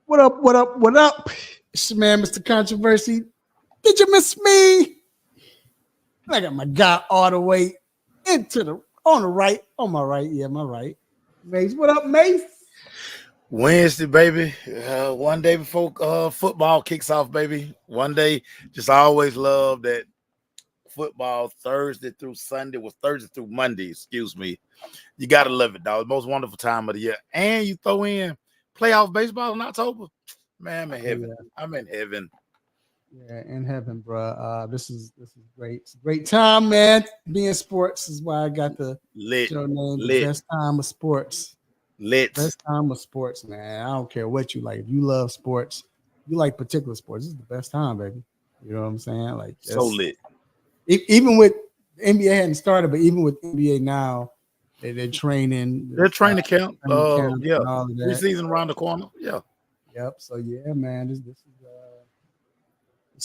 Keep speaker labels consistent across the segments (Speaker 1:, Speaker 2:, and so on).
Speaker 1: What up? What up? What up? It's your man, Mr. Controversy. Did you miss me? I got my guy all the way on the right. On my right. Yeah, my right. Mace, what up, Mace?
Speaker 2: Wednesday, baby. One day before football kicks off, baby. One day, just always love that football Thursday through Sunday was Thursday through Monday, excuse me. You got to love it, dog. Most wonderful time of the year. And you throw in playoff baseball in October. Man, I'm in heaven. Yeah. I'm in heaven.
Speaker 1: Yeah, in heaven, bro. This is great. It's a great time, man. Being sports is why I got the show name, the best time of sports. Best time of sports, man. I don't care what you like. If you love sports, you like particular sports, this is the best time, baby. You know what I'm saying? Like
Speaker 2: so lit.
Speaker 1: Even with NBA hadn't started, but even with NBA now, they're training.
Speaker 2: They're training camp. Yeah. Preseason around the corner. Yeah.
Speaker 1: Yep. So yeah, man. This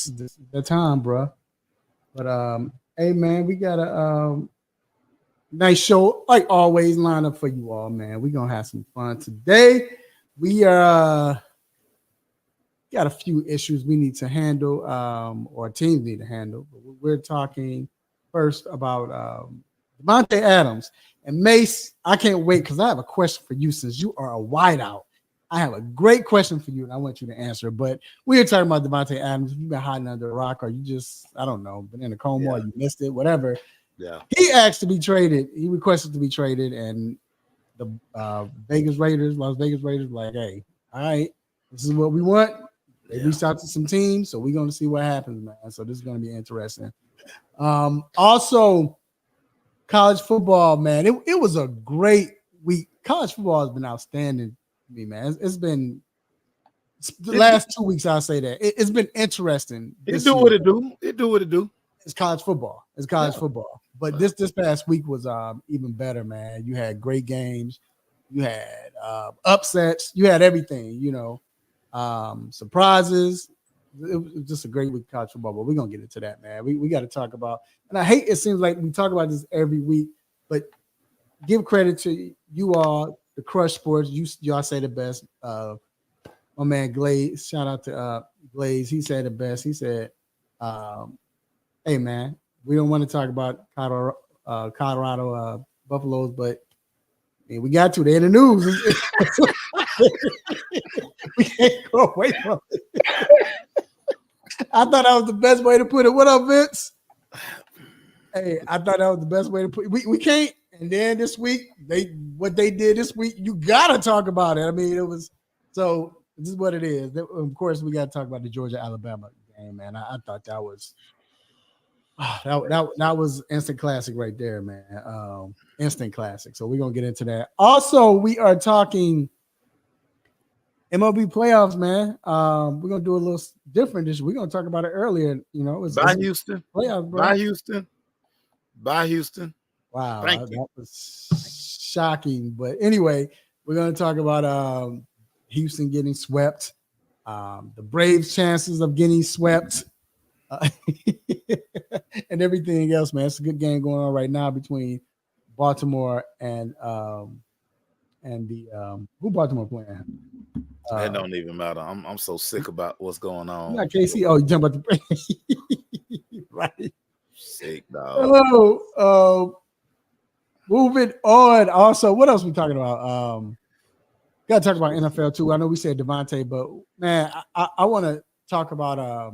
Speaker 1: is the time, bro. But hey, man, we got a nice show, like always, lined up for you all, man. We're gonna have some fun today. We got a few issues we need to handle, or teams need to handle. But we're talking first about Devante Adams and Mace. I can't wait because I have a question for you since you are a wideout. I have a great question for you, and I want you to answer. But we are talking about Devante Adams. If you've been hiding under a rock, or you just, I don't know, been in a coma, or you missed it, whatever.
Speaker 2: Yeah.
Speaker 1: He asked to be traded. He requested to be traded, and the Las Vegas Raiders, like, hey, all right, this is what we want. They reached out to some teams, so we're going to see what happens, man. So this is going to be interesting. Also, college football, man. It was a great week. College football has been outstanding. Me, man. It's been the last 2 weeks. I'll say that it's been interesting.
Speaker 2: It do what it do. It do what it do.
Speaker 1: It's college football. It's college football. But this past week was even better, man. You had great games. You had upsets. You had everything. You know, surprises. It was just a great week of college football. But we're gonna get into that, man. We got to talk about. And I hate it seems like we talk about this every week, but give credit to you all. The Crush Sports, y'all say the best. My man Glaze, shout out to Glaze. He said the best. He said, "Hey man, we don't want to talk about Colorado Buffaloes, but we got to. They're in the news. We can't go away from it." I thought that was the best way to put it. What up, Vince? Hey, I thought that was the best way to put it. We can't. And then this week, what they did this week, you gotta talk about it. I mean, it was so. This is what it is. Of course, we got to talk about the Georgia-Alabama game, man. I thought that was that was instant classic right there, man. Instant classic. So we're gonna get into that. Also, we are talking MLB Playoffs, man. We're gonna do a little different. We're gonna talk about it earlier. You know,
Speaker 2: Bye Houston.
Speaker 1: Playoffs, bro.
Speaker 2: Bye Houston. Bye Houston.
Speaker 1: Wow, that was shocking. But anyway, we're going to talk about Houston getting swept, the Braves' chances of getting swept, and everything else, man. It's a good game going on right now between Baltimore and the who Baltimore playing?
Speaker 2: It don't even matter. I'm so sick about what's going on.
Speaker 1: Not KC. Oh, you talking about the Braves? Right.
Speaker 2: Sick, dog.
Speaker 1: Oh, moving on. Also, what else we talking about? Got to talk about NFL too. I know we said Devante, but man, I want to talk about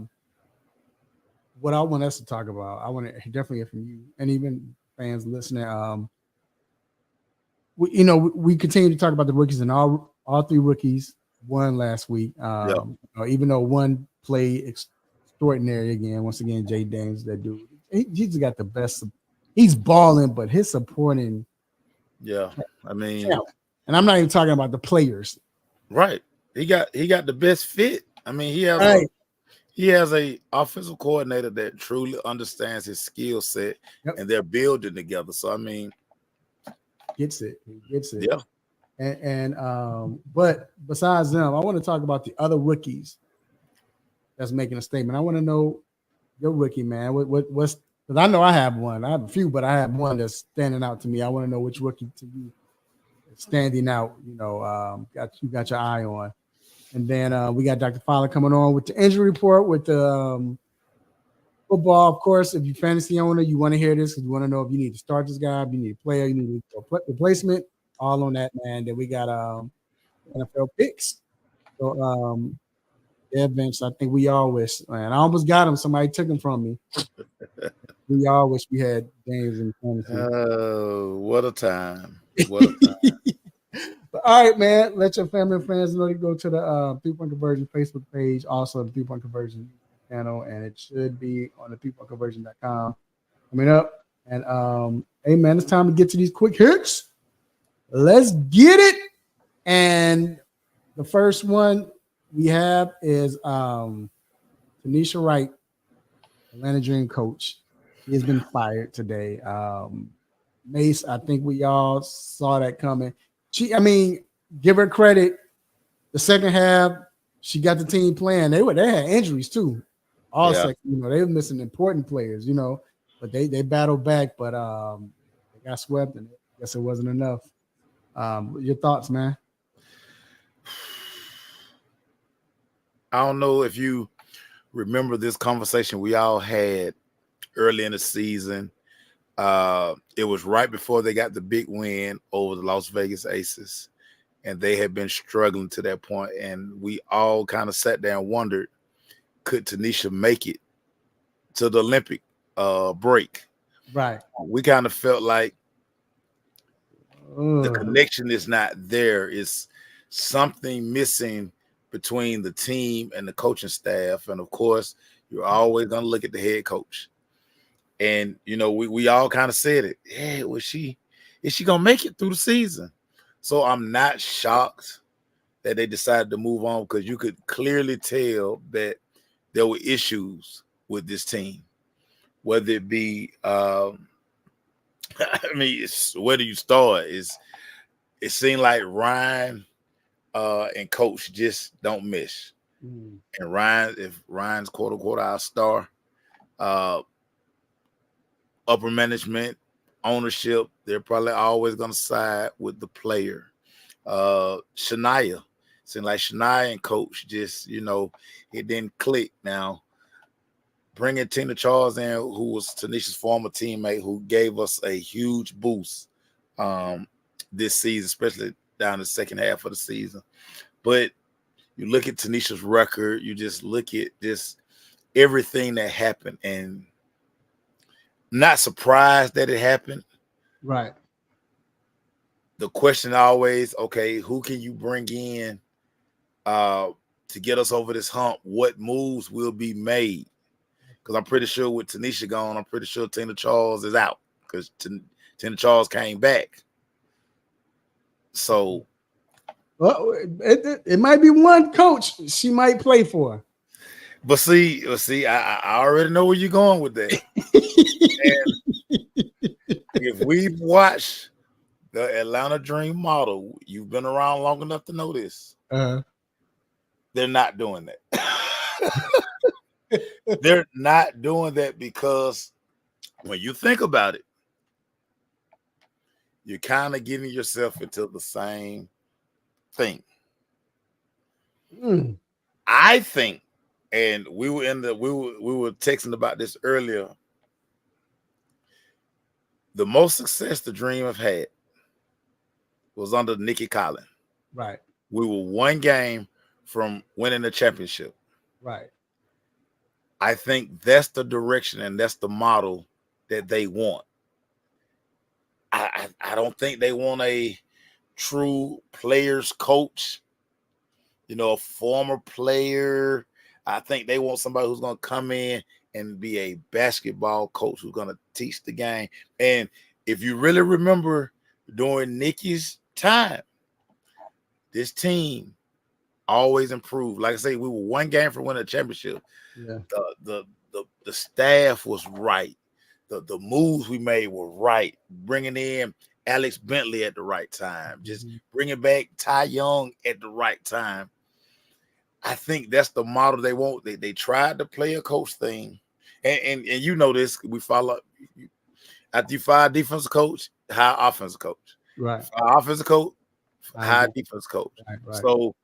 Speaker 1: what I want us to talk about. I want to definitely hear from you and even fans listening. We continue to talk about the rookies, and all three rookies won last week. Even though one played extraordinary again. Once again, Jay Daniels, that dude, he's got the best. He's balling, but his supporting.
Speaker 2: Yeah, I mean,
Speaker 1: and I'm not even talking about the players.
Speaker 2: Right. He got the best fit. I mean, he has a offensive coordinator that truly understands his skill set, and they're building together. So I mean,
Speaker 1: He gets it.
Speaker 2: Yeah.
Speaker 1: But besides them, I want to talk about the other rookies that's making a statement. I want to know your rookie, man. What's because I know I have one. I have a few, but I have one that's standing out to me. I want to know which rookie to you is standing out. You know, got your eye on. And then we got Dr. Fowler coming on with the injury report with the football. Of course, if you're fantasy owner, you want to hear this because you want to know if you need to start this guy, if you need a player, you need a replacement. All on that, man. Then we got NFL picks. So yeah, Vince, I think we all wish, man. I almost got him. Somebody took him from me. We all wish we had James in fantasy.
Speaker 2: Oh, what a time. What a time.
Speaker 1: But all right, man. Let your family and friends know to go to the 3-Point Conversion Facebook page, also the 3-Point Conversion channel, and it should be on the 3pointconversion.com coming up. And hey, man, it's time to get to these quick hits. Let's get it. And the first one we have is Tanisha Wright, Atlanta Dream coach. She has been fired today. Mace, I think we all saw that coming. Give her credit. The second half, she got the team playing. They had injuries too. Also, they were missing important players, but they battled back, but they got swept, and I guess it wasn't enough. Your thoughts, man?
Speaker 2: I don't know if you remember this conversation we all had early in the season. It was right before they got the big win over the Las Vegas Aces, and they had been struggling to that point. And we all kind of sat there and wondered, could Tanisha make it to the Olympic break?
Speaker 1: Right.
Speaker 2: We kind of felt like the connection is not there. It's something missing between the team and the coaching staff. And of course, you're always going to look at the head coach. And, we all kind of said it. Yeah, is she going to make it through the season? So I'm not shocked that they decided to move on, because you could clearly tell that there were issues with this team, whether it be, where do you start? It seemed like Ryan and coach just don't mesh. And if Ryan's quote unquote our star, upper management, ownership, they're probably always going to side with the player. Shania, seemed like Shania and coach just, it didn't click. Now, bringing Tina Charles in, who was Tanisha's former teammate, who gave us a huge boost this season, especially down the second half of the season. But you look at Tanisha's record, you just look at just everything that happened, and not surprised that it happened.
Speaker 1: Right.
Speaker 2: The question always, okay, who can you bring in to get us over this hump? What moves will be made? Because I'm pretty sure with Tanisha gone, I'm pretty sure Tina Charles is out, because Tina Charles came back. So,
Speaker 1: well, it might be one coach she might play for.
Speaker 2: But see, I already know where you're going with that. And if we've watched the Atlanta Dream model, you've been around long enough to know this. They're not doing that. They're not doing that because when you think about it, you're kind of getting yourself into the same thing. I think, and we were texting about this earlier. The most success the Dream have had was under Nikki Collins.
Speaker 1: Right.
Speaker 2: We were one game from winning the championship.
Speaker 1: Right.
Speaker 2: I think that's the direction and that's the model that they want. I don't think they want a true players coach, a former player. I think they want somebody who's going to come in and be a basketball coach who's going to teach the game. And if you really remember during Nikki's time, this team always improved. Like I say, we were one game from winning a championship.
Speaker 1: Yeah.
Speaker 2: The staff was right. The moves we made were right. Bringing in Alex Bentley at the right time. Just bringing back Ty Young at the right time. I think that's the model they want. They tried to play a coach thing. And you know this, we follow. After you fire defensive coach, hire offensive coach.
Speaker 1: Right.
Speaker 2: Fire offensive coach, hire defensive coach.
Speaker 1: Right.
Speaker 2: So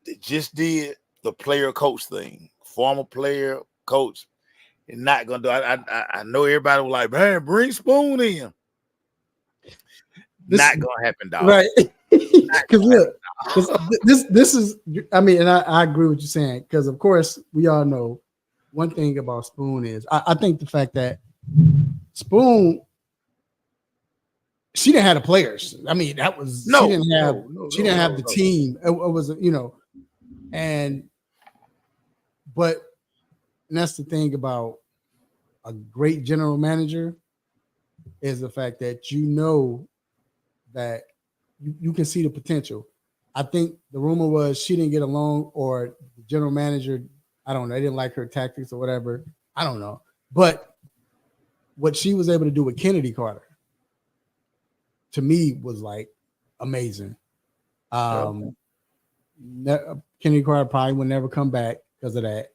Speaker 2: They just did the player coach thing. Former player coach. And not gonna do. I know everybody was like, man, bring Spoon in. Not gonna happen, dog.
Speaker 1: Right. Because look, this is. I mean, and I agree with you saying, because of course we all know one thing about Spoon is I think the fact that Spoon, she didn't have the players. I mean, that was she didn't have the team. It was, but that's the thing about a great general manager is the fact that that you can see the potential. I think the rumor was she didn't get along, or the general manager, I don't know, they didn't like her tactics or whatever. I don't know. But what she was able to do with Kennedy Carter, to me, was like amazing. Kennedy Carter probably would never come back because of that.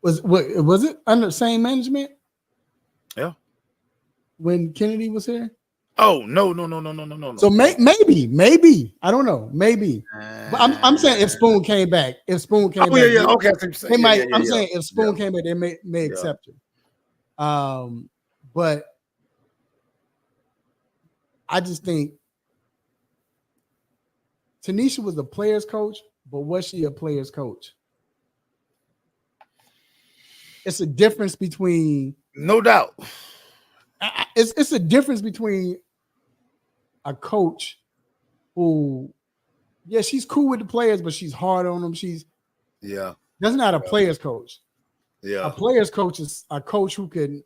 Speaker 1: Was it under the same management? Yeah. When Kennedy was here?
Speaker 2: Oh, no.
Speaker 1: So maybe I don't know, maybe. But I'm saying if Spoon came back,
Speaker 2: okay.
Speaker 1: Saying if Spoon came back, they may accept it. But I just think Tanisha was a player's coach, but was she a player's coach? It's a difference between,
Speaker 2: no doubt.
Speaker 1: It's a difference between a coach who, she's cool with the players, but she's hard on them. That's not a player's coach. Yeah, a player's coach is a coach who can.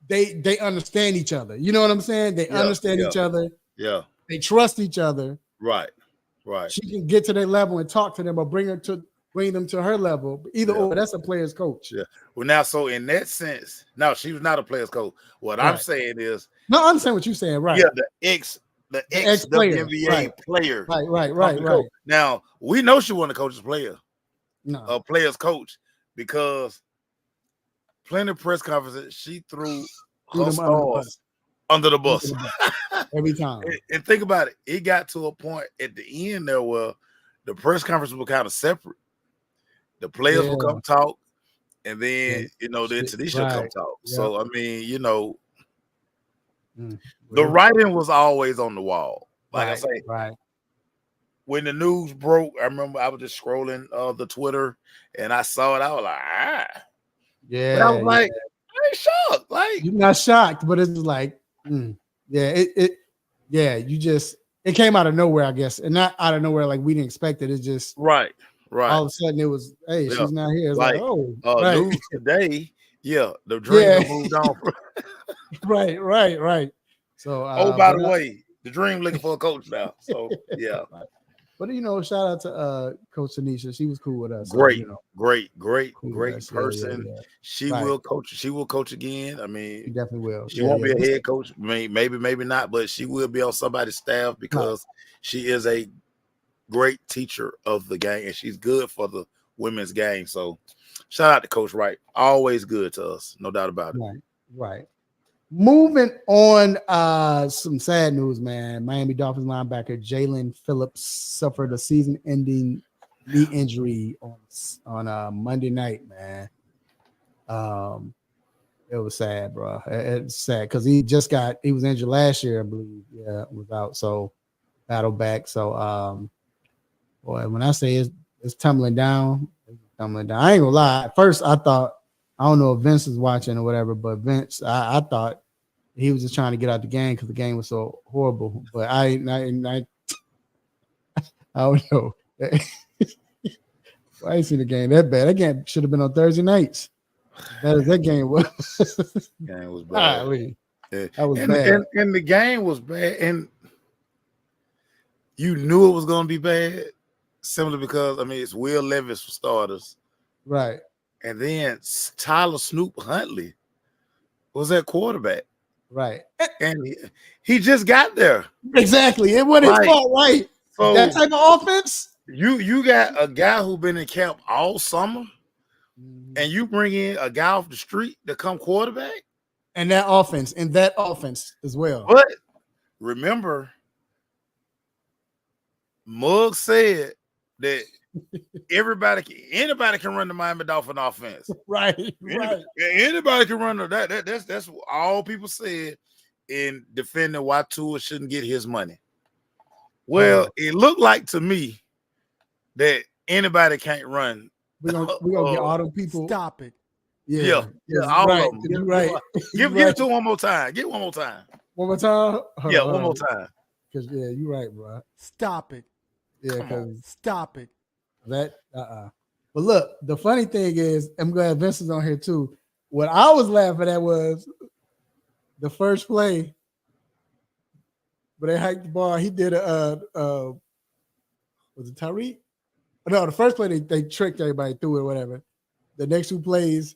Speaker 1: They understand each other. You know what I'm saying? They understand each other.
Speaker 2: Yeah,
Speaker 1: they trust each other.
Speaker 2: Right.
Speaker 1: She can get to their level and talk to them, or bring them to her level. Either or, that's a player's coach.
Speaker 2: Yeah. Well, now, so in that sense, no, she was not a player's coach. What I'm saying is,
Speaker 1: no, I understand what you're saying, right?
Speaker 2: Yeah, the ex WNBA player.
Speaker 1: Right.
Speaker 2: Now we know she wasn't a coach's player,
Speaker 1: a
Speaker 2: player's coach, because plenty of press conferences she threw her stars under the bus
Speaker 1: every time.
Speaker 2: And think about it, it got to a point at the end there where the press conference was kind of separate. The players will come talk, and then then Tanisha come talk. So I mean, the writing was always on the wall. Like I say, when the news broke, I remember I was just scrolling the Twitter, and I saw it. I was like, but I was like, I ain't shocked. Like,
Speaker 1: you're not shocked, but it's like, it came out of nowhere, I guess, and not out of nowhere like we didn't expect it. It's just
Speaker 2: right.
Speaker 1: All of a sudden, it was, hey, she's not here. It's like
Speaker 2: news today, the dream moved on.
Speaker 1: Right. So,
Speaker 2: by the way, the dream looking for a coach now. So, yeah.
Speaker 1: But shout out to Coach Tanisha. She was cool with us.
Speaker 2: Great,
Speaker 1: so,
Speaker 2: great person.
Speaker 1: Yeah.
Speaker 2: She will coach. She will coach again. I mean,
Speaker 1: she definitely will.
Speaker 2: She won't be a head coach. Maybe not, but she will be on somebody's staff because she is a great teacher of the game, and she's good for the women's game. So, shout out to Coach Wright. Always good to us, no doubt about it.
Speaker 1: Right. Moving on, some sad news, man. Miami Dolphins linebacker Jalen Phillips suffered a season-ending knee injury on Monday night, man. It was sad, bro. It's sad because he was injured last year, I believe. Yeah, was out, so battled back. So, boy, when I say it's tumbling down, I ain't gonna lie. At first, I thought, I don't know if Vince is watching or whatever, but Vince, I thought he was just trying to get out the game because the game was so horrible. But I don't know. I ain't seen the game that bad. That game should have been on Thursday nights. That game was.
Speaker 2: Game was bad.
Speaker 1: That was bad.
Speaker 2: And the game was bad, and you knew it was going to be bad, simply because it's Will Levis for starters,
Speaker 1: right?
Speaker 2: And then Tyler Snoop Huntley was at quarterback.
Speaker 1: Right.
Speaker 2: And he just got there.
Speaker 1: Exactly. It wasn't his fault, right? So that type of offense.
Speaker 2: You got a guy who been in camp all summer, and you bring in a guy off the street to come quarterback.
Speaker 1: And that offense as well.
Speaker 2: But remember, Muggs said that anybody can run the Miami Dolphin offense.
Speaker 1: Right.
Speaker 2: Anybody can run that's what all people said in defending why Tua shouldn't get his money. Well, it looked like to me that anybody can't run.
Speaker 1: We're gonna get all them people.
Speaker 3: Stop it.
Speaker 2: Yeah, all
Speaker 1: right.
Speaker 2: of them.
Speaker 1: You're right.
Speaker 2: Give it to him one more time. Get one more time.
Speaker 1: One more time?
Speaker 2: Yeah, one more time.
Speaker 1: Because you're right, bro.
Speaker 3: Stop it.
Speaker 1: Yeah, because
Speaker 3: stop it.
Speaker 1: But look, the funny thing is, I'm glad Vince is on here too. What I was laughing at was the first play, but they hiked the ball. He did was it Tyreek? No, the first play they tricked everybody through it, whatever. The next two plays,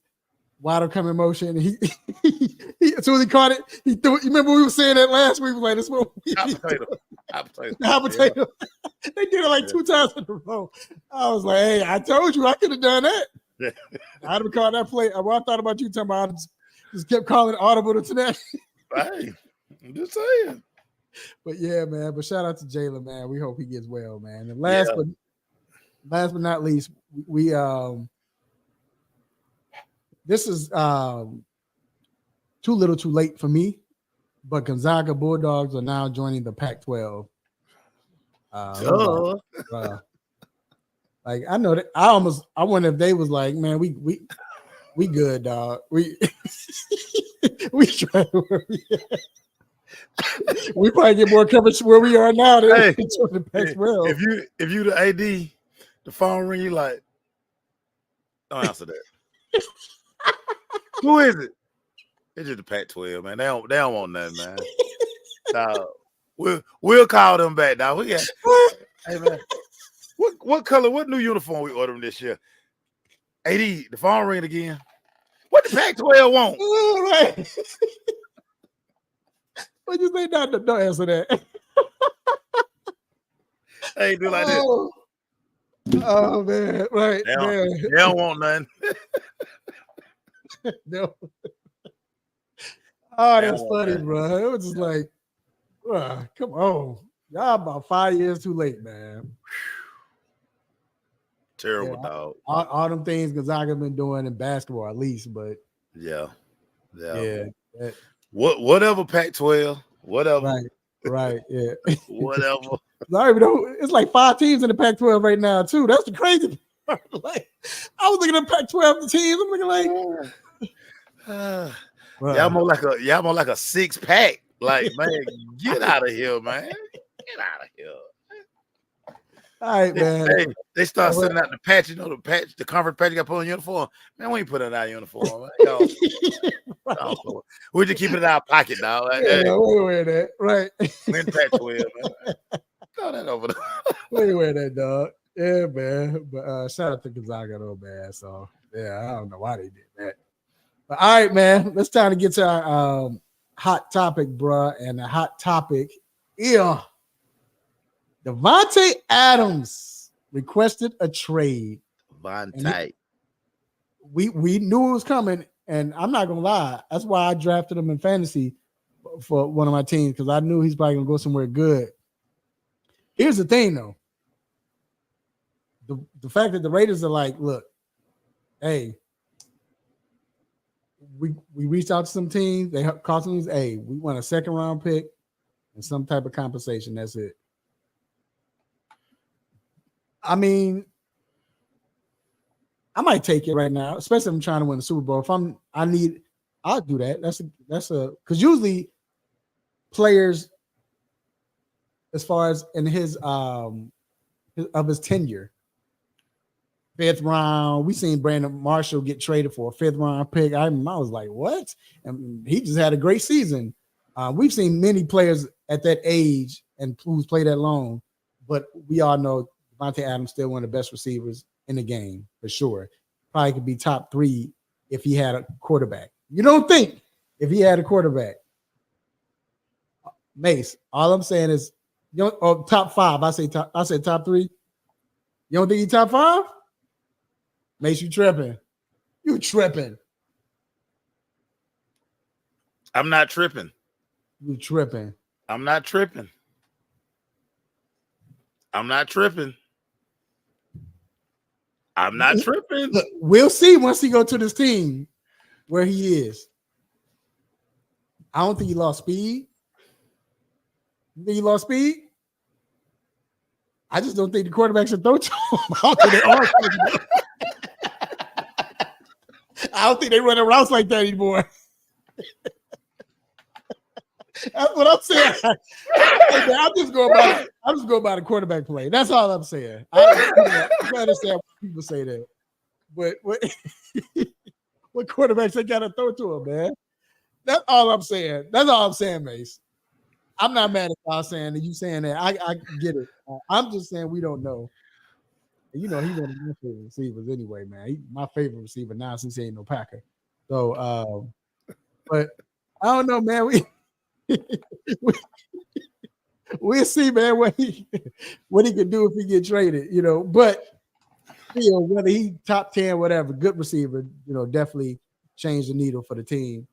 Speaker 1: Waddle come in motion. And he as soon as he caught it, he threw it. You remember we were saying that last week? We was like, this one. Hot potato. They did it like 2 times in a row. I was like, hey, I told you I could have done that.
Speaker 2: Yeah.
Speaker 1: I'd have called that play. Well, I thought about you talking about just kept calling it audible to that.
Speaker 2: Hey, I'm just saying.
Speaker 1: But yeah, man. But shout out to Jalen, man. We hope he gets well, man. And last but not least, we this is too little too late for me, but Gonzaga Bulldogs are now joining the Pac-12. Like I know that I wonder if they was like, man, we good, dog. We try where we at. We probably get more coverage where we are now than the Pac-12.
Speaker 2: If you the AD, the phone ring, you like, don't answer that. Who is it? It's just the Pac-12, man. They don't want nothing, man. Dog. We'll call them back, dog. We got, hey man, what color? What new uniform we ordering this year? AD, the phone ring again. What the Pac-12 want?
Speaker 1: All right. What you say? Don't answer that.
Speaker 2: Hey, do like this.
Speaker 1: Oh man, right?
Speaker 2: They don't want nothing.
Speaker 1: No. Oh, that's funny, bro. It was just like, come on. Y'all about 5 years too late, man.
Speaker 2: Terrible, dog.
Speaker 1: All them things Gonzaga been doing in basketball, at least, but
Speaker 2: yeah.
Speaker 1: Whatever
Speaker 2: Pac-12, whatever.
Speaker 1: Right, yeah.
Speaker 2: Whatever.
Speaker 1: It's like 5 teams in the Pac-12 right now, too. That's the crazy part. Like, I was looking at Pac-12 teams. I'm looking like,
Speaker 2: y'all more like a 6-pack. Like, man, get out of here, man. Get out of here.
Speaker 1: All right, man.
Speaker 2: They start sending out the patch, the conference patch you got to put on uniform. Man, we ain't put it in our uniform. Man. We just keep it in our pocket, dog. Like,
Speaker 1: we wear that, right?
Speaker 2: We in Pac-12, man. Throw that over there.
Speaker 1: We wear that, dog. Yeah, man. But shout out to Gonzaga, though, man. So, yeah, I don't know why they did that. But all right, man. Let's time to get to our hot topic, bruh. And the hot topic, Devante Adams requested a trade.
Speaker 2: Devante.
Speaker 1: We knew it was coming, and I'm not gonna lie. That's why I drafted him in fantasy for one of my teams, because I knew he's probably gonna go somewhere good. Here's the thing, though. The fact that the Raiders are like, look, hey, we reached out to some teams. They called some teams, hey, we want a 2nd round pick and some type of compensation. That's it. I mean, I might take it right now, especially if I'm trying to win the Super Bowl. I'll do that. That's because usually players, as far as in his tenure, 5th round, we seen Brandon Marshall get traded for a 5th round pick. I was like, what? And he just had a great season. We've seen many players at that age and who's played that long, but we all know Devante Adams still one of the best receivers in the game for sure. Probably could be top 3 if he had a quarterback. You don't think if he had a quarterback? Mace, all I'm saying is, top 5. I said top 3. You don't think he top 5? Mace, you tripping? You tripping?
Speaker 2: I'm not tripping.
Speaker 1: You tripping?
Speaker 2: I'm not tripping. I'm not tripping. I'm not tripping.
Speaker 1: Look, we'll see once he go to this team where he is. I don't think he lost speed. You think he lost speed? I just don't think the quarterback should throw to him. I don't think they run routes like that anymore. That's what I'm saying. I'm just going by the quarterback play. That's all I'm saying. I understand why people say that, but what quarterbacks they got to throw to him, man? That's all I'm saying. That's all I'm saying, Mace. I'm not mad at y'all saying that. You saying that. I get it. I'm just saying we don't know. And he one of my favorite receivers anyway, man. He's my favorite receiver now since he ain't no Packer. So, but I don't know, man. We'll see, man, what he can do if he get traded, But whether he top 10, whatever, good receiver, definitely change the needle for the team.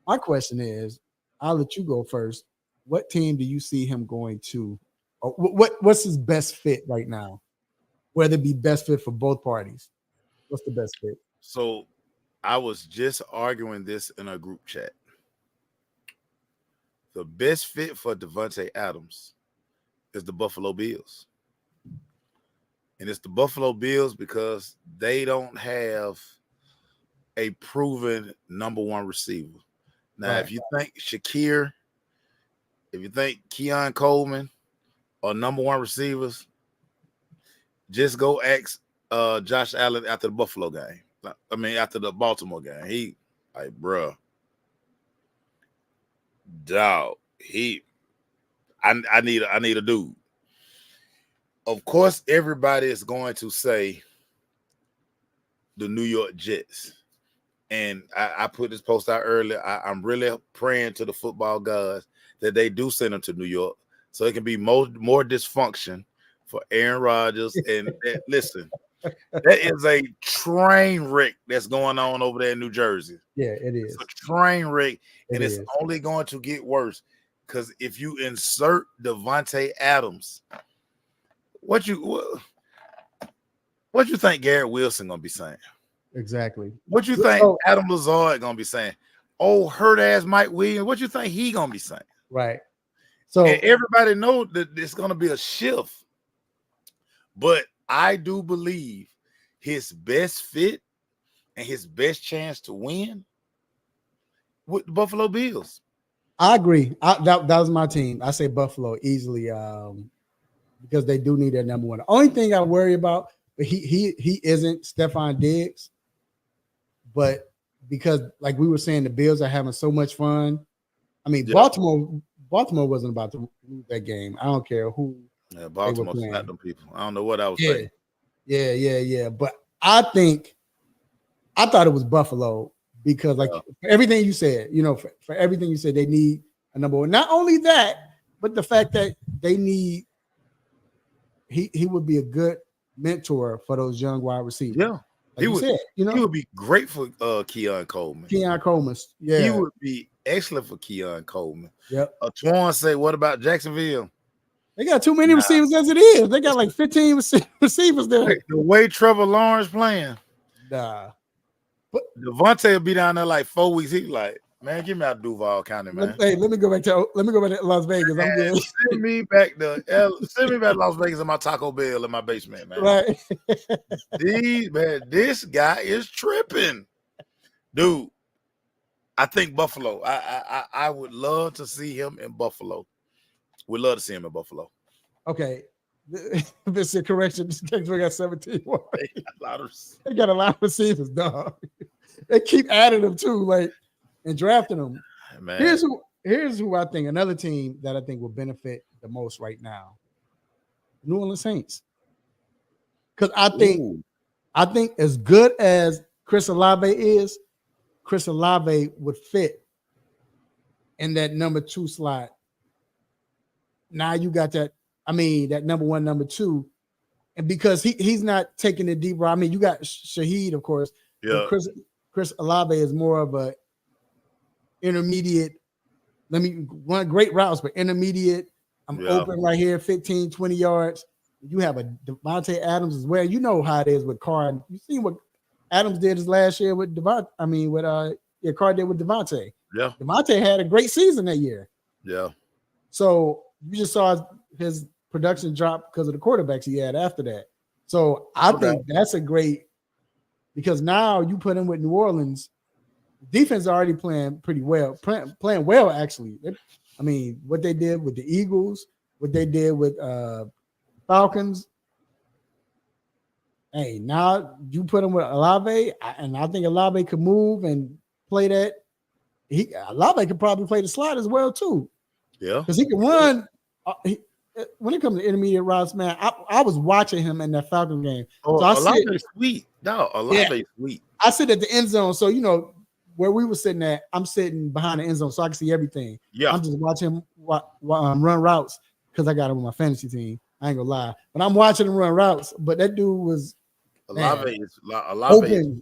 Speaker 1: My question is, I'll let you go first. What team do you see him going to? Or what's his best fit right now? Whether it be best fit for both parties. What's the best fit?
Speaker 2: So I was just arguing this in a group chat. The best fit for Devante Adams is the Buffalo Bills. And it's the Buffalo Bills because they don't have a proven number one receiver. Now,
Speaker 1: Right.
Speaker 2: If you think Shakir, if you think Keon Coleman are number one receivers, just go ask Josh Allen after the Buffalo game. After the Baltimore game. He like, bruh. Dog, I need a dude. Of course, everybody is going to say the New York Jets. And I put this post out earlier. I'm really praying to the football gods that they do send them to New York so it can be more dysfunction for Aaron Rodgers. And listen, that is a train wreck that's going on over there in New Jersey.
Speaker 1: Yeah, it is.
Speaker 2: It's a train wreck, and it's only going to get worse because if you insert Devante Adams, what you think Garrett Wilson gonna be saying?
Speaker 1: Exactly.
Speaker 2: What you think Adam Lazard gonna be saying? Oh, hurt ass Mike Williams. What you think he gonna be saying?
Speaker 1: Right. So
Speaker 2: and everybody know that it's gonna be a shift, but I do believe his best fit and his best chance to win with the Buffalo Bills.
Speaker 1: I agree. That was my team. I say Buffalo easily because they do need their number one. The only thing I worry about, but he isn't Stephon Diggs, but because like we were saying, the Bills are having so much fun. I mean, yeah. Baltimore wasn't about to lose that game. I don't care who.
Speaker 2: Yeah, Baltimore slapped them people. I don't know what I was saying.
Speaker 1: Yeah. But I thought it was Buffalo because, like, for everything you said, for everything you said, they need a number one. Not only that, but the fact that they need he would be a good mentor for those young wide receivers.
Speaker 2: Yeah. He would be great for Keon Coleman.
Speaker 1: Keon Coleman, yeah.
Speaker 2: He would be excellent for Keon Coleman.
Speaker 1: Yep.
Speaker 2: Twan say, what about Jacksonville?
Speaker 1: They got too many receivers as it is. They got like 15 receivers there.
Speaker 2: The way Trevor Lawrence playing.
Speaker 1: Nah.
Speaker 2: But Devante will be down there like 4 weeks. He's like, man, give me out Duval County, man.
Speaker 1: Let me go back to Las Vegas. I'm good.
Speaker 2: Send me back to Las Vegas in my Taco Bell in my basement, man.
Speaker 1: Right.
Speaker 2: This guy is tripping, dude. I think Buffalo. I would love to see him in Buffalo. We'd love to see him in Buffalo.
Speaker 1: Okay. This is a correction. We got 17. They got a lot of receivers, dog. They keep adding them too, and drafting them. Man. Here's who I think, another team that I think will benefit the most right now. New Orleans Saints. Because I think as good as Chris Olave is, Chris Olave would fit in that number 2 slot. Now you got that number 1, number 2. And because he's not taking it deeper. I mean, you got Shaheed, of course.
Speaker 2: Yeah.
Speaker 1: Chris Olave is more of a intermediate. Run great routes, but intermediate I'm open right here, 15, 20 yards. You have a Devante Adams as well. You know how it is with Carr. You seen what Adams did his last year with Devante. I mean, with Carr did with Devante.
Speaker 2: Yeah.
Speaker 1: Devante had a great season that year.
Speaker 2: Yeah.
Speaker 1: So you just saw his production drop because of the quarterbacks he had after that. So I think that's a great, because now you put him with New Orleans, defense is already playing pretty well, playing well actually. I mean, what they did with the Eagles, what they did with Falcons. Hey, now you put him with Olave, and I think Olave could move and play that. Olave could probably play the slot as well too.
Speaker 2: Yeah,
Speaker 1: because he can run. When it comes to intermediate routes, man, I was watching him in that Falcon game.
Speaker 2: Oh, so Olave's sweet. No, Olave's sweet.
Speaker 1: I sit at the end zone, so you know where we were sitting at. I'm sitting behind the end zone, so I can see everything.
Speaker 2: Yeah,
Speaker 1: I'm just watching him run routes because I got him on my fantasy team. I ain't gonna lie, but I'm watching him run routes. But that dude was
Speaker 2: Olave is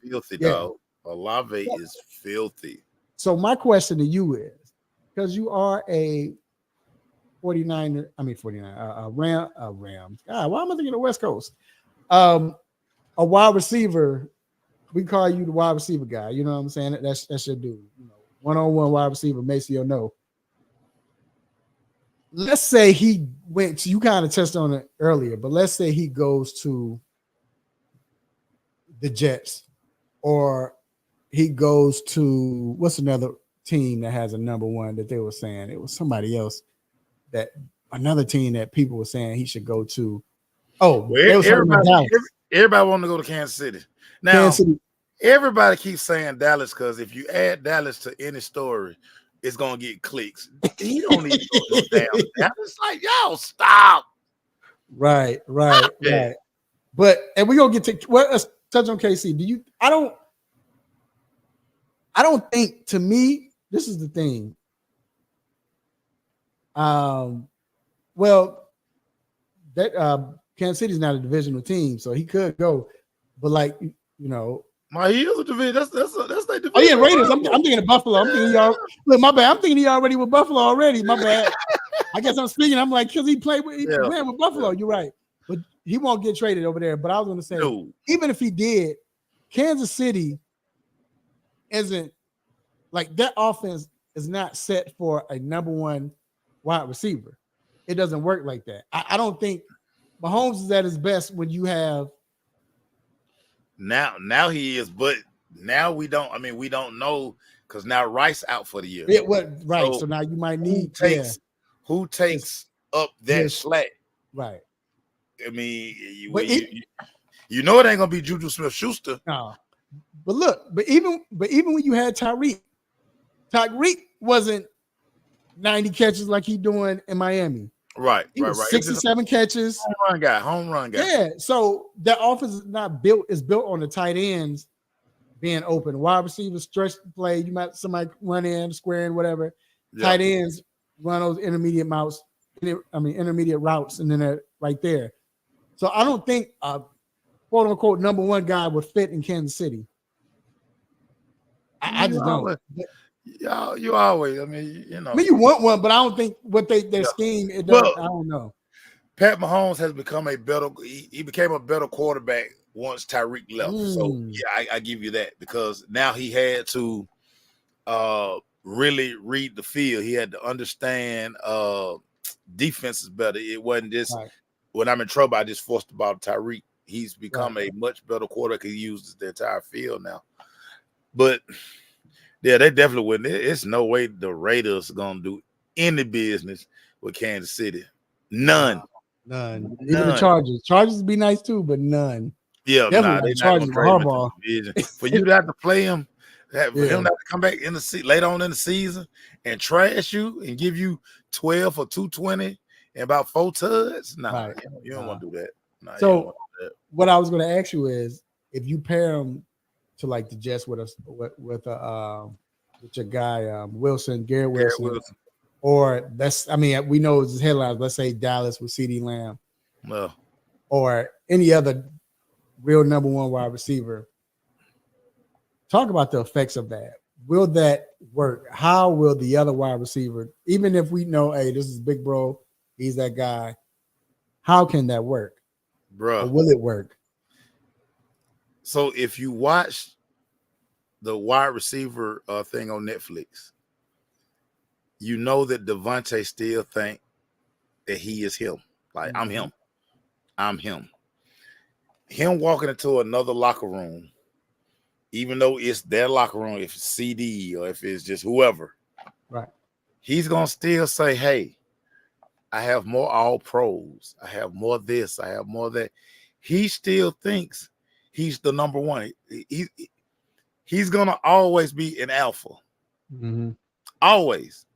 Speaker 2: filthy, dog. Olave is filthy.
Speaker 1: So my question to you is, because you are a 49er, Rams. God, why am I thinking of the West Coast? A wide receiver. We call you the wide receiver guy. You know what I'm saying? That's your dude. You know, one-on-one wide receiver, Maceo no. Let's say he went to, you kind of touched on it earlier, but let's say he goes to the Jets, or he goes to, what's another team that has a number one that they were saying? It was somebody else, that another team that people were saying he should go to. Oh,
Speaker 2: well, everybody want to go to Kansas City. Now, everybody keeps saying Dallas because if you add Dallas to any story, it's gonna get clicks. He don't need to go to damn Dallas. Like, yo, stop.
Speaker 1: Right. But and we're gonna get to let's touch on KC. I don't think, to me, this is the thing. Well, that Kansas City's not a divisional team, so he could go, but like, you know,
Speaker 2: he is a division. That's their division.
Speaker 1: Oh yeah, Raiders. I'm thinking of Buffalo. I'm thinking y'all. Look, my bad. I'm thinking he already with Buffalo already. My bad. I guess I'm speaking. I'm like, because he playing with Buffalo. Yeah. You're right, but he won't get traded over there. But I was going to say, even if he did, Kansas City isn't like, that offense is not set for a number one wide receiver. It doesn't work like that. I don't think Mahomes is at his best when you have.
Speaker 2: Now he is, but now we don't. I mean, we don't know because now Rice out for the year.
Speaker 1: Yeah, right. So now you might need
Speaker 2: who takes up that slack.
Speaker 1: Right.
Speaker 2: I mean, you know it ain't gonna be Juju Smith-Schuster.
Speaker 1: No. But look, but even when you had Tyreek wasn't 90 catches like he doing in Miami.
Speaker 2: Right.
Speaker 1: 67 catches.
Speaker 2: Home run guy.
Speaker 1: Yeah. So that offense is not built. It's built on the tight ends being open. Wide receivers stretch the play. You might somebody run in, square in, whatever. Yeah. Tight ends run those intermediate routes, and then they're right there. So I don't think a quote unquote number one guy would fit in Kansas City. I just don't.
Speaker 2: You always, I mean, you know.
Speaker 1: I mean, you want one, but I don't think what their scheme, I don't know.
Speaker 2: Pat Mahomes has become he became a better quarterback once Tyreek left. So, yeah, I give you that, because now he had to really read the field. He had to understand defenses better. It wasn't just, when I'm in trouble, I just forced the ball to Tyreek. He's become a much better quarterback. He uses the entire field now. But yeah, they definitely wouldn't. It's no way the Raiders are gonna do any business with Kansas City. None.
Speaker 1: Even the Chargers. Chargers would be nice too, but none.
Speaker 2: Yeah, they're not gonna trade for you to have to play him, for him to have to come back in the later on in the season and trash you and give you 12 for 220 and about 4 tuds. You don't want to do that.
Speaker 1: So what I was going to ask you is, if you pair him to like the Jets with your guy Garrett Wilson, or we know it's headlines. Let's say Dallas with CeeDee Lamb, or any other real number one wide receiver. Talk about the effects of that. Will that work? How will the other wide receiver, even if we know, hey, this is big bro, He's that guy. How can that work?
Speaker 2: Bruh.
Speaker 1: Or will it work?
Speaker 2: So if you watch the wide receiver thing on Netflix, you know that Devante still think that he is him. Like, I'm him. I'm him. Him walking into another locker room, even though it's their locker room, if it's CD or if it's just whoever,
Speaker 1: right?
Speaker 2: He's going to still say, hey, I have more all pros. I have more this. I have more that. He still thinks he's the number one. He's going to always be an alpha. Always.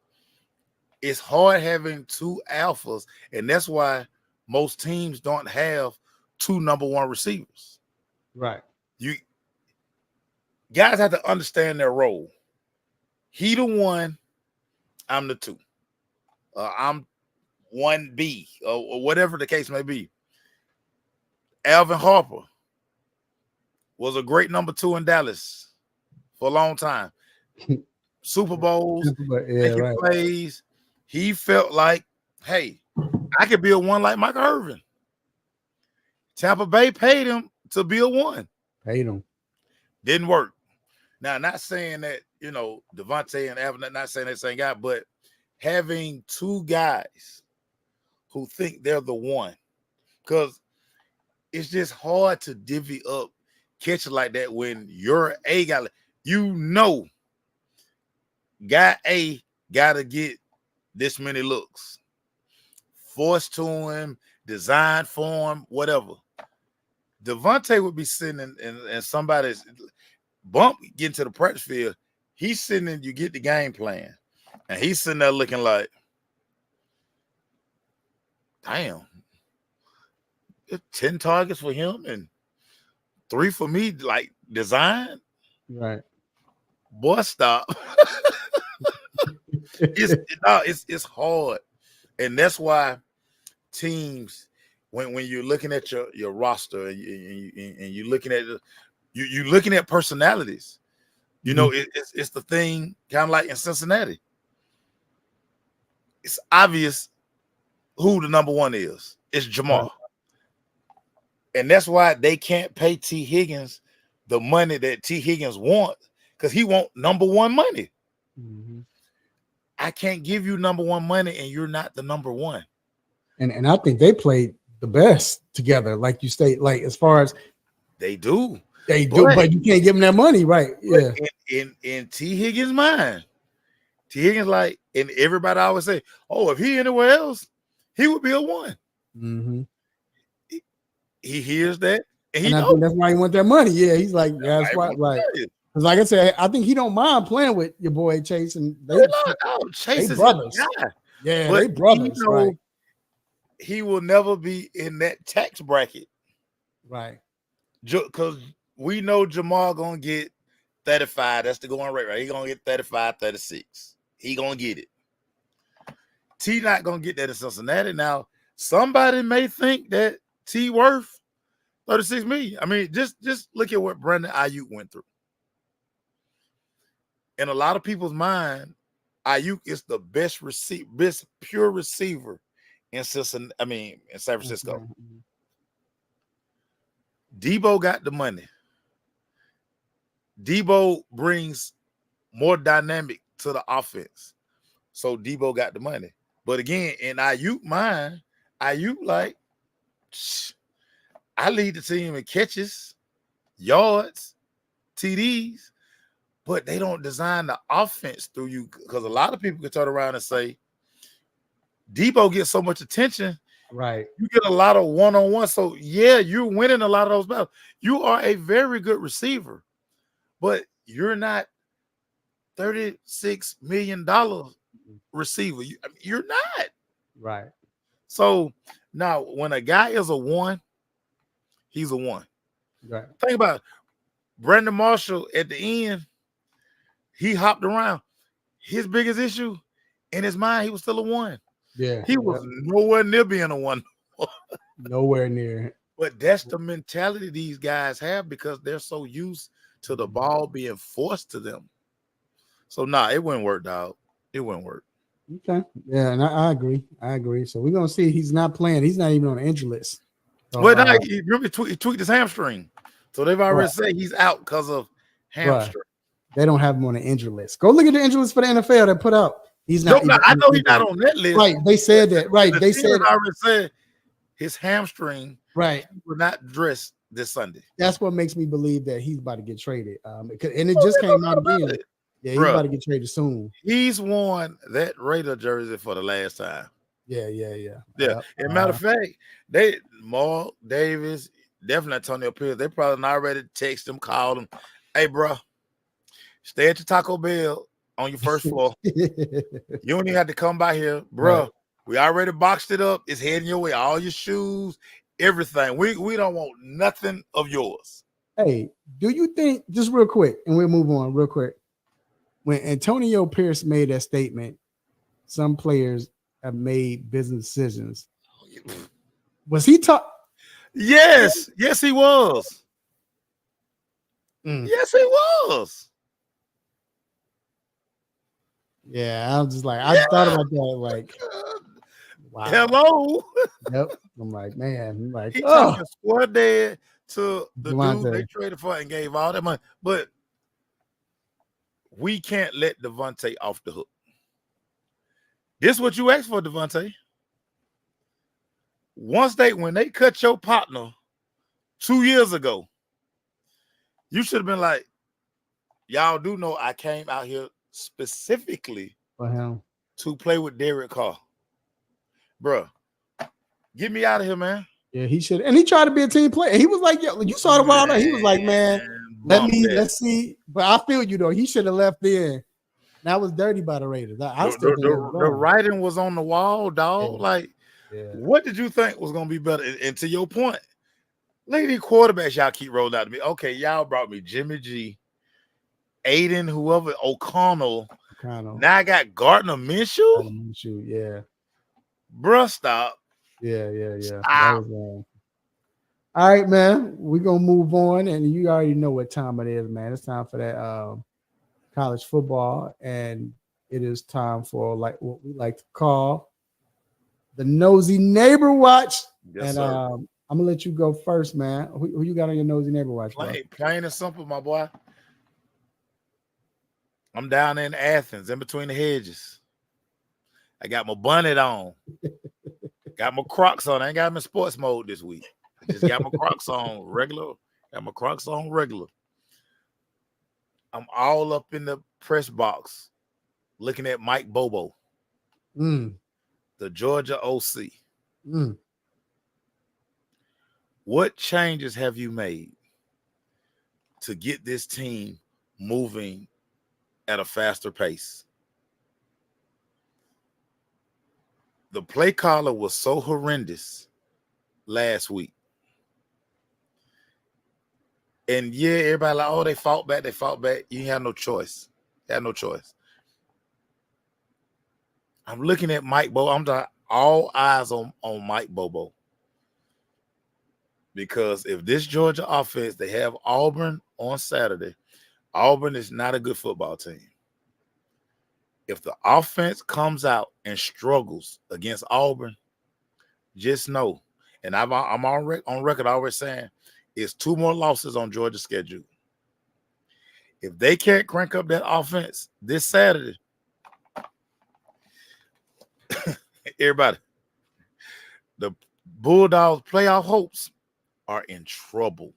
Speaker 2: It's hard having two alphas, and that's why most teams don't have two number one receivers.
Speaker 1: Right.
Speaker 2: You guys have to understand their role. He the one, I'm the two. I'm 1B or whatever the case may be. Alvin Harper was a great number 2 in Dallas for a long time. Super Bowls, making plays. He felt like, hey, I could be a 1 like Michael Irvin. Tampa Bay paid him to be a 1.
Speaker 1: Paid him.
Speaker 2: Didn't work. Now, not saying that, Devante and Alvin, not saying that same guy, but having two guys who think they're the 1, because it's just hard to divvy up catches like that when you're a guy. Guy A got to get this many looks. Forced to him, designed for him, whatever. Devante would be sitting in somebody's bump, getting to the practice field. He's sitting in, you get the game plan. And he's sitting there looking like, damn, 10 targets for him and 3 for me, like design.
Speaker 1: Right.
Speaker 2: Boy, stop. It's hard. And that's why teams, when you're looking at your roster and you're looking at you're looking at personalities, it's the thing kind of like in Cincinnati. It's obvious who the number 1 is. It's Jamal. Right. And that's why they can't pay T. Higgins the money that T. Higgins wants, because he wants number 1 money. I can't give you number 1 money and you're not the number 1.
Speaker 1: And I think they played the best together, like you state, like as far as
Speaker 2: they do.
Speaker 1: But you can't give them that money, right? Yeah.
Speaker 2: In T. Higgins' mind, T. Higgins, like, and everybody always say, oh, if he anywhere else, he would be a 1. He hears that, and
Speaker 1: I think that's why he want that money. Yeah, he's like, that's why, right? Because, like I said, I think he don't mind playing with your boy Chase, and
Speaker 2: Chase is
Speaker 1: brothers. Yeah, they brothers, right?
Speaker 2: He will never be in that tax bracket,
Speaker 1: right?
Speaker 2: Because we know Jamal gonna get 35. That's the going rate, right? He gonna get 35, 36. He gonna get it. T not gonna get that in Cincinnati. Now, somebody may think that T worth $36 million. I mean, just look at what Brandon Ayuk went through. In a lot of people's mind, Ayuk is the best pure receiver in Cincinnati. I mean, in San Francisco. Debo got the money. Debo brings more dynamic to the offense. So Debo got the money. But again, in Ayuk mind, Ayuk like, I lead the team in catches, yards, TDs, but they don't design the offense through you, because a lot of people can turn around and say, Debo gets so much attention.
Speaker 1: Right.
Speaker 2: You get a lot of one-on-one. So, yeah, you're winning a lot of those battles. You are a very good receiver, but you're not $36 million receiver. You're not.
Speaker 1: Right.
Speaker 2: So, now, when a guy is a 1, he's a 1.
Speaker 1: Right.
Speaker 2: Think about it. Brandon Marshall at the end, he hopped around. His biggest issue in his mind, he was still a 1.
Speaker 1: Yeah.
Speaker 2: He was nowhere near being a 1.
Speaker 1: Nowhere near.
Speaker 2: But that's the mentality these guys have, because they're so used to the ball being forced to them. So, it wouldn't work, dog. It wouldn't work.
Speaker 1: Okay. Yeah, and I agree. I agree. So we're gonna see. He's not playing. He's not even on the injury list. So,
Speaker 2: Well, no, he tweaked his hamstring, so they've already
Speaker 1: right,
Speaker 2: said he's out because of
Speaker 1: right.
Speaker 2: hamstring.
Speaker 1: They don't have him on the injury list. Go look at the injury list for the NFL that put out. He's
Speaker 2: No,
Speaker 1: not
Speaker 2: no,
Speaker 1: even
Speaker 2: I
Speaker 1: on
Speaker 2: know
Speaker 1: the
Speaker 2: he's
Speaker 1: injury
Speaker 2: not
Speaker 1: list.
Speaker 2: on that list.
Speaker 1: Right. They said that. Right.
Speaker 2: The
Speaker 1: They
Speaker 2: team has
Speaker 1: said
Speaker 2: already said his hamstring
Speaker 1: right.
Speaker 2: will not dress this Sunday.
Speaker 1: That's what makes me believe that he's about to get traded. And it
Speaker 2: Oh,
Speaker 1: just
Speaker 2: there's no
Speaker 1: came out
Speaker 2: doubt about
Speaker 1: again.
Speaker 2: it.
Speaker 1: Yeah, he's
Speaker 2: Bruh,
Speaker 1: about to get traded soon.
Speaker 2: he's worn that Raider jersey for the last time.
Speaker 1: Yeah.
Speaker 2: Yeah. As a matter of fact, Mark Davis, definitely Antonio Pierce, they probably not already text him, called him. Hey, bro, stay at your Taco Bell on your first floor. You don't even have to come by here, bro.
Speaker 1: Right.
Speaker 2: We already boxed it up. It's heading your way. All your shoes, everything. We don't want nothing of yours.
Speaker 1: Hey, do you think, just real quick, and we'll move on real quick, when Antonio Pierce made that statement, some players have made business decisions. Was he talk?
Speaker 2: Yes, he was. Yes, he was.
Speaker 1: Yeah, I was just like, I thought about that, like, wow.
Speaker 2: Hello.
Speaker 1: Yep. I'm like, man, I'm like,
Speaker 2: He talking squad dead to the
Speaker 1: Devante.
Speaker 2: dude they traded for and gave all that money. But we can't let Devante off the hook. This is what you asked for, Devante. When they cut your partner 2 years ago, you should have been like, y'all do know I came out here specifically
Speaker 1: for him
Speaker 2: to play with Derek Carr. Bruh, get me out of here, man.
Speaker 1: Yeah, he should. And he tried to be a team player. He was like, yo, you saw the wild. He was like, man, let's see. But I feel you, though. He should have left in. That was dirty by the Raiders.
Speaker 2: The writing was on the wall, dog. What did you think was going to be better? And to your point, lady quarterbacks, y'all keep rolling out to me. Okay, y'all brought me Jimmy G, Aiden, whoever, O'Connell. Now I got Gardner Minshew.
Speaker 1: Yeah.
Speaker 2: Bruh, stop.
Speaker 1: Yeah.
Speaker 2: Stop.
Speaker 1: All right, man. We're going to move on. And you already know what time it is, man. It's time for that college football. And it is time for like what we like to call the Nosy Neighbor Watch.
Speaker 2: Yes,
Speaker 1: and
Speaker 2: sir.
Speaker 1: I'm going to let you go first, man. Who you got on your Nosy Neighbor Watch?
Speaker 2: Plain and simple, my boy. I'm down in Athens, in between the hedges. I got my bonnet on. Got my Crocs on. I ain't got my sports mode this week. I just got my Crocs on regular. Got my Crocs on regular. I'm all up in the press box looking at Mike Bobo, the Georgia OC. What changes have you made to get this team moving at a faster pace? The play caller was so horrendous last week. And yeah, everybody like, oh, they fought back. You have no choice. I'm looking at Mike Bobo. I'm all eyes on Mike Bobo. Because if this Georgia offense, they have Auburn on Saturday. Auburn is not a good football team. If the offense comes out and struggles against Auburn, just know, and I'm on record always saying, it's 2 more losses on Georgia's schedule. If they can't crank up that offense this Saturday, everybody, the Bulldogs' playoff hopes are in trouble.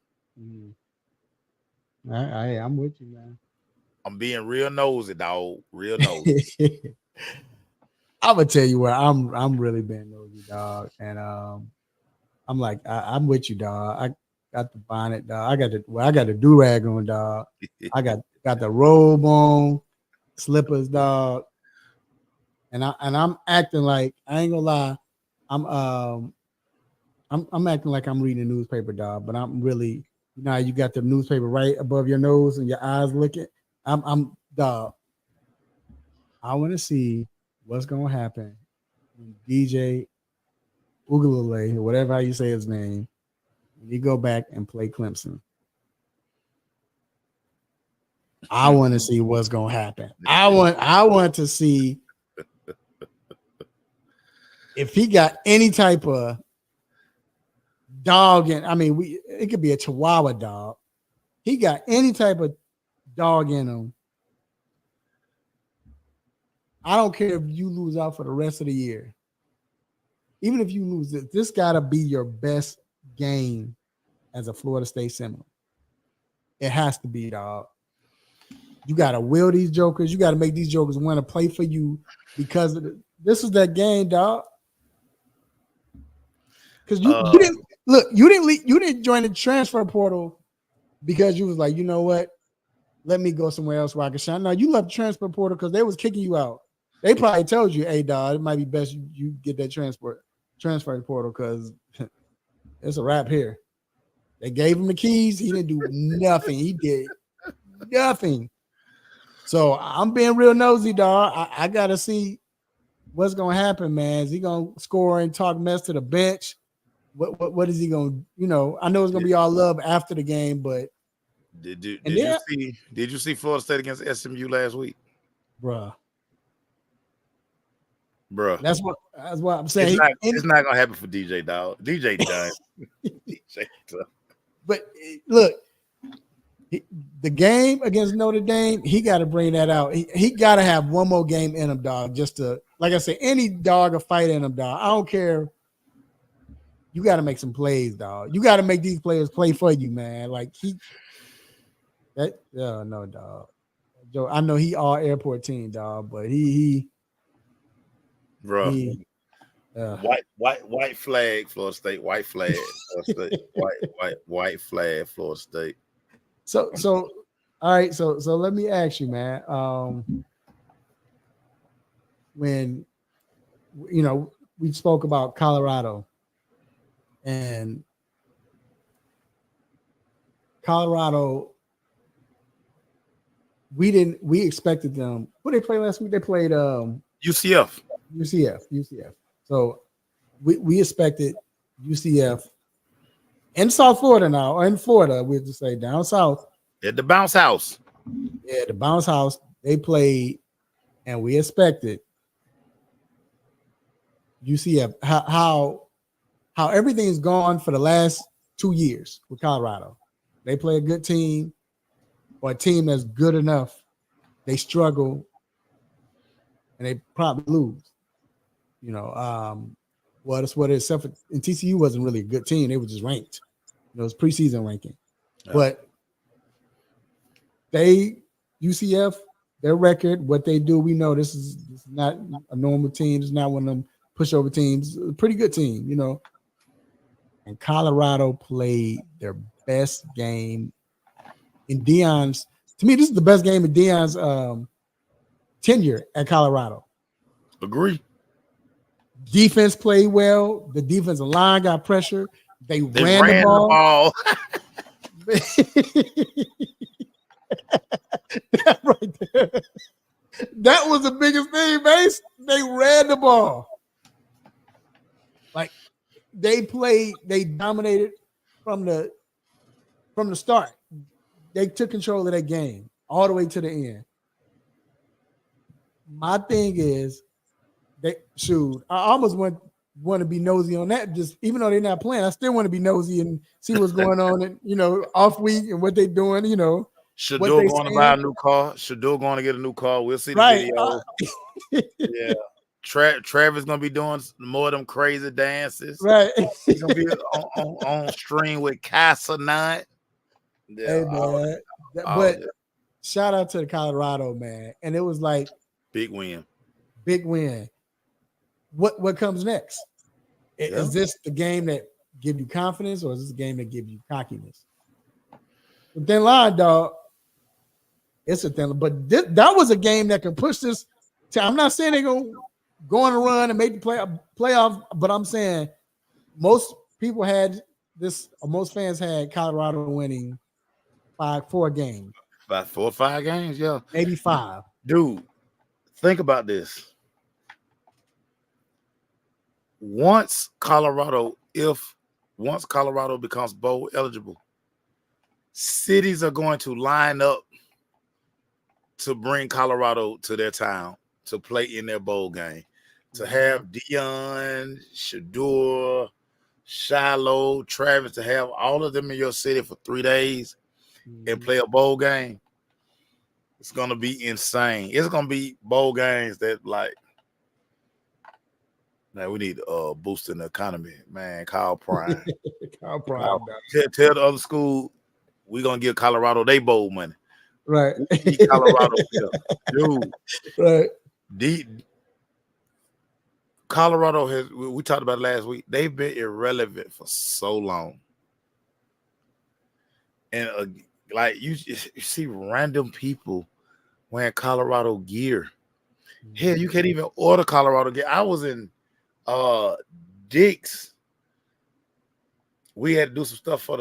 Speaker 1: I'm with you, man.
Speaker 2: I'm being real nosy, dog. Real nosy.
Speaker 1: I'm gonna tell you what, I'm really being nosy, dog. And I'm like, I'm with you, dog. I got the bonnet, dog. I got the do-rag on, dog. I got the robe on, slippers, dog. And I'm acting like, I ain't gonna lie, I'm acting like I'm reading a newspaper, dog. But I'm really, you got the newspaper right above your nose and your eyes looking. I'm dog. I want to see what's gonna happen when DJ Ugalele, whatever how you say his name, when you go back and play Clemson. I want to see what's gonna happen. I want to see if he got any type of dog in, it could be a Chihuahua dog. He got any type of dog in him. I don't care if you lose out for the rest of the year. Even if you lose it, this got to be your best game as a Florida State Seminole. It has to be, dog. You got to will these jokers. You got to make these jokers want to play for you because this is that game, dog. Because you didn't look, you didn't join the transfer portal because you was like, you know what? Let me go somewhere else where I can shine. No, you left the transfer portal because they was kicking you out. They probably told you, hey, dog, it might be best you get that transfer portal because it's a wrap here. They gave him the keys. He didn't do nothing. He did nothing. So I'm being real nosy, dog. I got to see what's going to happen, man. Is he going to score and talk mess to the bench? What is he going to, I know it's going to be all love after the game, but.
Speaker 2: Did you see Florida State against SMU last week?
Speaker 1: Bruh.
Speaker 2: That's
Speaker 1: what I'm saying.
Speaker 2: It's not gonna happen for DJ, dog. DJ done. DJ done.
Speaker 1: But look, the game against Notre Dame, he got to bring that out. He got to have one more game in him, dog. Just to, like I said, any dog a fight in him, dog. I don't care. You got to make some plays, dog. You got to make these players play for you, man. Like no, dog. Joe, I know he all airport team, dog, but
Speaker 2: white flag, Florida State. White flag, Florida State. White flag, Florida State.
Speaker 1: So all right. So let me ask you, man. When we spoke about Colorado and Colorado. We expected them. Who they played last week? They played
Speaker 2: UCF.
Speaker 1: So we expected UCF in South Florida now, or in Florida, we'll just say down south.
Speaker 2: At the bounce house.
Speaker 1: Yeah, the bounce house. They played, and we expected UCF. How everything's gone for the last 2 years with Colorado. They play a good team. Or a team that's good enough, they struggle and they probably lose. Well, that's what it is. Except for, and TCU wasn't really a good team. They were just ranked. It was preseason ranking. Yeah. But UCF, their record, what they do, we know this is not a normal team. It's not one of them pushover teams. A pretty good team, And Colorado played their best game in Deion's, to me, this is the best game of Deion's tenure at Colorado.
Speaker 2: Agree.
Speaker 1: Defense played well. The defensive line got pressure. They ran the ball. That right there. That was the biggest thing, Mace. They ran the ball. Like they dominated from the start. They took control of that game all the way to the end. My thing is, I almost want to be nosy on that. Just even though they're not playing, I still want to be nosy and see what's going on. And off week and what they're doing.
Speaker 2: Shador going to buy a new car. Shador going to get a new car. We'll see the video. Yeah. Travis gonna be doing more of them crazy dances.
Speaker 1: Right.
Speaker 2: He's gonna be on stream with Casa Nine.
Speaker 1: Yeah, hey man, but shout out to Colorado, man. And it was like
Speaker 2: big win.
Speaker 1: What comes next? Is this the game that give you confidence, or is this a game that give you cockiness? The thin line, dog. It's a thin, but that was a game that can push this. I'm not saying they're gonna go on a run and make the playoff, but I'm saying most people had this, or most fans had Colorado winning 4 games.
Speaker 2: About 4 or 5 games, yeah.
Speaker 1: Maybe 5.
Speaker 2: Dude, think about this. Once Colorado becomes bowl eligible, cities are going to line up to bring Colorado to their town to play in their bowl game. to have Dion, Shador, Shiloh, Travis, to have all of them in your city for 3 days and play a bowl game, it's gonna be insane. It's gonna be bowl games that like, man, we need boost in the economy, man. Call Prime. Tell the other school we're gonna give Colorado they bowl money.
Speaker 1: Right.
Speaker 2: We need Colorado, dude.
Speaker 1: Right.
Speaker 2: Colorado has, we talked about it last week, they've been irrelevant for so long. And like you see random people wearing Colorado gear. Hell, you can't even order Colorado gear. I was in Dick's. We had to do some stuff for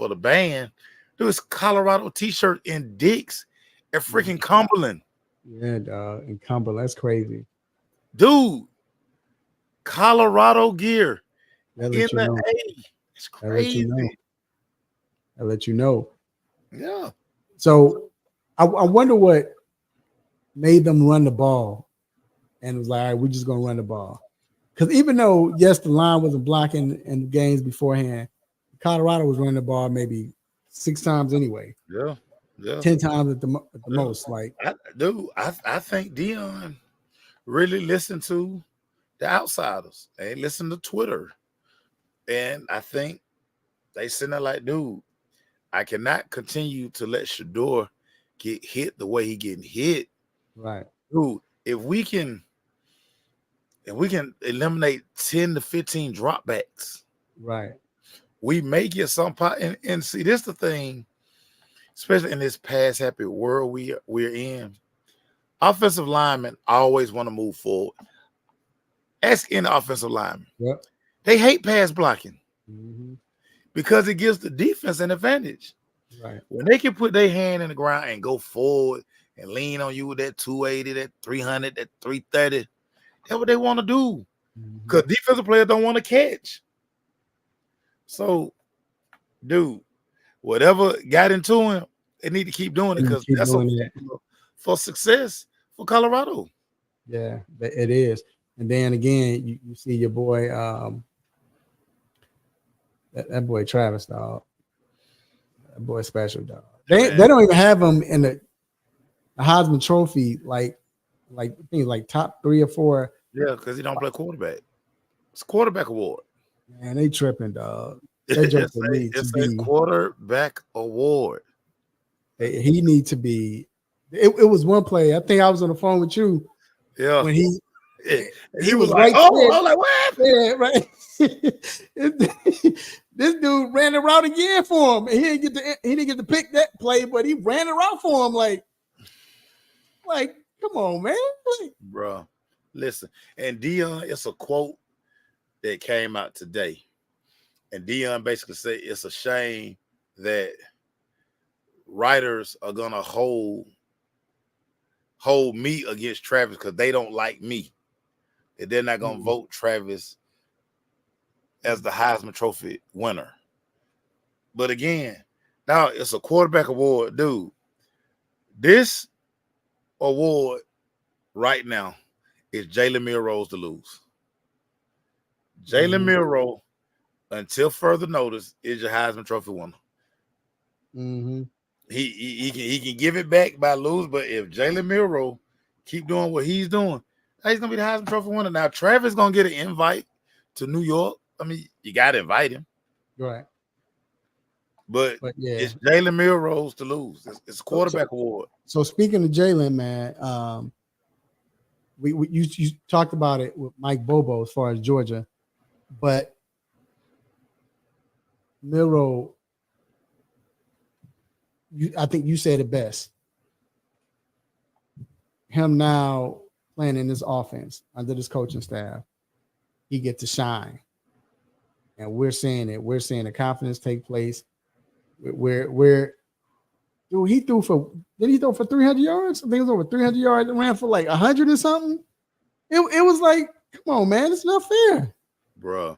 Speaker 2: the band. There was Colorado t-shirt in Dick's at freaking Cumberland.
Speaker 1: Yeah, dog. In Cumberland. That's crazy.
Speaker 2: Dude, Colorado gear in the
Speaker 1: know.
Speaker 2: A. It's crazy.
Speaker 1: I'll let you know.
Speaker 2: Yeah.
Speaker 1: So I wonder what made them run the ball and was like, all right, we're just going to run the ball. Because even though, yes, the line wasn't blocking in the games beforehand, Colorado was running the ball maybe 6 times anyway.
Speaker 2: Yeah.
Speaker 1: 10 times at the most. Like,
Speaker 2: I think Dion really listened to the outsiders. They listen to Twitter. And I think they sitting there like, dude, I cannot continue to let Shador get hit the way he getting hit.
Speaker 1: Right.
Speaker 2: Dude, if we can eliminate 10 to 15 dropbacks,
Speaker 1: right,
Speaker 2: we may get some pot. And see, this the thing, especially in this pass happy world we're in. Offensive linemen always want to move forward. Ask any offensive lineman.
Speaker 1: Yep.
Speaker 2: They hate pass blocking because it gives the defense an advantage.
Speaker 1: Right.
Speaker 2: When they can put their hand in the ground and go forward and lean on you with that 280, that 300, that 330, that's what they want to do. Because defensive players don't want to catch. So, dude, whatever got into him, they need to keep doing it because that's for success for Colorado.
Speaker 1: Yeah, it is. And then again, you see your boy, that boy Travis, dog. That boy special, dog. They don't even have him in the Heisman Trophy, like things like top 3 or 4.
Speaker 2: Yeah, because he don't play quarterback. It's a quarterback award.
Speaker 1: Man, they tripping, dog. It's
Speaker 2: a quarterback award.
Speaker 1: He needs to be. It was one play. I think I was on the phone with you.
Speaker 2: Yeah.
Speaker 1: When he
Speaker 2: was like,
Speaker 1: right
Speaker 2: oh, I was like, what?
Speaker 1: Yeah, right. This dude ran the route again for him. And he didn't get to pick that play, but he ran the route for him. Like, come on, man.
Speaker 2: Bro, listen. And Dion, it's a quote that came out today. And Dion basically said it's a shame that writers are gonna hold me against Travis because they don't like me. And they're not gonna vote Travis as the Heisman Trophy winner. But again, now it's a quarterback award, dude. This award right now is Jalen Milroe's to lose. Jalen Milroe, until further notice, is your Heisman Trophy winner. He can give it back by losing, but if Jalen Milroe keep doing what he's doing, he's gonna be the Heisman Trophy winner. Now Travis gonna get an invite to New York. I mean, you gotta invite him,
Speaker 1: right?
Speaker 2: But
Speaker 1: yeah,
Speaker 2: it's Jalen Milroe's to lose. It's a quarterback award.
Speaker 1: So speaking of Jalen, man, you talked about it with Mike Bobo as far as Georgia, but Milroe, I think you said it best. Him now playing in this offense under this coaching staff, he gets to shine. And we're seeing it. We're seeing the confidence take place. Dude, he threw for 300 yards? I think it was over 300 yards and ran for like 100 or something. It was like, come on, man, it's not fair.
Speaker 2: Bruh.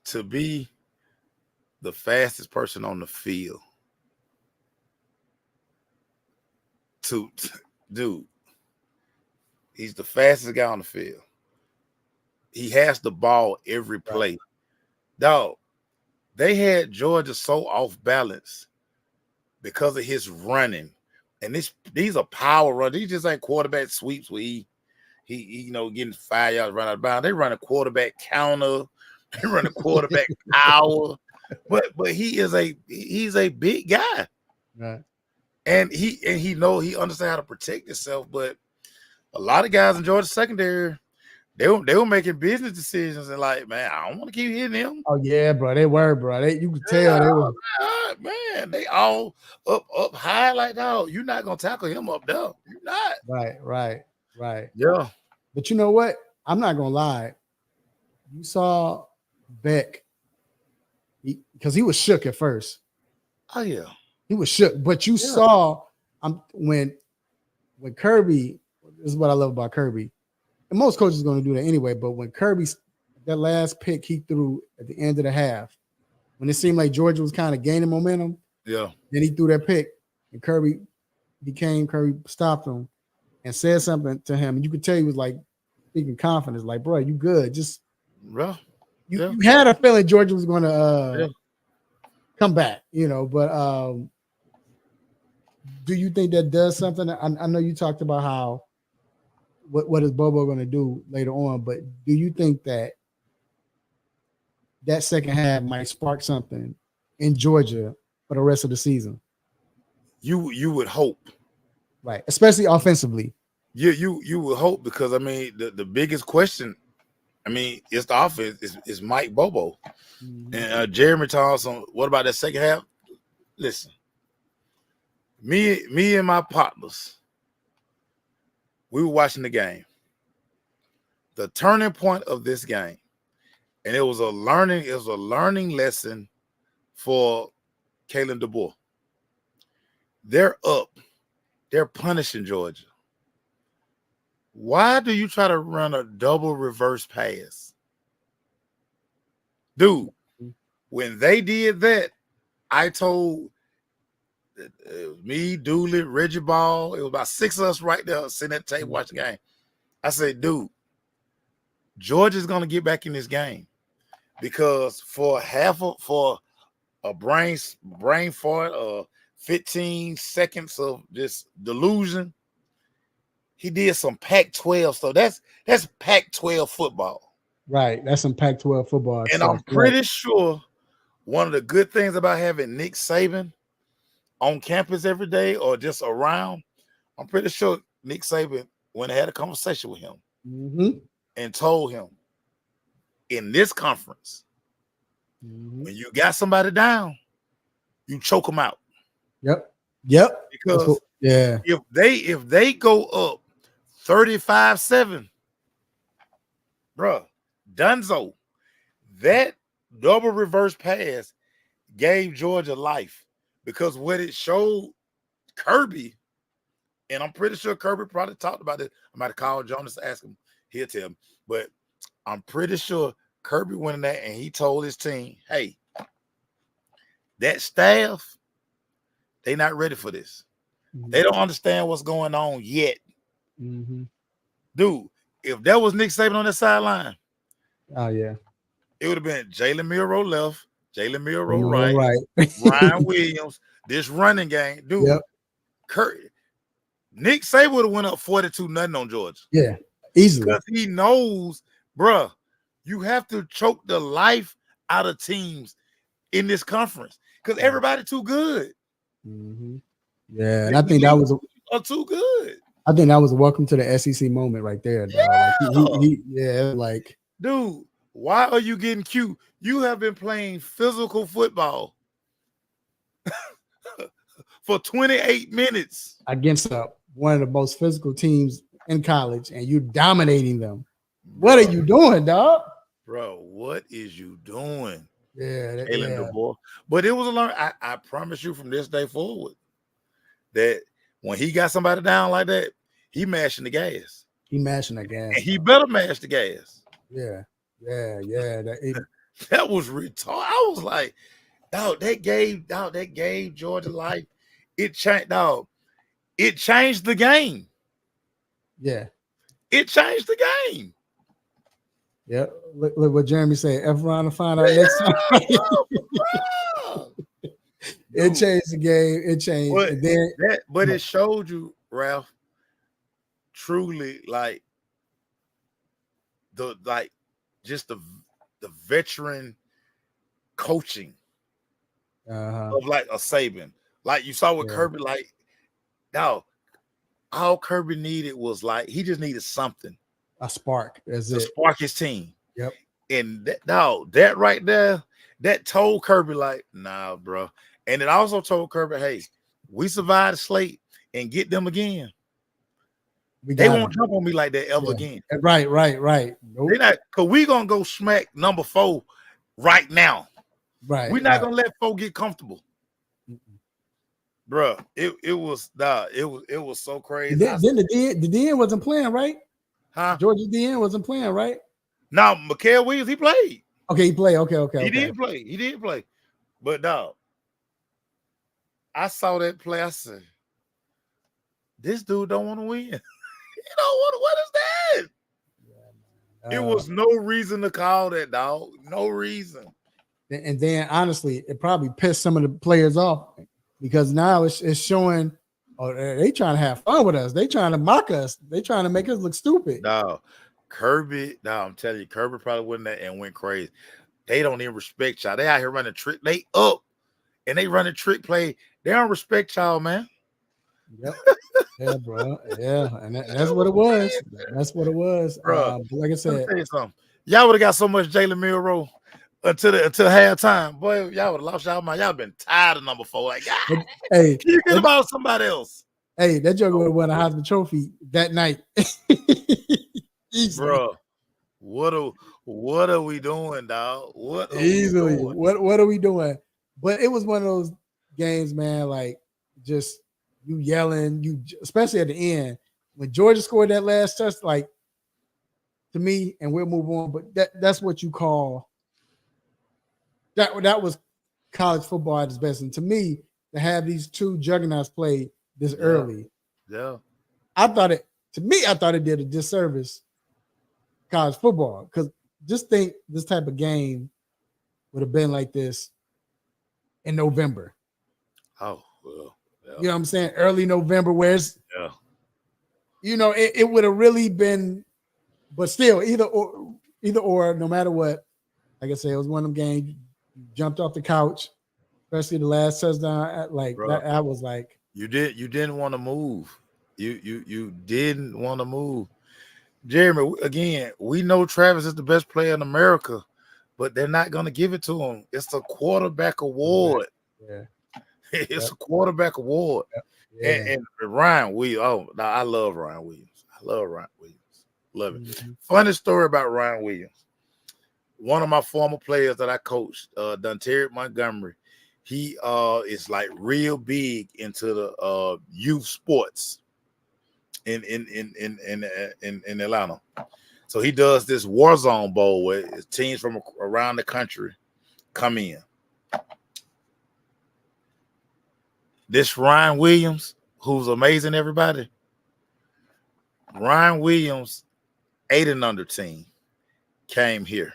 Speaker 2: To be the fastest person on the field, dude, He's the fastest guy on the field. He has the ball every play.
Speaker 1: Right.
Speaker 2: Dog, they had Georgia so off balance because of his running. And these are power runs. These just ain't quarterback sweeps where he getting 5 yards run out of bounds. They run a quarterback counter. They run a quarterback power. But he's a big guy.
Speaker 1: Right.
Speaker 2: And he understands how to protect himself. But a lot of guys in Georgia secondary, they were making business decisions and like, man, I don't want to keep hitting him.
Speaker 1: Oh yeah, bro. They were, bro. You could tell they were.
Speaker 2: Man, they all up high like, dog. You're not gonna tackle him up there. You're not.
Speaker 1: Right.
Speaker 2: Yeah.
Speaker 1: But you know what? I'm not gonna lie. You saw Beck because he was shook at first.
Speaker 2: Oh yeah,
Speaker 1: he was shook. But you saw when Kirby. This is what I love about Kirby. And most coaches are going to do that anyway. But when Kirby, that last pick he threw at the end of the half, when it seemed like Georgia was kind of gaining momentum, then he threw that pick, and Kirby stopped him and said something to him, and you could tell he was like speaking confidence, like, bro, you good? Just,
Speaker 2: bro,
Speaker 1: you had a feeling Georgia was going to come back, But do you think that does something? I know you talked about how. What is Bobo going to do later on? But do you think that second half might spark something in Georgia for the rest of the season?
Speaker 2: You would hope,
Speaker 1: right? Especially offensively.
Speaker 2: You would hope because I mean the biggest question, I mean, it's the offense is Mike Bobo and Jeremy Thompson. What about that second half? Listen, me and my partners. We were watching the game. The turning point of this game, and it was a learning lesson for Kalen DeBoer. They're up. They're punishing Georgia. Why do you try to run a double reverse pass? Dude, when they did that, I told me, Dooley, Reggie Ball, it was about 6 of us right there sitting at the table watching the game. I said, dude, Georgia's going to get back in this game because for a brain fart, 15 seconds of just delusion, he did some Pac-12 stuff. That's Pac-12 football.
Speaker 1: Right. That's some Pac-12 football.
Speaker 2: And
Speaker 1: stuff.
Speaker 2: I'm pretty sure one of the good things about having Nick Saban on campus every day or just around, I'm pretty sure Nick Saban went and had a conversation with him and told him in this conference, when you got somebody down, you choke them out.
Speaker 1: Yep.
Speaker 2: Because if they go up 35-7, bro, Dunzo, that double reverse pass gave Georgia life. Because what it showed Kirby, and I'm pretty sure Kirby probably talked about it. I might have called Jonas to ask him. He'll tell me. But I'm pretty sure Kirby went in there and he told his team, hey, that staff, they not ready for this. They don't understand what's going on yet. Dude, if that was Nick Saban on that sideline,
Speaker 1: oh, yeah,
Speaker 2: it would have been Jalen Milroe left, Jalen Milroe right, Ryan Williams, this running game. Dude, Nick Saban would have went up 42-0 on Georgia.
Speaker 1: Yeah, easily.
Speaker 2: Because he knows, bruh, you have to choke the life out of teams in this conference because everybody too good.
Speaker 1: Yeah, and I think that was
Speaker 2: too good.
Speaker 1: I think that was a welcome to the SEC moment right there. Like,
Speaker 2: dude, why are you getting cute? You have been playing physical football for 28 minutes
Speaker 1: against one of the most physical teams in college, and you dominating them. What are you doing, dog?
Speaker 2: Bro, what is you doing?
Speaker 1: Yeah,
Speaker 2: DeBoer. But it was a learn. I promise you from this day forward that when he got somebody down like that, he mashing the gas.
Speaker 1: He mashing the gas.
Speaker 2: And he better mash the gas.
Speaker 1: Yeah.
Speaker 2: That was retarded. I was like, dog, that gave Georgia life. It changed, dog. It changed the game.
Speaker 1: Yeah.
Speaker 2: it changed the game.
Speaker 1: Yeah, look what Jeremy said. F around to find out next time. It changed the game. It changed,
Speaker 2: but,
Speaker 1: and then
Speaker 2: but it showed you, Ralph, truly just the veteran coaching of like a Saban. Like you saw with Kirby, like now all Kirby needed was like he just needed something.
Speaker 1: A spark. That's it.
Speaker 2: Spark his team.
Speaker 1: Yep.
Speaker 2: And that right there, that told Kirby, like, nah, bro. And it also told Kirby, hey, we survived the slate and get them again. They won't jump on me like that ever again.
Speaker 1: Right. Nope.
Speaker 2: They're not, because we're gonna go smack number 4 right now.
Speaker 1: Right.
Speaker 2: We're not gonna let 4 get comfortable. Bro, it was so crazy.
Speaker 1: Then the DN wasn't playing, right?
Speaker 2: Huh?
Speaker 1: Georgia DN wasn't playing, right?
Speaker 2: Now, Mikael Williams, he played.
Speaker 1: Okay, he played. Okay.
Speaker 2: He did play. But dog, I saw that play. I said, this dude don't want to win. He don't want to. What is that? It was no reason to call that, dog. No reason.
Speaker 1: And then, honestly, it probably pissed some of the players off because now it's showing, oh, they trying to have fun with us. They trying to mock us. They trying to make us look stupid.
Speaker 2: No, Kirby. No, I'm telling you, Kirby probably went there and went crazy. They don't even respect y'all. They out here running trick. They up and they running trick play. They don't respect y'all, man.
Speaker 1: Yep. Yeah, bro. Yeah, and that's what it was. That's what it was.
Speaker 2: Bro,
Speaker 1: like I said,
Speaker 2: y'all would have got so much Jalen Milroe until halftime. Boy, y'all would have lost y'all mind. Y'all been tired of number 4. Like, God,
Speaker 1: hey,
Speaker 2: you get about somebody else.
Speaker 1: Hey, that joker would have won a Heisman Trophy that night.
Speaker 2: Bro, what are we doing, dog? What are
Speaker 1: Easily.
Speaker 2: we doing?
Speaker 1: What are we doing? But it was one of those games, man, like just you yelling, especially at the end. When Georgia scored that last touch, like to me, and we'll move on, but that's what you call that was college football at its best. And to me, to have these two juggernauts play this early.
Speaker 2: Yeah.
Speaker 1: I thought it did a disservice college football because just think this type of game would have been like this in November.
Speaker 2: Oh, well. Yeah.
Speaker 1: You know what I'm saying? Early November, where it's, it would have really been, but still, either or, no matter what, like I said, it was one of them games, you jumped off the couch, especially the last touchdown. I was like,
Speaker 2: you didn't want to move. You didn't want to move. Jeremy, again, we know Travis is the best player in America, but they're not going to give it to him. It's a quarterback award.
Speaker 1: Yeah.
Speaker 2: It's a quarterback award.
Speaker 1: Yeah.
Speaker 2: And Ryan Williams. Oh, no, I love Ryan Williams. Love it.
Speaker 1: Mm-hmm.
Speaker 2: Funny story about Ryan Williams. One of my former players that I coached, Devante Montgomery, he is like real big into the youth sports in Atlanta. So he does this Warzone Bowl where teams from around the country come in. This Ryan Williams, who's amazing, everybody. Ryan Williams, 8 and under team, came here.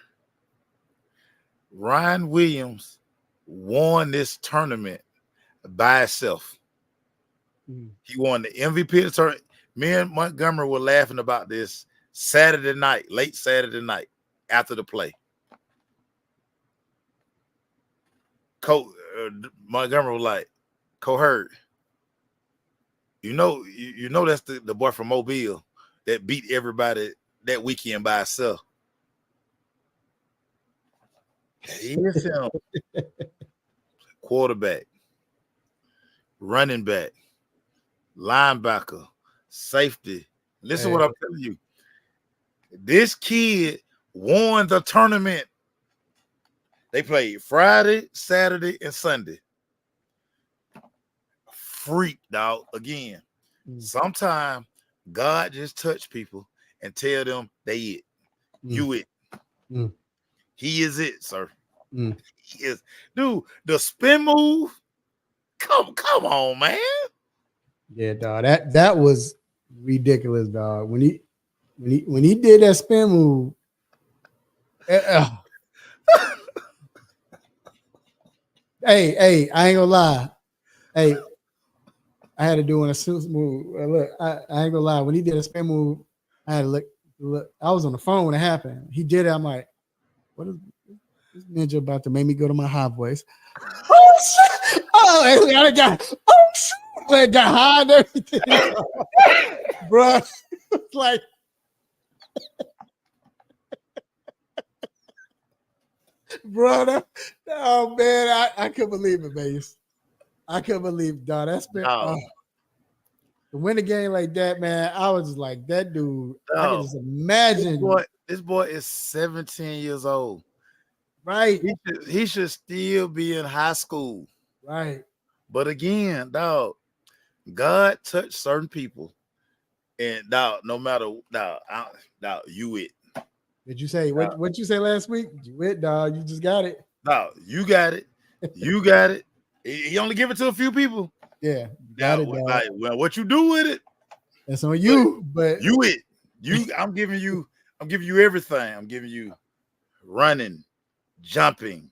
Speaker 2: Ryan Williams won this tournament by itself. He won the MVP of the tournament. Me and Montgomery were laughing about this late Saturday night after the play. Coach Montgomery was like, Coherd, you know that's the boy from Mobile that beat everybody that weekend by himself. Here's him. Quarterback, running back, linebacker, safety. Listen what I'm telling you. This kid won the tournament. They played Friday, Saturday, and Sunday. Freak, dog. Again, sometimes God just touch people and tell them they it. You it. He is it, sir. He is. Dude, the spin move. Come on, man.
Speaker 1: Yeah, dog. That was ridiculous, dog. When when he did that spin move. Hey, I ain't gonna lie. Hey, I had to do in a suit move. Look, I ain't gonna lie. When he did a spin move, I had to look. I was on the phone when it happened. He did it. I'm like, what is this ninja about to make me go to my high voice? Oh shit! Oh, I got. Oh shoot! I got high and everything, bro. Like, bro. Oh man, I couldn't believe it, man. I couldn't believe, dog. That's been to win a game like that, man. I was just like, that dude. I can just imagine.
Speaker 2: This boy is 17 years old.
Speaker 1: Right.
Speaker 2: He should still be in high school.
Speaker 1: Right.
Speaker 2: But again, dog, God touched certain people. And dog, no matter dog, you it.
Speaker 1: Did you say what you say last week? You it, dog. You just got it.
Speaker 2: Dog, you got it. You got it. He only give it to a few people.
Speaker 1: Yeah, got it, dog.
Speaker 2: Like, well, what you do with it?
Speaker 1: That's on you. But
Speaker 2: you it. I'm giving you everything. I'm giving you running, jumping,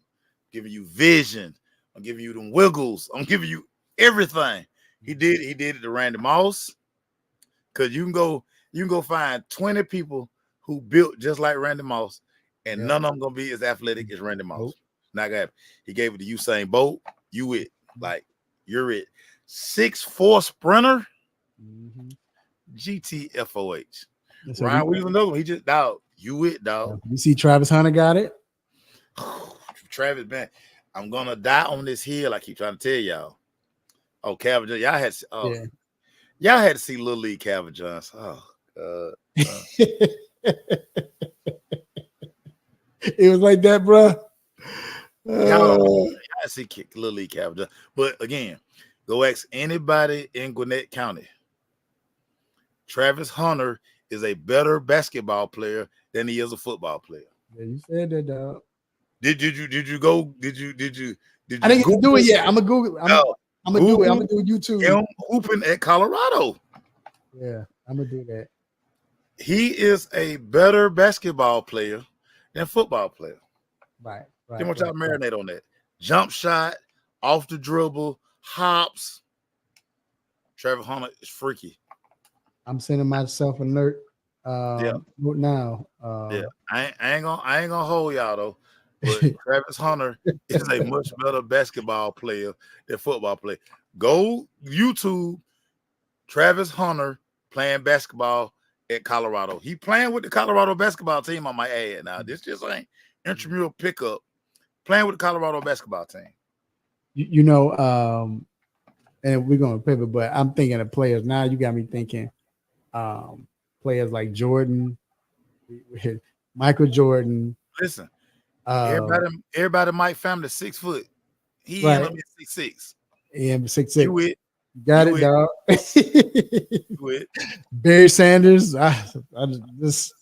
Speaker 2: giving you vision. I'm giving you them wiggles. I'm giving you everything. He did it to Randy Moss. Cause you can go find 20 people who built just like Randy Moss, and none of them gonna be as athletic as Randy Moss. Not gonna happen. He gave it to Usain Bolt. You it. Like, you're it. 6'4" sprinter.
Speaker 1: Mm-hmm.
Speaker 2: GTFOH.
Speaker 1: So
Speaker 2: Ryan Williams, another one. He just dog. You it, dog.
Speaker 1: You see Travis Hunter got it.
Speaker 2: Travis, man, I'm gonna die on this hill. I keep trying to tell y'all. Oh, Calvin Johnson. Y'all had to see Little League Calvin Johnson. Oh,
Speaker 1: it was like that, bro.
Speaker 2: Y'all see Little League Calvin Johnson. But again, go ask anybody in Gwinnett County. Travis Hunter is a better basketball player than he is a football player.
Speaker 1: Yeah, you said that, dog.
Speaker 2: Did you go? Did you?
Speaker 1: I didn't get to do it yet. I'm gonna Google. I'm gonna do it. I'm gonna do YouTube.
Speaker 2: Him hooping at Colorado.
Speaker 1: Yeah, I'm gonna do that.
Speaker 2: He is a better basketball player than football player.
Speaker 1: Right.
Speaker 2: Then what y'all marinate on that? Jump shot, off the dribble, hops. Travis Hunter is freaky.
Speaker 1: I'm sending myself an alert. Now.
Speaker 2: I ain't gonna hold y'all though. But Travis Hunter is a much better basketball player than football player. Go YouTube Travis Hunter playing basketball at Colorado. He playing with the Colorado basketball team, I might add. Now, this just ain't intramural pickup. Playing with the Colorado basketball team.
Speaker 1: And we're going to pivot, but I'm thinking of players. Now you got me thinking players like Jordan, Michael Jordan.
Speaker 2: Listen, everybody Mike family 6 foot. He ended up at 6'6".
Speaker 1: Yeah, 6'6".
Speaker 2: You it.
Speaker 1: Got it, dog.
Speaker 2: You it.
Speaker 1: Barry Sanders. I just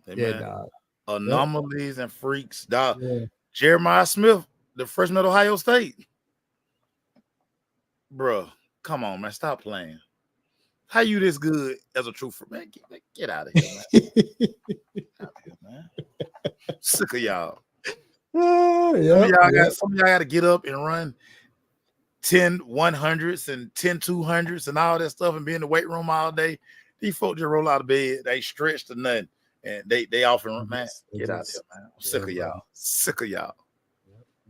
Speaker 2: dog. Anomalies and freaks, dog.
Speaker 1: Yeah.
Speaker 2: Jeremiah Smith, the freshman at Ohio State. Bruh, come on, man. Stop playing. How you this good as a truther? Man, get out of here, man. Get out of here, man. Sick of y'all. Some of y'all got to get up and run 10 100s and 10 200s and all that stuff and be in the weight room all day. These folks just roll out of bed. They stretch to nothing. And they often, man, get out of here, man. I'm sick of y'all. Sick of y'all.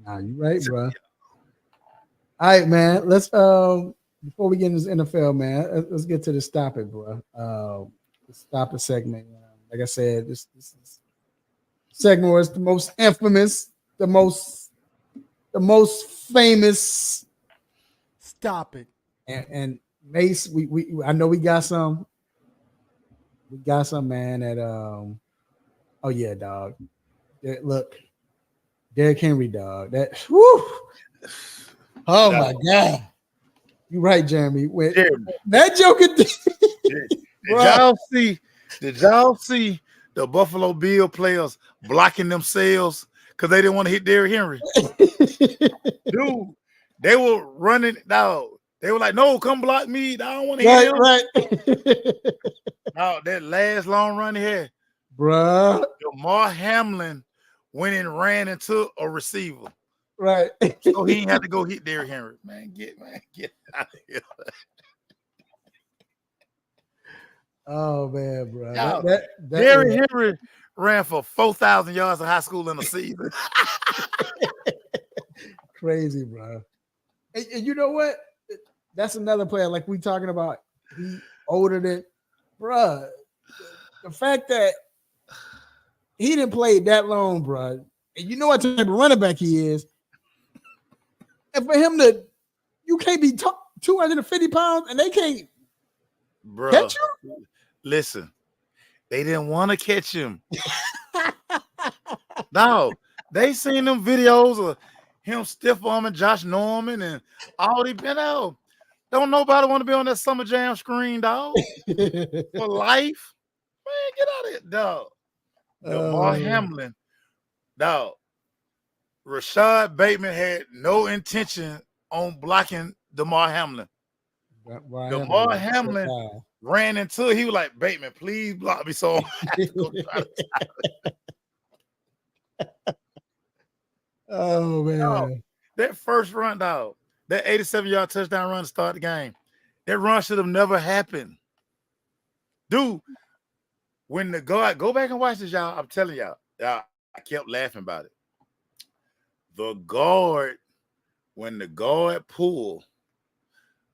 Speaker 1: Nah, you right, bro. All right, man. Let's before we get into this NFL, man, let's get to this topic, bro. The stop it segment. Like I said, this segment was the most infamous, the most famous.
Speaker 3: Stop it.
Speaker 1: And Mace, we I know we got some. We got some, man. That oh yeah, dog. Look, Derrick Henry, dog. That whoo. Oh my God. You're right, Jeremy. That joker
Speaker 2: did y'all see the Buffalo Bill players blocking themselves because they didn't want to hit Derrick Henry? Dude, they were running, dog. They were like, no, come block me. I don't want to hit him.
Speaker 1: Right.
Speaker 2: Now, that last long run he had,
Speaker 1: Bruh.
Speaker 2: Lamar Hamlin went and ran into a receiver.
Speaker 1: Right.
Speaker 2: So he ain't had to go hit Derrick Henry. Man, get out of here.
Speaker 1: Oh man, bro.
Speaker 2: Yo,
Speaker 1: That
Speaker 2: Derrick Henry ran for 4,000 yards in high school in a season.
Speaker 1: Crazy, bro. And you know what? That's another player like we talking about. He older than, bro. The fact that he didn't play that long, bro. And you know what type of running back he is. And for him to, you can't be 250 pounds and they can't catch you.
Speaker 2: Listen, they didn't want to catch him. No, they seen them videos of him stiff arming Josh Norman and all they been out. Don't nobody want to be on that Summer Jam screen, dog. For life. Man, get out of here, dog. Lamar Hamlin, dog. Rashad Bateman had no intention on blocking Lamar Hamlin. Lamar Hamlin ran into it. He was like, Bateman, please block me. So
Speaker 1: oh man.
Speaker 2: Dog, that first run, dog, that 87-yard touchdown run to start the game. That run should have never happened. Dude, when the guard, go back and watch this, y'all. I'm telling y'all, I kept laughing about it. The guard, when the guard pulled,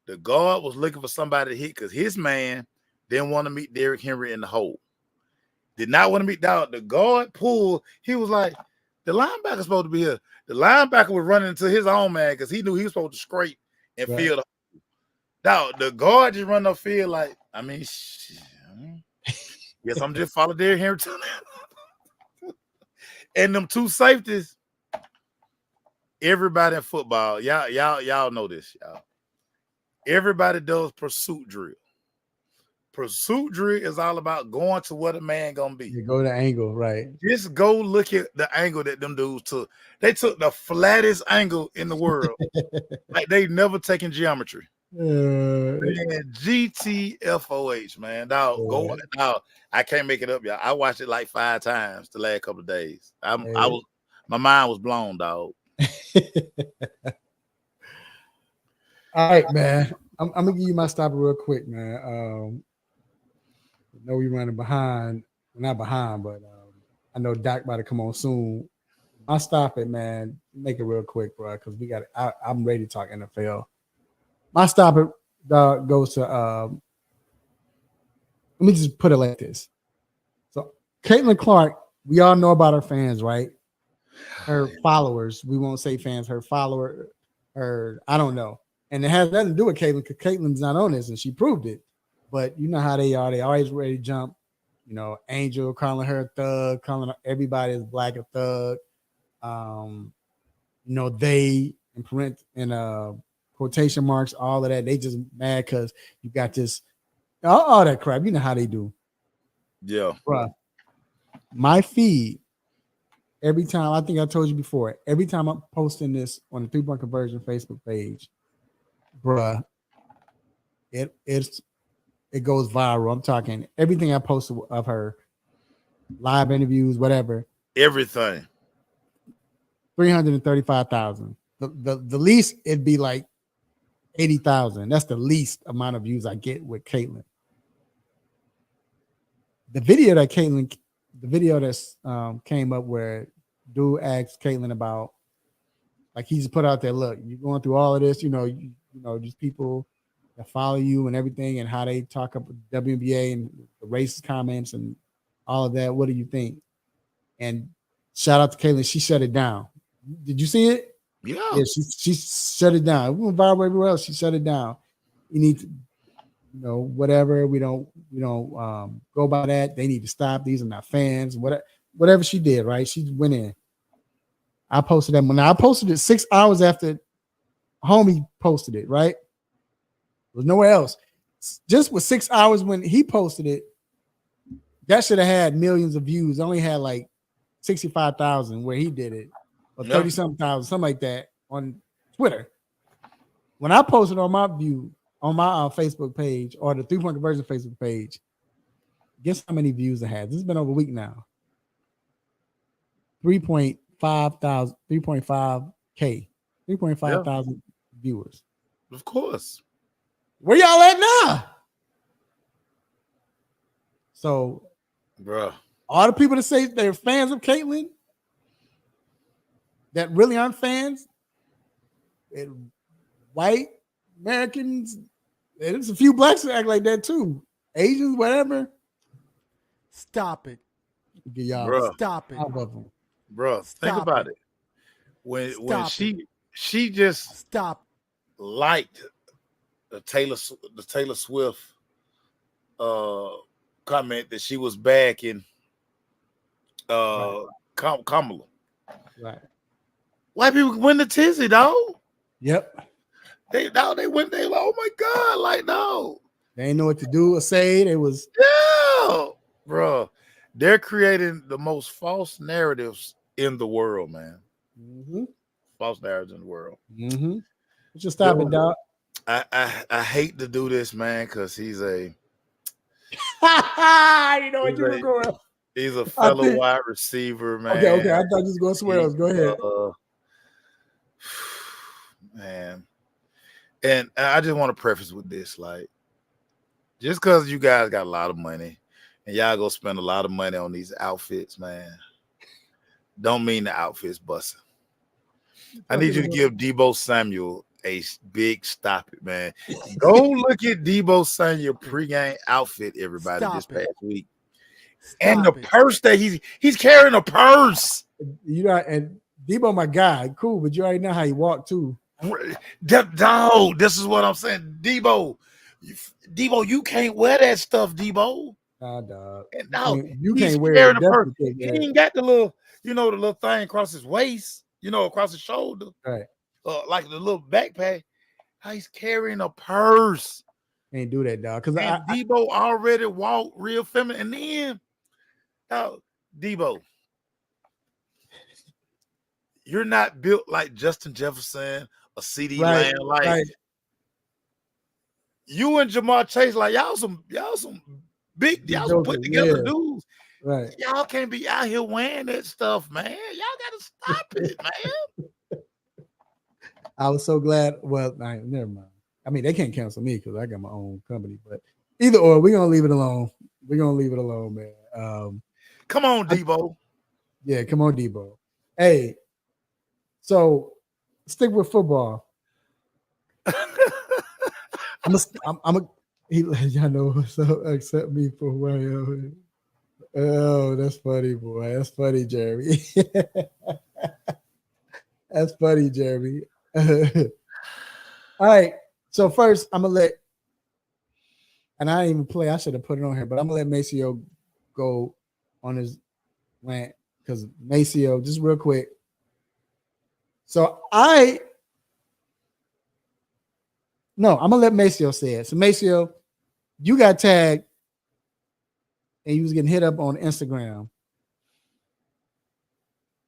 Speaker 2: the guard was looking for somebody to hit because his man didn't want to meet Derrick Henry in the hole. Did not want to meet dog. The guard pulled. He was like, the linebacker's supposed to be here. The linebacker was running into his own man because he knew he was supposed to scrape and feel the hole. Dog, the guard just run up field like, I mean, guess I'm just following Derrick Henry. And them two safeties, everybody in football, y'all know this, y'all. Everybody does pursuit drill. Pursuit drill is all about going to what a man gonna be.
Speaker 1: You go to angle, right?
Speaker 2: Just go look at the angle that them dudes took. They took the flattest angle in the world. Like they never taken geometry. Man, GTFOH, man. Dog, go dog. I can't make it up, y'all. I watched it like 5 times the last couple of days. My mind was blown, dog.
Speaker 1: All right, man. I'm gonna give you my stopper real quick, man. I know we're running behind. We're not behind, but I know Doc about to come on soon. My stop it, man. Make it real quick, bro, because we got. I'm ready to talk NFL. My stop it goes to. Let me just put it like this. So, Caitlin Clark, we all know about her fans, right? Her followers. We won't say fans. Her follower. Her. I don't know. And it has nothing to do with Caitlin because Caitlin's not on this and she proved it. But you know how they are. They always ready to jump. You know, Angel calling her a thug, calling everybody is black a thug. You know, they in quotation marks, all of that. They just mad because you got this, all that crap. You know how they do.
Speaker 2: Yeah.
Speaker 1: Bruh. My feed, every time, I think I told you before, every time I'm posting this on the 3-point conversion Facebook page, bruh, it goes viral. I'm talking everything I posted of her, live interviews, whatever.
Speaker 2: Everything.
Speaker 1: 335,000. The least it'd be like 80,000. That's the least amount of views I get with Caitlin. The video that's came up where dude asked Caitlin about, like, he's put out there, look, you're going through all of this, you know, these people that follow you and everything and how they talk about WNBA and the racist comments and all of that. What do you think? And shout out to Caitlin. She shut it down. Did you see it?
Speaker 2: Yeah.
Speaker 1: She shut it down. It went viral everywhere else. She shut it down. You need to, you know, whatever. We don't go by that. They need to stop. These are not fans. Whatever she did, right? She went in. I posted that one. I posted it 6 hours after homie posted it, right? There was nowhere else. Just with 6 hours when he posted it, that should have had millions of views. It only had like 65,000 where he did it, or 30-something thousand, something like that on Twitter. When I posted on my Facebook page or the 3-point conversion Facebook page, Guess how many views it has? This has been over a week now. 3.5K, 3.5 thousand viewers.
Speaker 2: Of course.
Speaker 1: Where y'all at now? So,
Speaker 2: Bruh.
Speaker 1: all the people that say they're fans of Caitlyn that really aren't fans, and white Americans, there's a few blacks that act like that too. Asians, whatever.
Speaker 3: Stop it.
Speaker 1: Get y'all
Speaker 2: Bruh.
Speaker 3: Stop it.
Speaker 1: out of them.
Speaker 2: Bruh, think
Speaker 3: Stop
Speaker 2: about
Speaker 3: it.
Speaker 2: it. When
Speaker 3: Stop
Speaker 2: she just
Speaker 3: Stop.
Speaker 2: liked the Taylor Swift comment that she was back in Kamala.
Speaker 1: Right.
Speaker 2: White people win the tizzy, dog.
Speaker 1: Yep.
Speaker 2: They went, they like, oh my God, like, no.
Speaker 1: They didn't know what to do or say. They was
Speaker 2: Bro. They're creating the most false narratives in the world, man.
Speaker 1: mm-hmm.
Speaker 2: False narratives in the world.
Speaker 1: Mm-hmm. Just stop it, dog.
Speaker 2: I hate to do this, man, because he's a
Speaker 1: You know what you were going.
Speaker 2: He's a fellow wide receiver, man.
Speaker 1: Okay. I thought you was going somewhere else. Go ahead.
Speaker 2: Man. And I just want to preface with this, like, just because you guys got a lot of money and y'all go spend a lot of money on these outfits, man, don't mean the outfit's busting. I need you to give Deebo Samuel a big stop it, man. Go look at Deebo Samuel pregame outfit, everybody, this past week. And the purse that he's carrying a purse.
Speaker 1: You know, and Deebo, my guy, cool, but you already know how he walked too.
Speaker 2: Dog, this is what I'm saying. Debo, you can't wear that stuff, Debo.
Speaker 1: Nah, dog.
Speaker 2: And dog,
Speaker 1: you can't wear it.
Speaker 2: He ain't got the little, the little thing across his waist, across his shoulder.
Speaker 1: Right.
Speaker 2: Like the little backpack. How he's carrying a purse.
Speaker 1: Ain't do that, dog. Because
Speaker 2: Debo already walked real feminine. And then, dog, Debo, you're not built like Justin Jefferson or CD Lamb. Like you and Jamar Chase, like y'all some put together dudes.
Speaker 1: Right.
Speaker 2: Y'all can't be out here wearing that stuff, man. Y'all gotta stop it, man.
Speaker 1: I was so glad. Well, never mind. I mean, they can't cancel me because I got my own company. But either or, we're gonna leave it alone. We're gonna leave it alone, man.
Speaker 2: Come on, Debo.
Speaker 1: Come on, Debo. Hey, so stick with football. Y'all know, so accept me for who I am. Oh, that's funny, boy. That's funny, Jeremy. That's funny, Jeremy. All right. So first, I'm gonna let, and I didn't even play. I should have put it on here, but I'm gonna let Maceo go on his rant because Maceo, just real quick. So I'm gonna let Maceo say it. So Maceo, you got tagged and you was getting hit up on Instagram.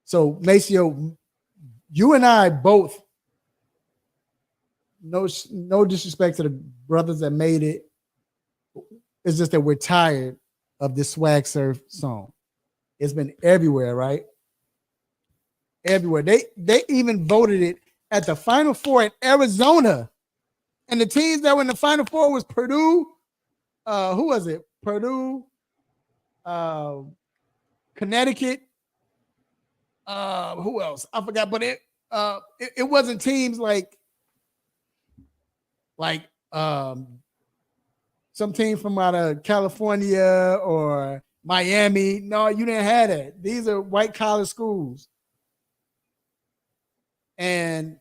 Speaker 1: So Maceo, you and I both, no disrespect to the brothers that made it. It's just that we're tired of this swag surf song. It's been everywhere, right? Everywhere. They even voted it at the Final Four in Arizona. And the teams that were in the Final Four was Purdue. Who was it? Purdue, Connecticut. Who else? I forgot, but it wasn't teams like some team from out of California or Miami. No, you didn't have that. These are white collar schools. And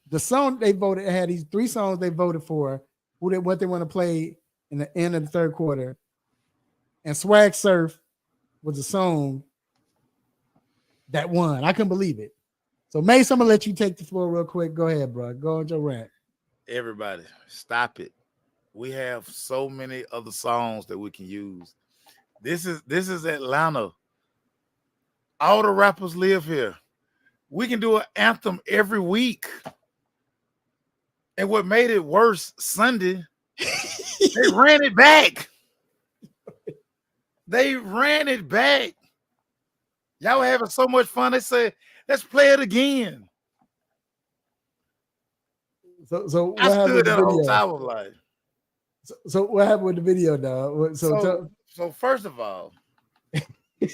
Speaker 1: the song they voted had these 3 songs they voted for, what they want to play in the end of the third quarter. And Swag Surf was a song that won. I couldn't believe it. So Mace, I'm gonna let you take the floor real quick. Go ahead, bro. Go on your rant.
Speaker 2: Everybody, stop it. We have so many other songs that we can use. This is Atlanta. All the rappers live here. We can do an anthem every week. And what made it worse Sunday They ran it back. They ran it back. Y'all were having so much fun. They said, let's play it again.
Speaker 1: So what
Speaker 2: I
Speaker 1: happened with
Speaker 2: stood
Speaker 1: the
Speaker 2: there the whole
Speaker 1: video?
Speaker 2: time. I was like,
Speaker 1: So what happened with the video, dog?
Speaker 2: so first of all, of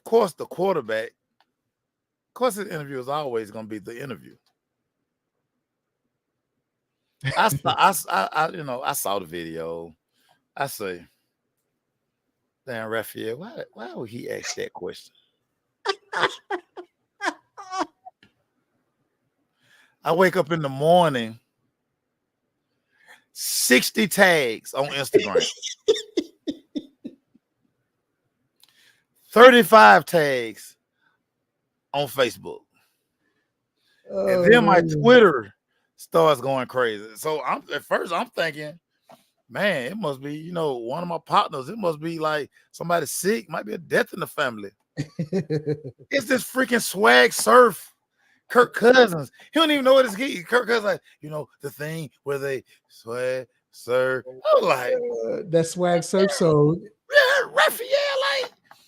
Speaker 2: course, the quarterback, of course, the interview is always going to be the interview. I saw the video. I say, damn, Raphael, why would he ask that question? I wake up in the morning, 60 tags on Instagram, 35 tags on Facebook. And then my Twitter starts going crazy. So at first I'm thinking, man, it must be, one of my partners. It must be like somebody sick, might be a death in the family. It's this freaking swag surf. Kirk Cousins. He don't even know what it's getting. Kirk Cousins, like, the thing where they swag surf. I'm like,
Speaker 1: that swag surf. So
Speaker 2: Raphael,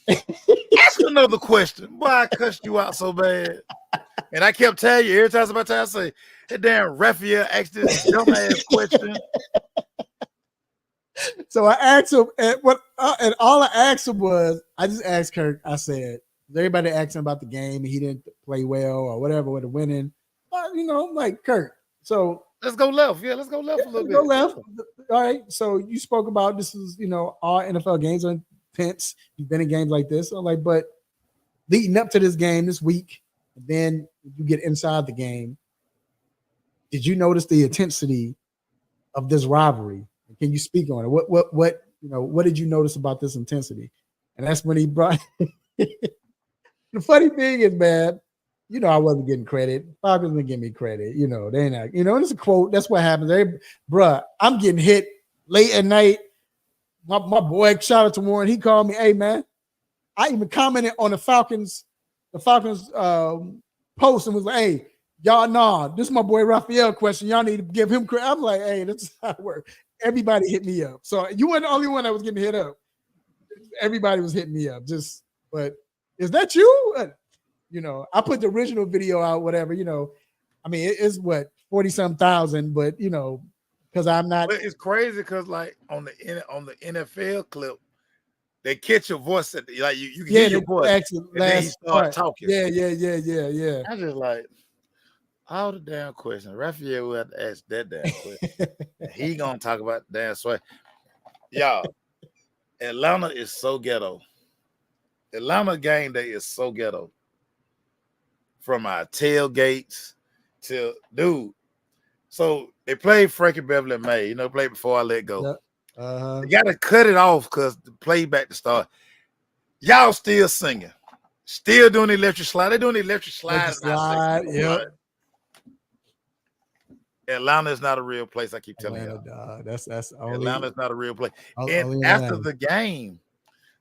Speaker 2: like, ask another question. Boy, I cussed you out so bad. And I kept telling you every time somebody I say, hey, damn, Raphael asked this dumbass question.
Speaker 1: So I asked him, and all I asked him was, I just asked Kirk, I said, everybody asked him about the game and he didn't play well or whatever with the winning. I'm like, Kirk, so
Speaker 2: let's go left. Yeah, let's go left a little bit.
Speaker 1: Go left. All right. So you spoke about this is, all NFL games are intense. You've been in games like this. I'm like, but leading up to this game this week, then you get inside the game. Did you notice the intensity of this rivalry? Can you speak on it? What did you notice about this intensity? And that's when he brought. The funny thing is, man, I wasn't getting credit. Falcons didn't give me credit. They not. And it's a quote. That's what happens. Bruh, I'm getting hit late at night. My boy, shout out to Warren. He called me, hey man. I even commented on the Falcons post and was like, hey, y'all, nah, this is my boy Raphael question. Y'all need to give him credit. I'm like, hey, this is how it works. Everybody hit me up. So you weren't the only one that was getting hit up. Everybody was hitting me up. But is that you? I put the original video out, whatever, I mean, it's what 40-some thousand, but because I'm not.
Speaker 2: But it's crazy because like on the NFL clip, they catch your voice like you can hear your voice, and then he start talking.
Speaker 1: Yeah.
Speaker 2: I just like all the damn questions. Raphael will have to ask that damn question. He gonna talk about the damn swag. Y'all, Atlanta is so ghetto. Atlanta game day is so ghetto. From our tailgates to dude. So they played Frankie Beverly in May. Played before I let go.
Speaker 1: Yep. Uh-huh.
Speaker 2: They got to cut it off because the playback to start. Y'all still singing. Still doing the electric slide. They're doing the electric slide.
Speaker 1: Yep.
Speaker 2: Atlanta is not a real place. I keep telling
Speaker 1: you. That's
Speaker 2: Atlanta is not a real place. And after the game,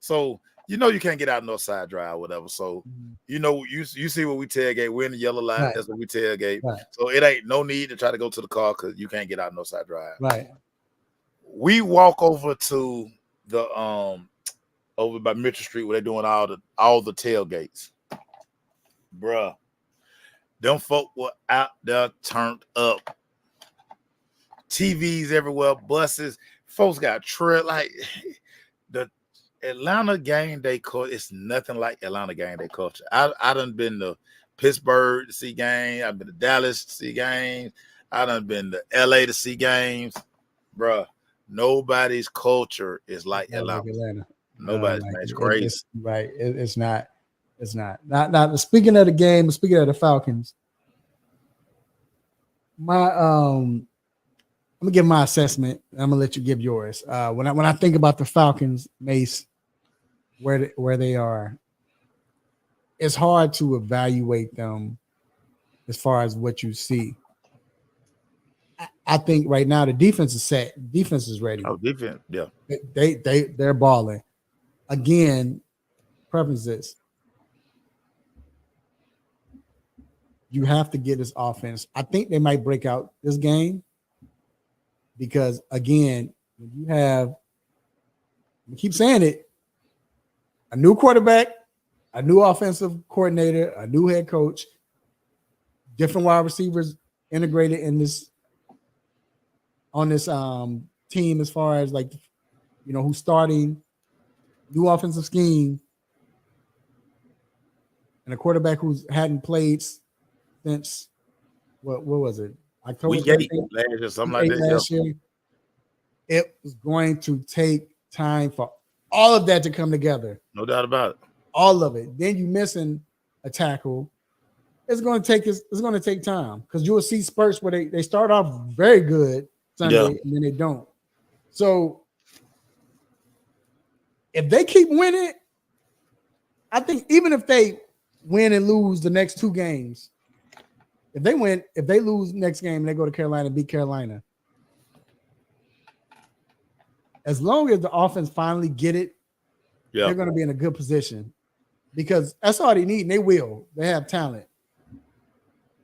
Speaker 2: so you can't get out Northside Drive or whatever. So you see what we tailgate. We're in the yellow line. Right. That's what we tailgate. Right. So it ain't no need to try to go to the car because you can't get out Northside Drive.
Speaker 1: Right.
Speaker 2: We walk over to the over by Mitchell Street where they're doing all the tailgates. Bruh. Them folk were out there turned up. TVs everywhere, buses. Folks got trail like the Atlanta game day culture. It's nothing like Atlanta game day culture. I done been to Pittsburgh to see games. I've been to Dallas to see games. I done been to LA to see games. Bruh, nobody's culture is like Atlanta. Nobody's it's crazy.
Speaker 1: It's not. It's not. Now, speaking of the game, speaking of the Falcons, I'm gonna give my assessment. I'm gonna let you give yours. When I think about the Falcons, Mace, where they are, it's hard to evaluate them as far as what you see. I think right now the defense is set. Defense is ready.
Speaker 2: Oh, defense, yeah.
Speaker 1: They're balling. Again, preference this. You have to get this offense. I think they might break out this game. because again, when you have, I keep saying it, a new quarterback, a new offensive coordinator, a new head coach, different wide receivers integrated in this on this team as far as like, who's starting, new offensive scheme, and a quarterback who's hadn't played since what was it? October
Speaker 2: Week 8
Speaker 1: 13th,
Speaker 2: last year, something
Speaker 1: week
Speaker 2: like
Speaker 1: 8
Speaker 2: that.
Speaker 1: last year. It was going to take time for all of that to come together.
Speaker 2: No doubt about it.
Speaker 1: All of it. Then you missing a tackle. It's going to take time because you will see spurts where they start off very good Sunday and then they don't. So if they keep winning, I think even if they win and lose the next 2 games, if they lose next game and they go to Carolina and beat Carolina, as long as the offense finally get it, they're going to be in a good position because that's all they need, and they will. They have talent.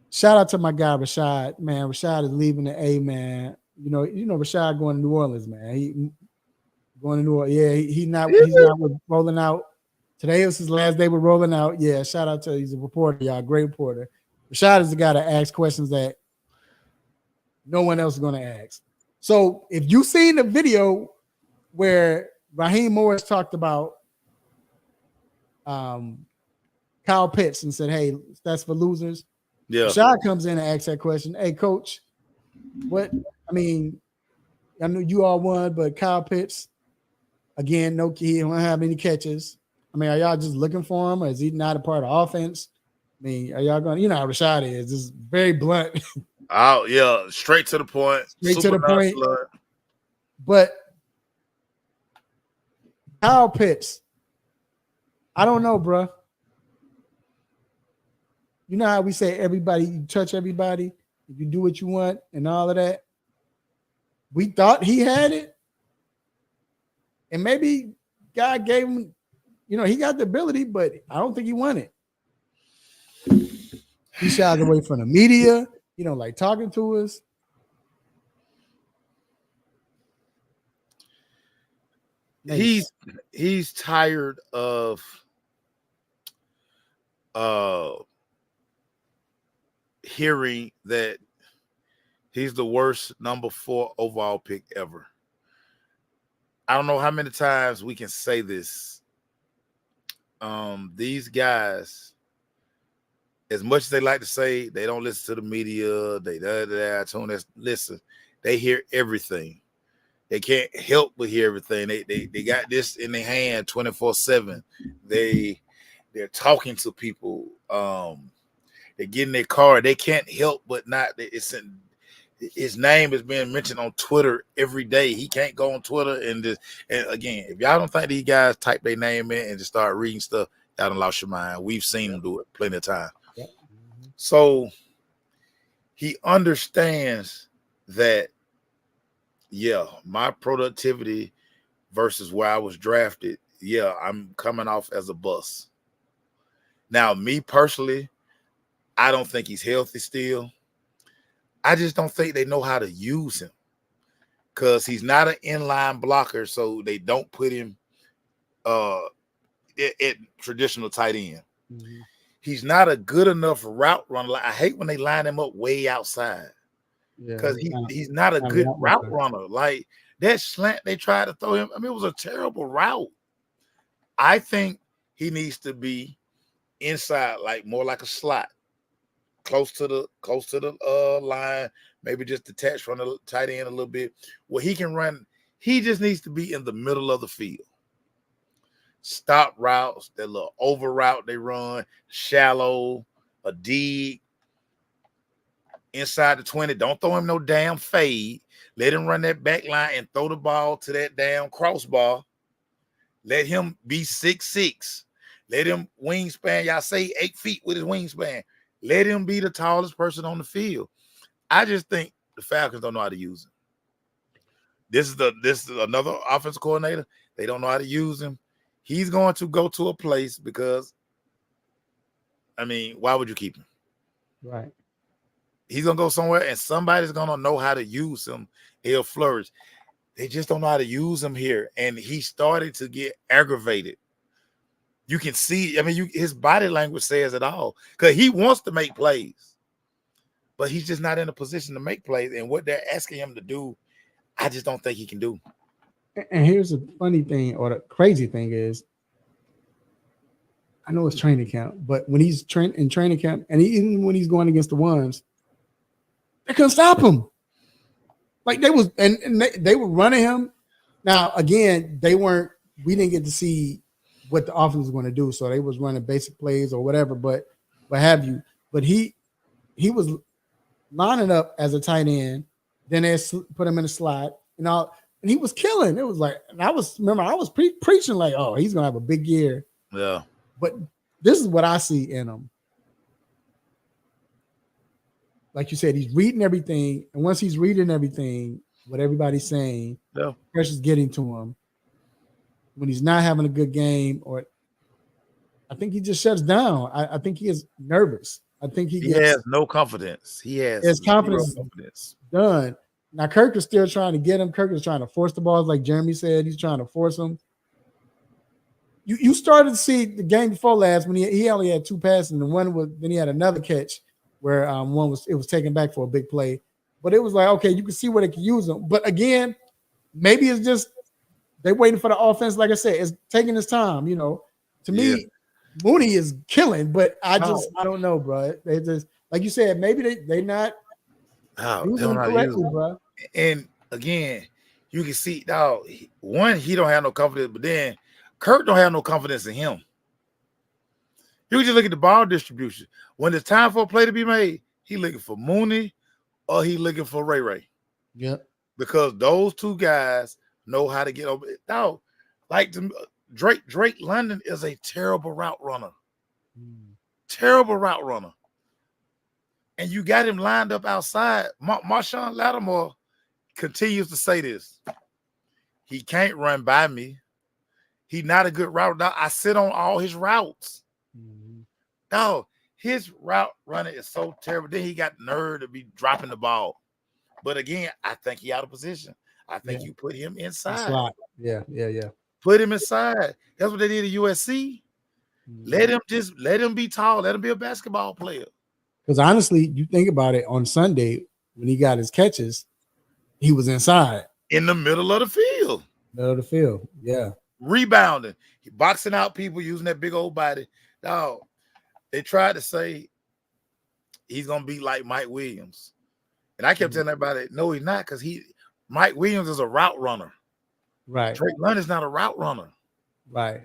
Speaker 1: Shout out to my guy Rashad, man. Rashad is leaving the A, man. You know Rashad going to New Orleans, man. He going to New Orleans. Yeah, he's not with Rolling Out. Today was his last day with Rolling Out. Yeah, shout out to he's a reporter, y'all. Great reporter. Rashad is the guy that asks questions that no one else is going to ask. So if you seen the video where Raheem Morris talked about Kyle Pitts and said, "Hey, that's for losers." Yeah, Rashad comes in and asks that question. Hey, coach, what? I mean, I know you all won, but Kyle Pitts, again, no key. He don't have any catches. I mean, are y'all just looking for him, or is he not a part of offense? I mean, are y'all going? You know how Rashad is. Just very blunt.
Speaker 2: Oh yeah, straight to the point.
Speaker 1: Straight to the point. But Kyle Pitts, I don't know, bro. You know how we say everybody, you touch everybody, you do what you want, and all of that. We thought he had it, and maybe God gave him. He got the ability, but I don't think he won it. He shies away from the media. He don't like talking to us.
Speaker 2: He's tired of hearing that he's the worst number 4 overall pick ever. I don't know how many times we can say this. These guys, as much as they like to say they don't listen to the media, listen, they hear everything. They can't help but hear everything. They got this in their hand 24/7. They're talking to people. They get in their car. They can't help but not. His name is being mentioned on Twitter every day. He can't go on Twitter and again, if y'all don't think these guys type their name in and just start reading stuff, y'all done lost your mind. We've seen them do it plenty of time. Yep. Mm-hmm. So he understands that, my productivity versus where I was drafted, I'm coming off as a bust. Now, me personally, I don't think he's healthy still. I just don't think they know how to use him because he's not an inline blocker, so they don't put him at traditional tight end. Mm-hmm. He's not a good enough route runner. I hate when they line him up way outside because he's not a good route runner. Like that slant they tried to throw him, I mean, it was a terrible route. I think he needs to be inside, like more like a slot. Close to the line, maybe just detached from the tight end a little bit, where he can run. He just needs to be in the middle of the field. Stop routes, that little over route they run, shallow, a dig, inside the 20. Don't throw him no damn fade. Let him run that back line and throw the ball to that damn crossbar. Let him be 6'6". Let him wingspan. Y'all say 8 feet with his wingspan. Let him be the tallest person on the field. I just think the Falcons don't know how to use him. This is another offensive coordinator. They don't know how to use him. He's going to go to a place because, I mean, why would you keep him?
Speaker 1: Right.
Speaker 2: He's gonna go somewhere, and somebody's gonna know how to use him. He'll flourish. They just don't know how to use him here, and he started to get aggravated. You can see. I mean, his body language says it all because he wants to make plays, but he's just not in a position to make plays. And what they're asking him to do, I just don't think he can do.
Speaker 1: And here's the funny thing, or the crazy thing is, I know it's training camp, but when he's in training camp, and even when he's going against the ones, they couldn't stop him. Like they was, and they were running him. Now again, we didn't get to see what the offense was going to do, so they was running basic plays or whatever, but what have you. But he was lining up as a tight end. Then they put him in a slot, and he was killing. It was like, and I was preaching like, oh, he's gonna have a big year.
Speaker 2: Yeah.
Speaker 1: But this is what I see in him. Like you said, he's reading everything, and once he's reading everything, what everybody's saying, pressure's getting to him. When he's not having a good game, or I think he just shuts down. I think he is nervous. I think he
Speaker 2: has no confidence. He has
Speaker 1: his confidence done. Now Kirk is still trying to get him. Kirk is trying to force the balls, like Jeremy said. He's trying to force him. You started to see the game before last when he only had 2 passes, and then he had another catch where it was taken back for a big play. But it was like, okay, you can see where they can use him. But again, maybe it's just they're waiting for the offense. Like I said, it's taking its time. To me, Mooney is killing, but I don't know, bro. They just, like you said, maybe they not using him correctly, bro.
Speaker 2: And again, you can see now, one, he don't have no confidence, but then Kirk don't have no confidence in him. You can just look at the ball distribution. When it's time for a play to be made, he looking for Mooney or he looking for Ray Ray.
Speaker 1: Yep.
Speaker 2: Because those two guys know how to get over it. Now, like Drake London is a terrible route runner. Terrible route runner. And you got him lined up outside. Marshawn Lattimore continues to say this. He can't run by me. He's not a good route. Now, I sit on all his routes. No, his route running is so terrible. Then he got nerve to be dropping the ball. But again, I think he out of position. I think you put him inside.
Speaker 1: Yeah.
Speaker 2: Put him inside. That's what they did at USC. Let him be tall. Let him be a basketball player.
Speaker 1: Because honestly, you think about it, on Sunday when he got his catches, he was inside.
Speaker 2: In the middle of the field.
Speaker 1: Yeah.
Speaker 2: Rebounding. He boxing out people using that big old body. Dog, they tried to say he's going to be like Mike Williams. And I kept telling everybody, no, he's not, because Mike Williams is a route runner.
Speaker 1: Right.
Speaker 2: Drake London's not a route runner.
Speaker 1: Right.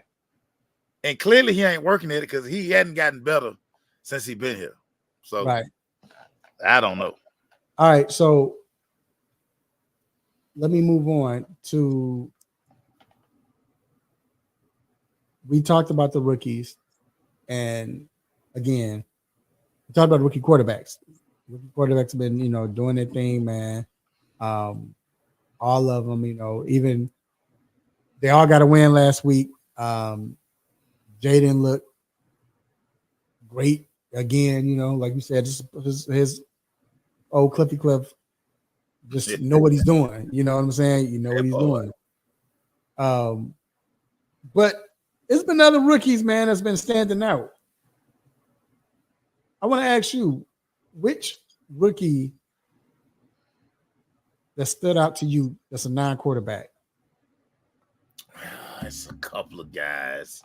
Speaker 2: And clearly he ain't working at it because he hadn't gotten better since he's been here. So
Speaker 1: right.
Speaker 2: I don't know.
Speaker 1: All right. So let me move on to, we talked about the rookies. And again, we talked about rookie quarterbacks. Rookie quarterbacks have been, doing their thing, man. All of them, even they all got a win last week. Jaden looked great again, like you said, just his old Cliffy Cliff, just know what he's doing. You know what I'm saying? You know what he's doing. But it's been other rookies, man, that's been standing out. I want to ask you, which rookie that stood out to you that's a non-quarterback?
Speaker 2: It's a couple of guys.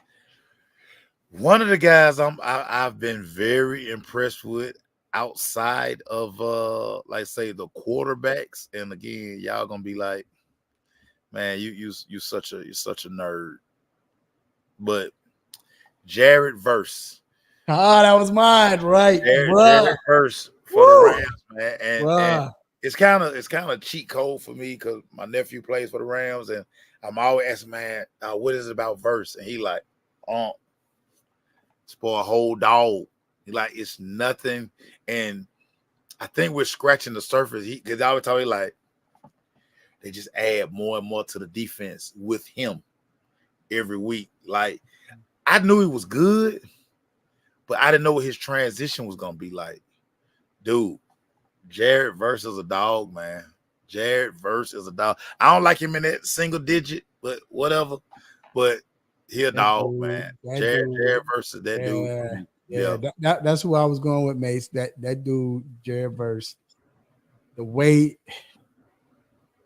Speaker 2: One of the guys I've been very impressed with outside of like say the quarterbacks, and again, y'all gonna be like, man, you such a nerd. But Jared Verse.
Speaker 1: That was mine, right?
Speaker 2: Jared Verse for the Rams, man. And it's kind of cheat code for me because my nephew plays for the Rams, and I'm always asking, man, what is it about Verse? And he like, it's for a whole dog. He like, it's nothing. And I think we're scratching the surface. Because I always tell you, like, they just add more and more to the defense with him every week. Like, I knew he was good, but I didn't know what his transition was going to be like. Dude, Jared versus a dog, man. Jared versus a dog. I don't like him in that single digit, but whatever. But he a dog, man. Jared versus that dude.
Speaker 1: Yeah. That's who I was going with, Mace. That dude, Jared versus the way.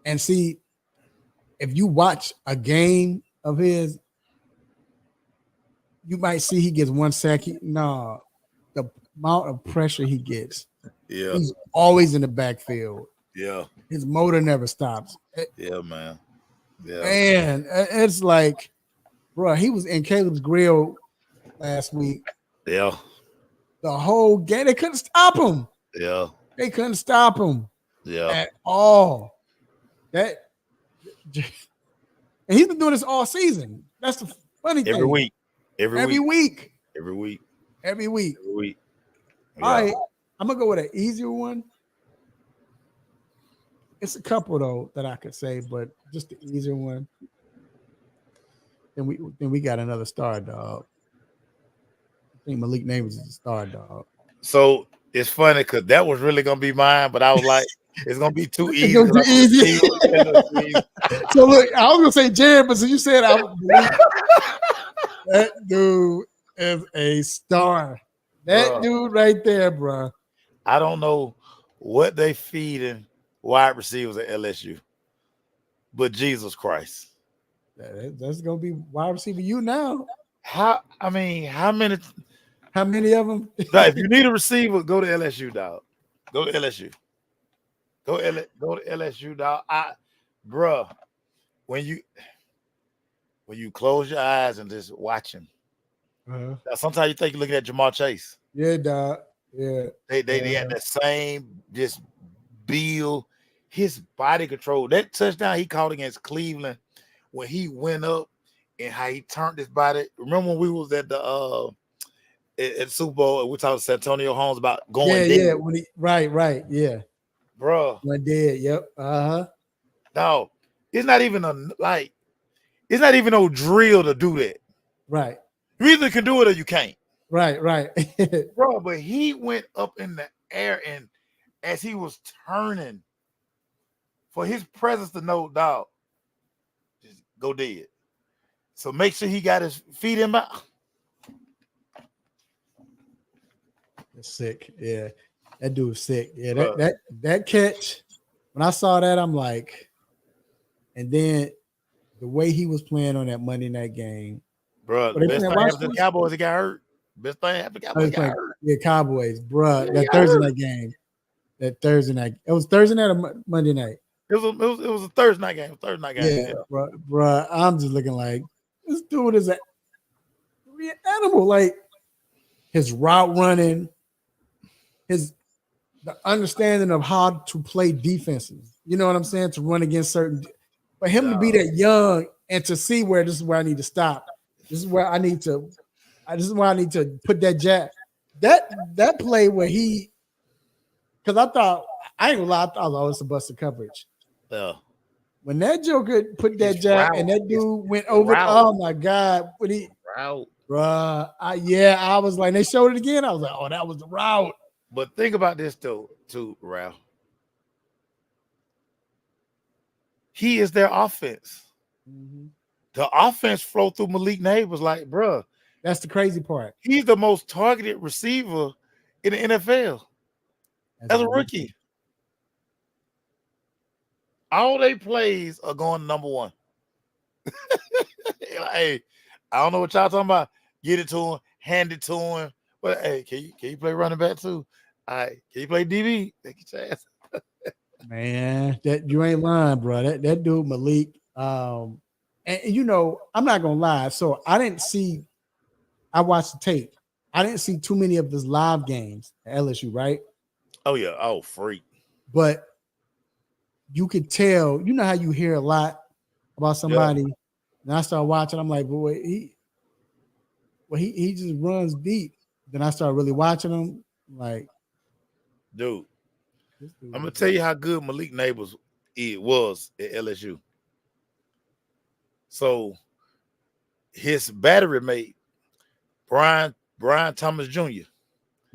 Speaker 1: And see, if you watch a game of his, you might see he gets 1 second. No, the amount of pressure he gets.
Speaker 2: Yeah.
Speaker 1: He's always in the backfield.
Speaker 2: Yeah.
Speaker 1: His motor never stops.
Speaker 2: Yeah, man. Yeah.
Speaker 1: Man, it's like, bro, he was in Caleb's grill last week.
Speaker 2: Yeah.
Speaker 1: The whole game, they couldn't stop him.
Speaker 2: Yeah.
Speaker 1: They couldn't stop him.
Speaker 2: Yeah.
Speaker 1: At all. And he's been doing this all season. That's the funny thing.
Speaker 2: Every week.
Speaker 1: Every week.
Speaker 2: Yeah.
Speaker 1: All right. I'm gonna go with an easier one. It's a couple though that I could say, but just the easier one. Then we got another star dog. I think Malik Neighbors is a star dog.
Speaker 2: So it's funny because that was really gonna be mine, but I was like, it's gonna be too easy.
Speaker 1: Easy. So look, I was gonna say Jared, but since you said that dude is a star. That dude right there, bro.
Speaker 2: I don't know what they feeding wide receivers at LSU, but Jesus Christ,
Speaker 1: that's gonna be wide receiver you now.
Speaker 2: How many of
Speaker 1: them?
Speaker 2: If you need a receiver, go to LSU, dog. Go to LSU. Go to LSU, dog. Bruh, when you close your eyes and just watch him, sometimes you think you're looking at Jamar Chase.
Speaker 1: Yeah, dog. Yeah.
Speaker 2: They had the same just build, his body control. That touchdown he caught against Cleveland when he went up and how he turned his body. Remember when we was at the at Super Bowl and we talked to Antonio Holmes about going dead?
Speaker 1: Yeah, when right, yeah.
Speaker 2: Bro.
Speaker 1: Went dead, yep.
Speaker 2: No, it's not even no drill to do that.
Speaker 1: Right.
Speaker 2: You either can do it or you can't.
Speaker 1: Right.
Speaker 2: Bro, but he went up in the air and as he was turning for his presence to know, dog, just go dead. So make sure he got his feet in my.
Speaker 1: That's sick. Yeah. That dude was sick. Yeah, that catch, when I saw that, I'm like, and then the way he was playing on that Monday night game.
Speaker 2: Bro, the best thing happened to the Cowboys, he got hurt. Best thing happened to the Cowboys, got hurt.
Speaker 1: Yeah, Cowboys, bro. That Thursday night game. That Thursday night. It was Thursday night or Monday night?
Speaker 2: It was a Thursday night game.
Speaker 1: Yeah. Bro. I'm just looking like this dude is an animal. Like his route running, the understanding of how to play defenses. You know what I'm saying? To run against certain. For him to be that young and to see where this is where I need to stop. This is where I need to put that jab. That play where he, because I thought, I ain't gonna lie, I thought it's a busted coverage.
Speaker 2: Yeah.
Speaker 1: When that Joker put that jab and that dude went over, oh my God, when he
Speaker 2: route,
Speaker 1: bruh, I was like, they showed it again. I was like, oh, that was the route.
Speaker 2: But think about this too, Ralph. He is their offense. Mm-hmm. The offense flow through Malik Neighbors like, bruh.
Speaker 1: That's the crazy part.
Speaker 2: He's the most targeted receiver in the NFL as a rookie. All they plays are going number one. Hey, I don't know what y'all talking about. Get it to him, hand it to him. But hey, can you play running back too? All right, can you play DB? Take your chance.
Speaker 1: Man, that you ain't lying, bro. That dude Malik. And you know, I'm not gonna lie. So I watched the tape. I didn't see too many of his live games at LSU, right?
Speaker 2: Oh yeah, freak.
Speaker 1: But you could tell, you know how you hear a lot about somebody, and I started watching. I'm like, boy, he just runs deep. Then I started really watching him. Like,
Speaker 2: dude, I'm gonna tell you how good Malik Neighbors was at LSU. So his battery mate, Brian Thomas Jr.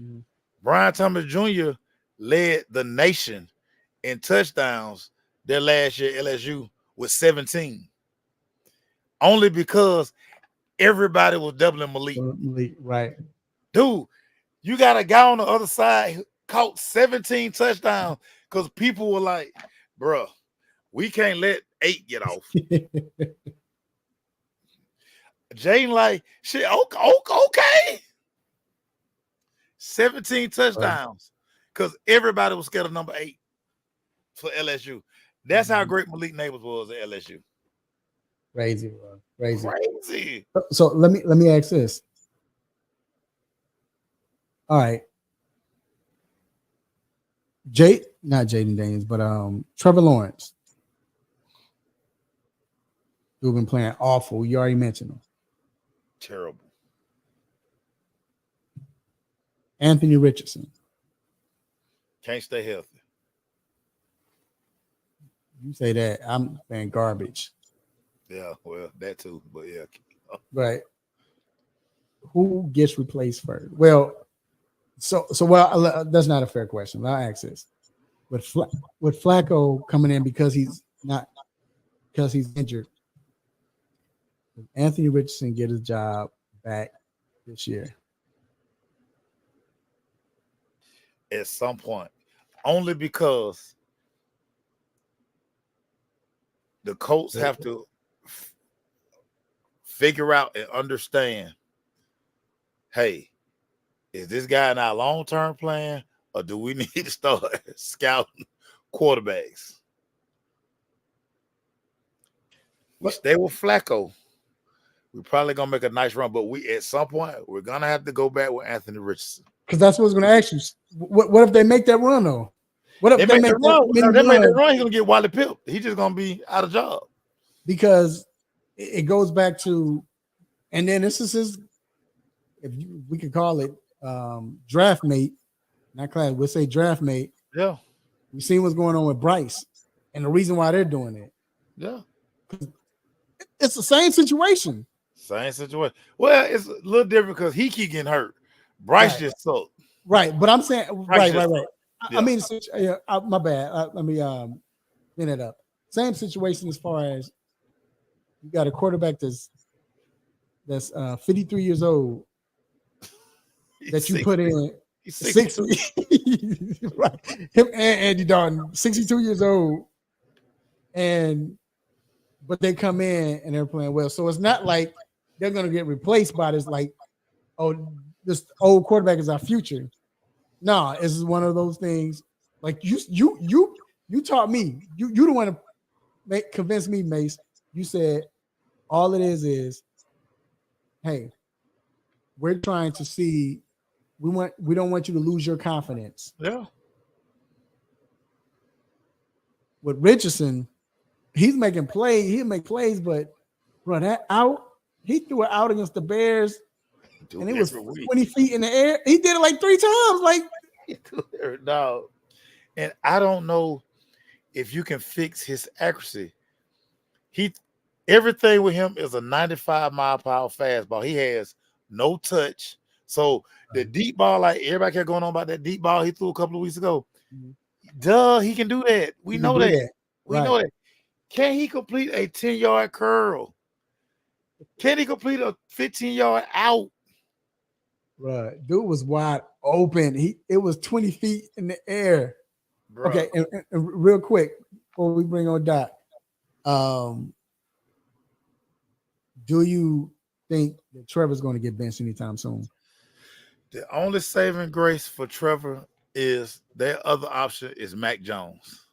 Speaker 2: Mm-hmm. Brian Thomas Jr. led the nation in touchdowns their last year. LSU was 17, only because everybody was doubling Malik.
Speaker 1: Right.
Speaker 2: Dude, you got a guy on the other side who caught 17 touchdowns because people were like, bruh, we can't let 8 get off. Jane like, shit, okay. 17 touchdowns because everybody was scared of number 8 for LSU. That's how great Malik Neighbors was at LSU.
Speaker 1: Crazy, bro. Crazy. So let me ask this. All right. Not Jaden Daniels, but Trevor Lawrence. Who've been playing awful. You already mentioned him.
Speaker 2: Terrible.
Speaker 1: Anthony Richardson.
Speaker 2: Can't stay healthy.
Speaker 1: You say that. I'm saying garbage.
Speaker 2: Yeah, well, that too. But yeah.
Speaker 1: Right. Who gets replaced first? Well, that's not a fair question. I'll ask this. With Flacco coming in because he's injured, will Anthony Richardson get his job back this year?
Speaker 2: At some point, only because the Colts have to figure out and understand, hey, is this guy in our long-term plan, or do we need to start scouting quarterbacks? We stay with Flacco, we're probably gonna make a nice run, but at some point we're gonna have to go back with Anthony Richardson.
Speaker 1: Because that's what I was gonna ask you. What if they make that run though? What if
Speaker 2: they make that run? They make that run, he's gonna get Wally Pipp. He's just gonna be out of job.
Speaker 1: Because it goes back to, and then this is his, we could call it draft mate, not class, we'll say draft mate.
Speaker 2: Yeah.
Speaker 1: We've seen what's going on with Bryce and the reason why they're doing it.
Speaker 2: Yeah.
Speaker 1: It's the same situation.
Speaker 2: Same situation. Well, it's a little different because he keep getting hurt. Bryce just sucked.
Speaker 1: Right. But I'm saying, right. Yeah. I mean, my bad. Let me clean it up. Same situation as far as you got a quarterback that's 53 years old that you put in.
Speaker 2: He's 60.
Speaker 1: Right. Him and Andy Dalton, 62 years old. But they come in and they're playing well. So it's not like they're going to get replaced by this, like, oh, this old quarterback is our future. No, it's one of those things. Like you taught me. You the one to convince me, Mace. You said all it is, hey, we're trying to see. We don't want you to lose your confidence.
Speaker 2: Yeah.
Speaker 1: With Richardson, he's making plays. He'll make plays, but run that out. He threw it out against the Bears, and it was 20 feet in the air. He did it like 3 times. Like,
Speaker 2: no. And I don't know if you can fix his accuracy. Everything with him is a 95-mile-per-hour fastball. He has no touch. So the deep ball, like everybody kept going on about that deep ball he threw a couple of weeks ago. Duh, he can do that. We know that. We know that. Can he complete a 10-yard curl? Can he complete a 15-yard out?
Speaker 1: Right. Dude was wide open. It was 20 feet in the air. Bro. Okay, and real quick before we bring on Doc, do you think that Trevor's going to get benched anytime soon?
Speaker 2: The only saving grace for Trevor is their other option is Mac Jones.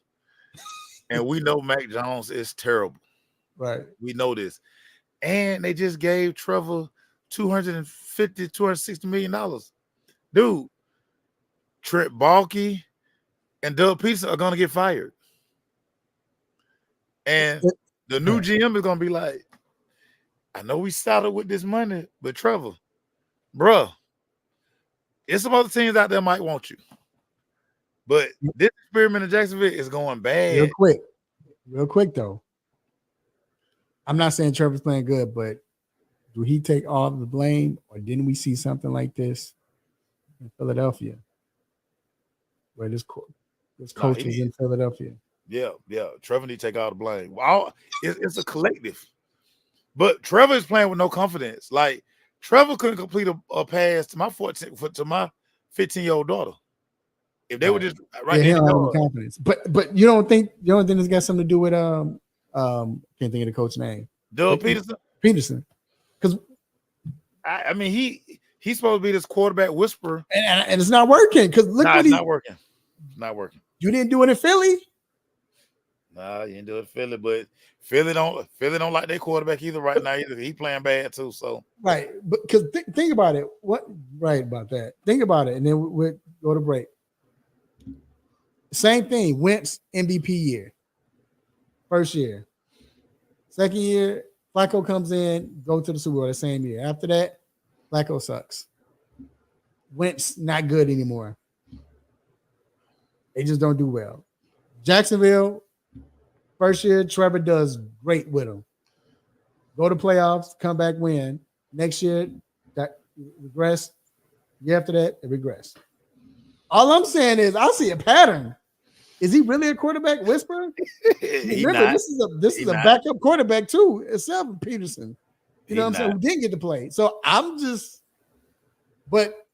Speaker 2: And we know Mac Jones is terrible.
Speaker 1: Right.
Speaker 2: We know this. And they just gave Trevor $260 million. Dude, Trent Baalke and Doug Peterson are going to get fired. And the new GM is going to be like, I know we started with this money, but Trevor, bruh, there's some other teams out there might want you. But this experiment in Jacksonville is going bad.
Speaker 1: Real quick, though. I'm not saying Trevor's playing good, but do he take all of the blame, or didn't we see something like this in Philadelphia? where this
Speaker 2: Nah,
Speaker 1: coach was in Philadelphia.
Speaker 2: Yeah. Trevor need to take all the blame. Well, it's a collective. But Trevor is playing with no confidence. Like Trevor couldn't complete a pass to my 15-year-old daughter. If they were just right
Speaker 1: he
Speaker 2: there,
Speaker 1: don't have any confidence. But you don't think this got something to do with can't think of the coach's name.
Speaker 2: Doug Peterson.
Speaker 1: Because
Speaker 2: I mean he's supposed to be this quarterback whisperer,
Speaker 1: and it's not working. Because look what
Speaker 2: it's not working. It's not working.
Speaker 1: You didn't do it in Philly.
Speaker 2: Nah, you didn't do it in Philly, but Philly don't like their quarterback either right now. Either he playing bad too. So
Speaker 1: right, but because think about it. About that? Think about it, and then we'll go to break. Same thing. Wentz MVP year, first year, second year. Flacco comes in, go to the Super Bowl the same year. After that, Flacco sucks. Wentz not good anymore. They just don't do well. Jacksonville, first year, Trevor does great with them. Go to playoffs, come back, win. Next year, that regress. Year after that, it regress. All I'm saying is I see a pattern. Is he really a quarterback whisperer? Remember, this is a backup quarterback too, except for Peterson. You know what I'm saying? Who didn't get to play. So but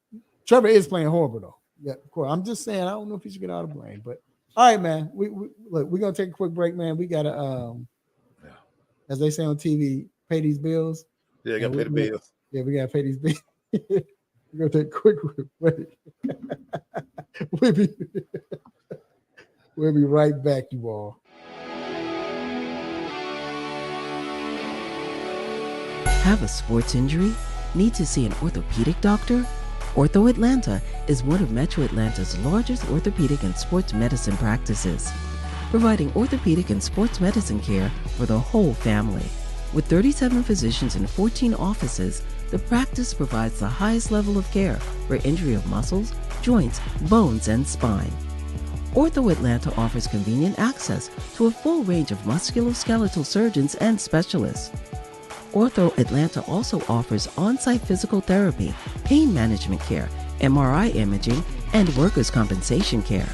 Speaker 1: Trevor is playing horrible though. Yeah, of course. I'm just saying I don't know if he should get all the blame. But all right, man. We're gonna take a quick break, man. We gotta as they say on TV, pay these bills.
Speaker 2: Yeah, gotta pay the bills.
Speaker 1: Yeah, we gotta pay these bills. We're gonna take a quick break. We'll be right back, you all.
Speaker 4: Have a sports injury? Need to see an orthopedic doctor? Ortho Atlanta is one of Metro Atlanta's largest orthopedic and sports medicine practices, providing orthopedic and sports medicine care for the whole family. With 37 physicians and 14 offices, the practice provides the highest level of care for injury of muscles, joints, bones, and spine. Ortho Atlanta offers convenient access to a full range of musculoskeletal surgeons and specialists. Ortho Atlanta also offers on-site physical therapy, pain management care, MRI imaging, and workers' compensation care.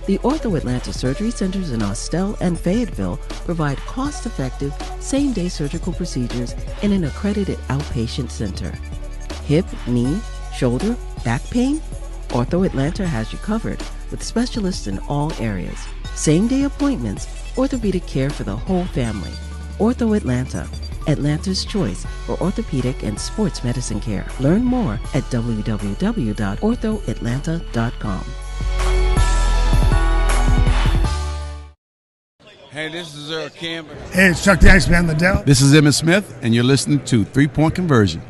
Speaker 4: The Ortho Atlanta surgery centers in Austell and Fayetteville provide cost-effective, same-day surgical procedures in an accredited outpatient center. Hip, knee, shoulder, back pain? Ortho Atlanta has you covered with specialists in all areas. Same-day appointments, orthopedic care for the whole family. Ortho Atlanta, Atlanta's choice for orthopedic and sports medicine care. Learn more at www.orthoatlanta.com.
Speaker 5: Hey, this is Earl Campbell.
Speaker 6: Hey, it's Chuck the Iceman Liddell.
Speaker 5: This is Emmitt Smith, and you're listening to 3 Point Conversion.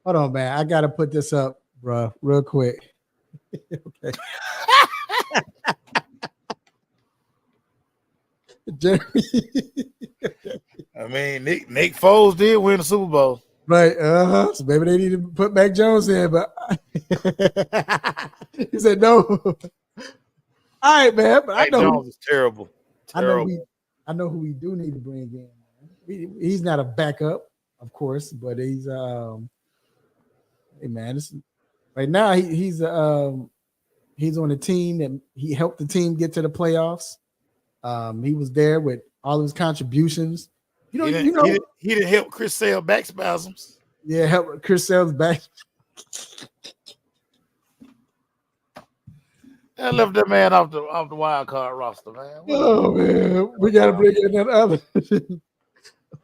Speaker 1: Hold on, man. I gotta put this up, bro, real quick. Okay. Jeremy.
Speaker 2: I mean, Nick Foles did win the Super Bowl.
Speaker 1: Right. So maybe they need to put Mac Jones in, but he said no. All right, man. But
Speaker 2: Mac Jones is terrible.
Speaker 1: I know who we do need to bring in. He's not a backup, of course, but he's hey man, right now he's on a team that he helped the team get to the playoffs. He was there with all his contributions. He didn't help Chris Sale back spasms. Yeah, help Chris Sale's back.
Speaker 2: I left that man off the wild card roster, man.
Speaker 1: Oh man, we gotta bring in that other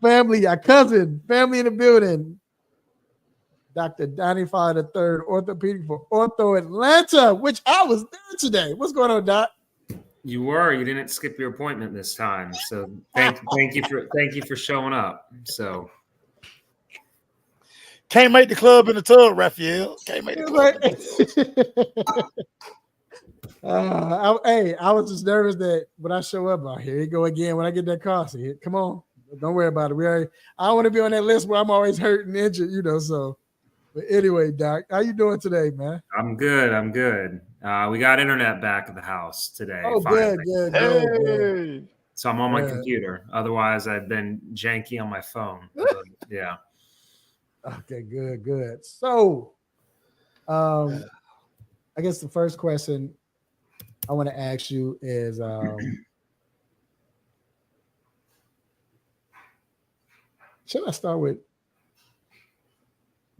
Speaker 1: family, our cousin, family in the building. Dr. Donnie Fowler III, orthopedic for Ortho Atlanta, which I was there today. What's going on, Doc?
Speaker 7: You were. You didn't skip your appointment this time, so thank you for showing up. So
Speaker 2: can't make the club in the tub, Raphael. Can't make the club.
Speaker 1: I was just nervous that when I show up out here, you go again. When I get that car, see it. Come on, don't worry about it. I don't want to be on that list where I'm always hurt and injured, So, but anyway, Doc, how you doing today, man?
Speaker 7: I'm good. We got internet back at the house today.
Speaker 1: Oh,
Speaker 7: finally.
Speaker 1: Good.
Speaker 7: So I'm on my computer. Otherwise, I've been janky on my phone. But, yeah.
Speaker 1: Okay, good. So, I guess the first question I want to ask you is, should I start with?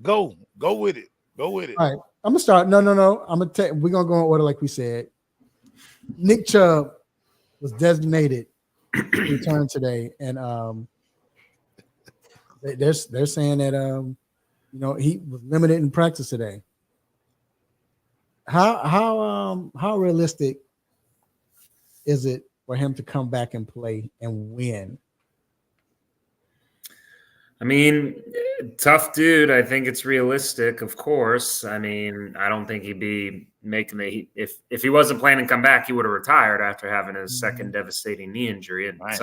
Speaker 2: Go with it. Go with it.
Speaker 1: All right, I'm gonna start. No. I'm gonna take. We're gonna go in order like we said. Nick Chubb was designated to return today, and they're saying that he was limited in practice today. How realistic is it for him to come back and play and win?
Speaker 7: I mean, tough dude. I think it's realistic, of course. I mean, I don't think he'd be making if he wasn't planning to come back, he would have retired after having his second devastating knee injury. And
Speaker 2: Right.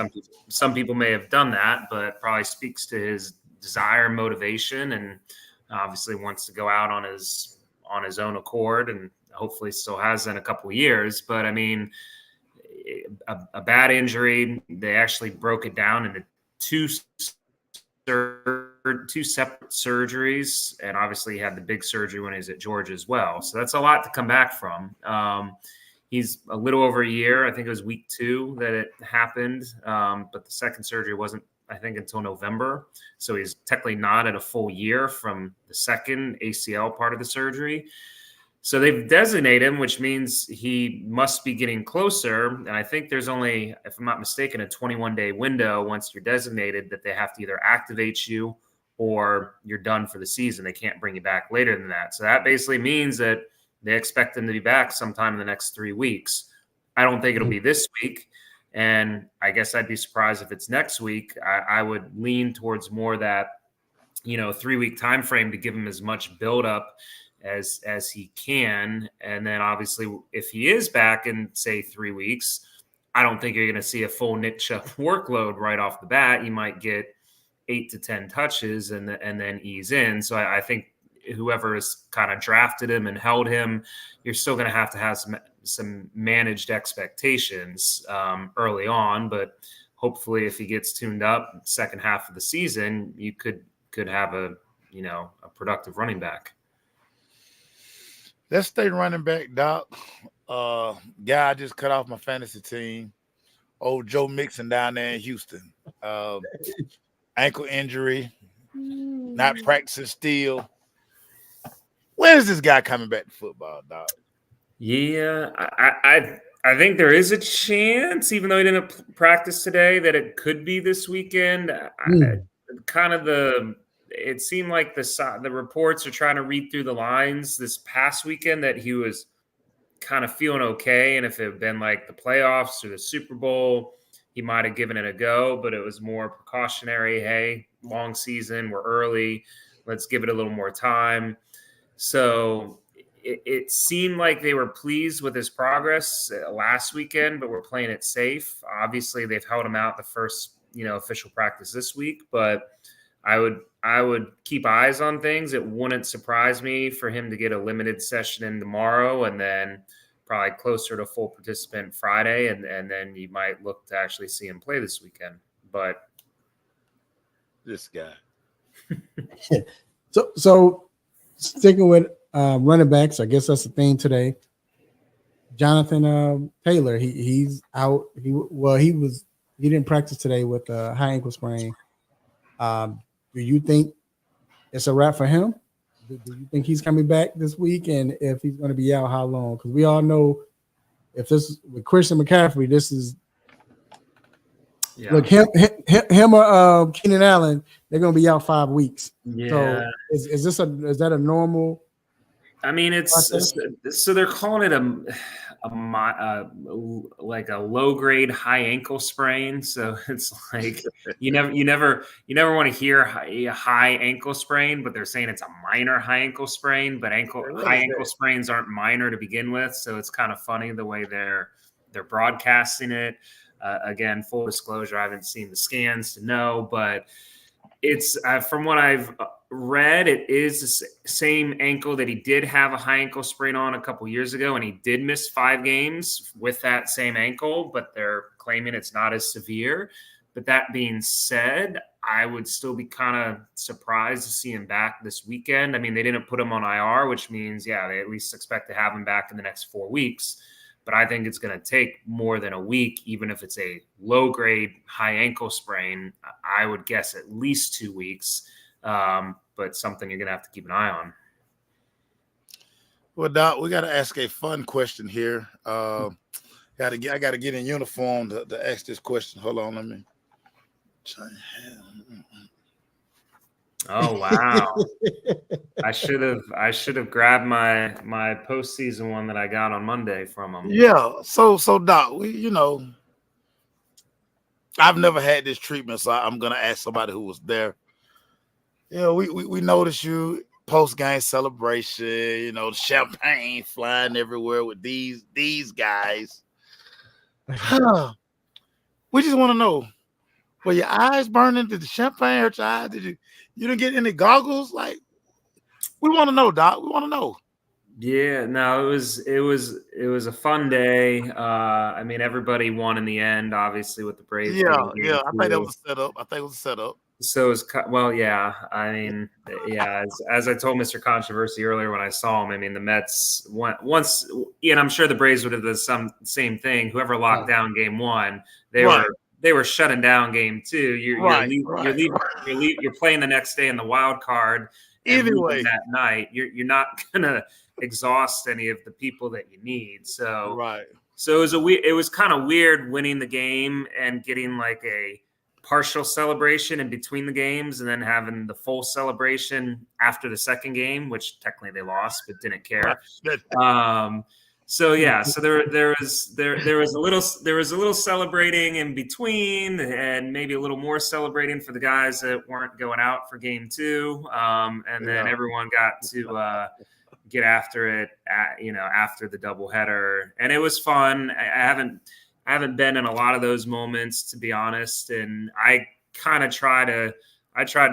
Speaker 7: some people may have done that, but probably speaks to his desire and motivation, and obviously wants to go out on his own accord, and hopefully still has in a couple of years. But I mean, a bad injury. They actually broke it down into two separate surgeries, and obviously he had the big surgery when he was at Georgia as well. So that's a lot to come back from. He's a little over a year. I think it was week 2 that it happened, but the second surgery wasn't, I think, until November. So he's technically not at a full year from the second ACL part of the surgery. So they've designated him, which means he must be getting closer. And I think there's only, if I'm not mistaken, a 21-day window once you're designated that they have to either activate you or you're done for the season. They can't bring you back later than that. So that basically means that they expect him to be back sometime in the next 3 weeks. I don't think it'll be this week. And I guess I'd be surprised if it's next week. I would lean towards more that, 3-week time frame to give him as much buildup as he can. And then obviously if he is back in, say, 3 weeks, I don't think you're going to see a full Nick Chubb workload right off the bat. You might get 8 to 10 touches and then ease in. So I think whoever has kind of drafted him and held him, you're still going to have some managed expectations early on. But hopefully if he gets tuned up second half of the season, you could have a productive running back.
Speaker 2: Let's stay running back, Doc. Guy I just cut off my fantasy team. Old Joe Mixon down there in Houston. Ankle injury, not practicing still. When is this guy coming back to football, Doc?
Speaker 7: Yeah, I think there is a chance, even though he didn't practice today, that it could be this weekend. It seemed like the reports are trying to read through the lines this past weekend that he was kind of feeling okay. And if it had been like the playoffs or the Super Bowl, he might have given it a go, but it was more precautionary. Hey, long season, we're early. Let's give it a little more time. So it seemed like they were pleased with his progress last weekend, but we're playing it safe. Obviously, they've held him out the first, official practice this week, but I would keep eyes on things. It wouldn't surprise me for him to get a limited session in tomorrow and then probably closer to full participant Friday. And then you might look to actually see him play this weekend. But
Speaker 2: this guy.
Speaker 1: So sticking with running backs, I guess that's the theme today. Jonathan Taylor, he's out. He didn't practice today with a high ankle sprain. Do you think it's a wrap for him? Do you think he's coming back this week? And if he's going to be out, how long? Because we all know if this is with Christian McCaffrey, this is look him or Keenan Allen, they're going to be out 5 weeks.
Speaker 7: Yeah.
Speaker 1: So is that a normal?
Speaker 7: I mean, so they're calling it like a low grade high ankle sprain. So it's like you never want to hear high ankle sprain, but they're saying it's a minor high ankle sprain. But high ankle sprains aren't minor to begin with, so it's kind of funny the way they're broadcasting it. Again, full disclosure, I haven't seen the scans to know, but it's from what I've read, it is the same ankle that he did have a high ankle sprain on a couple years ago, and he did miss 5 games with that same ankle, but they're claiming it's not as severe. But that being said, I would still be kind of surprised to see him back this weekend. I mean, they didn't put him on IR, which means, they at least expect to have him back in the next 4 weeks. But I think it's going to take more than a week, even if it's a low-grade high ankle sprain. I would guess at least 2 weeks, but something you're going to have to keep an eye on.
Speaker 2: Well, Doc, we got to ask a fun question here. I got to get in uniform to ask this question. Hold on, let me.
Speaker 7: Oh wow! I should have grabbed my postseason one that I got on Monday from him.
Speaker 2: Yeah. So Doc, I've never had this treatment, so I'm gonna ask somebody who was there. We noticed you post-game celebration, the champagne flying everywhere with these guys. We just want to know, were your eyes burning? Did the champagne hurt your eyes? You didn't get any goggles? Like, we want to know, Doc. We want to know.
Speaker 7: Yeah, no, it was a fun day. I mean, everybody won in the end, obviously, with the Braves.
Speaker 2: Yeah. I think that was a setup.
Speaker 7: So it's yeah. I mean, yeah. As I told Mr. Controversy earlier when I saw him, I mean, the Mets once, and I'm sure the Braves would have done some same thing. Whoever locked down Game 1, they were shutting down Game 2. You're playing the next day in the wild card.
Speaker 2: Anyway,
Speaker 7: that night, you're not gonna exhaust any of the people that you need. So So it was kind of weird winning the game and getting like a partial celebration in between the games, and then having the full celebration after the second game, which technically they lost but didn't care. So there was a little celebrating in between, and maybe a little more celebrating for the guys that weren't going out for Game 2, and then everyone got to get after it after the doubleheader, and it was fun. I haven't been in a lot of those moments, to be honest, and I kind of try to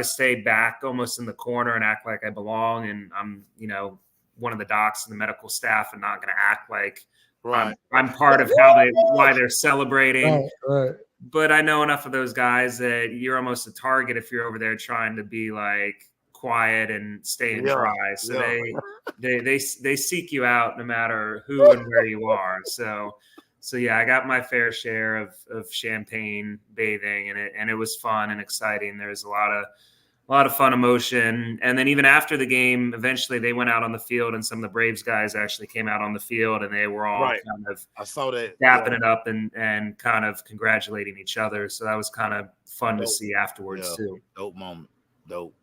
Speaker 7: stay back almost in the corner and act like I belong, and I'm one of the docs and the medical staff, and not going to act like I'm part of why they're celebrating.
Speaker 1: Right.
Speaker 7: But I know enough of those guys that you're almost a target if you're over there trying to be like quiet and stay and dry. So they seek you out no matter who and where you are. So yeah, I got my fair share of champagne bathing, and it was fun and exciting. There was a lot of fun emotion. And then even after the game, eventually they went out on the field, and some of the Braves guys actually came out on the field, and they were all kind of
Speaker 2: I saw that
Speaker 7: dapping it up and kind of congratulating each other. So that was kind of fun to see afterwards too.
Speaker 2: Dope moment. Dope.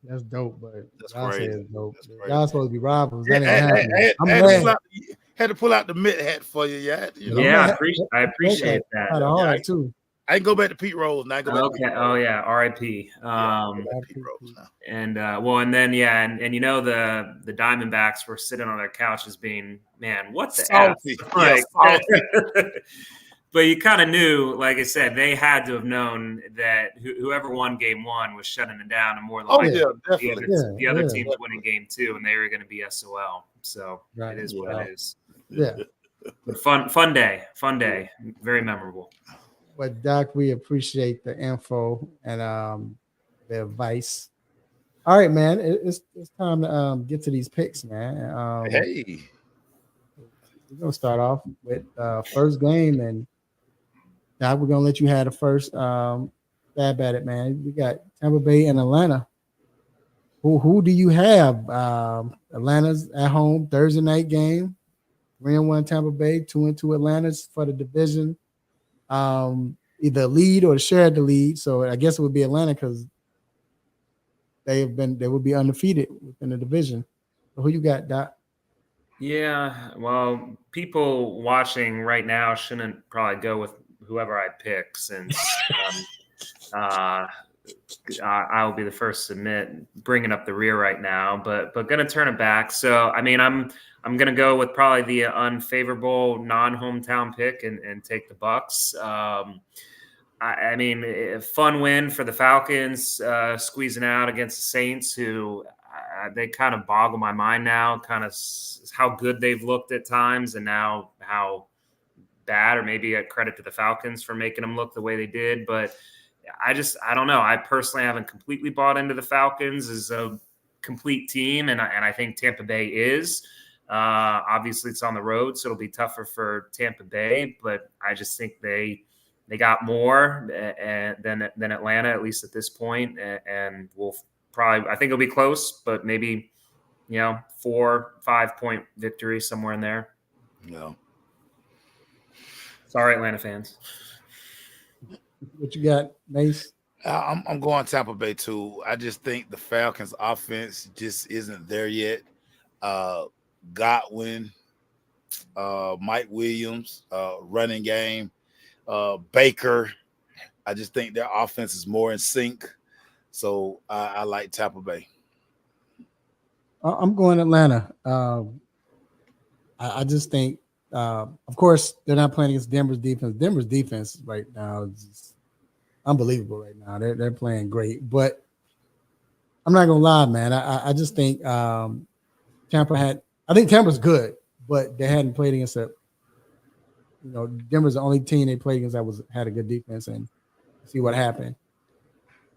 Speaker 1: That's dope, but
Speaker 2: that's
Speaker 1: crazy. Dope.
Speaker 2: That's crazy.
Speaker 1: Y'all supposed to be rivals. That ain't happening.
Speaker 2: Had to pull out the mitt hat for you. Yeah,
Speaker 7: I appreciate that.
Speaker 1: I too.
Speaker 2: I can go back to Pete Rose now.
Speaker 7: Oh yeah, R.I.P.
Speaker 2: Pete Rose now.
Speaker 7: And the Diamondbacks were sitting on their couches being, man, what the
Speaker 2: salty.
Speaker 7: Like, but you kind of knew, like I said, they had to have known that whoever won Game 1 was shutting it down, and more than likely the other team was winning Game 2, and they were going to be SOL. So it is what it is.
Speaker 1: Yeah.
Speaker 7: But fun day, very memorable.
Speaker 1: But Doc, we appreciate the info and the advice. All right, man, it's time to get to these picks, man.
Speaker 2: We're
Speaker 1: gonna start off with first game, and Doc, we're gonna let you have the first stab at it, man. We got Tampa Bay and Atlanta. Who do you have? Atlanta's at home, Thursday night game. 3-1 Tampa Bay, 2-2 Atlanta's for the division. Either lead or share the lead. So I guess it would be Atlanta because they would be undefeated within the division. So who you got, Doc?
Speaker 7: Yeah, well, people watching right now shouldn't probably go with whoever I pick, since I'll be the first to admit bringing up the rear right now, but going to turn it back. So, I mean, I'm going to go with probably the unfavorable non-hometown pick and take the Bucks. I mean, a fun win for the Falcons, squeezing out against the Saints, who they kind of boggle my mind now, kind of how good they've looked at times, and now how bad, or maybe a credit to the Falcons for making them look the way they did. But I don't know. I personally haven't completely bought into the Falcons as a complete team, and I think Tampa Bay is. Obviously, it's on the road, so it'll be tougher for Tampa Bay. But I just think they got more than Atlanta, at least at this point, and we'll probably. I think it'll be close, but maybe 4-5 point victory somewhere in there.
Speaker 2: No.
Speaker 7: Sorry, Atlanta fans.
Speaker 1: What you got, Mace?
Speaker 2: I'm going Tampa Bay too. I just think the Falcons' offense just isn't there yet. Godwin, Mike Williams, running game, Baker. I just think their offense is more in sync. So I like Tampa Bay.
Speaker 1: I'm going Atlanta. I just think, of course, they're not playing against Denver's defense. Denver's defense right now is just unbelievable right now. They're playing great. But I'm not going to lie, man. I just think Tampa's good, but they hadn't played against Denver's the only team they played against that had a good defense, and see what happened.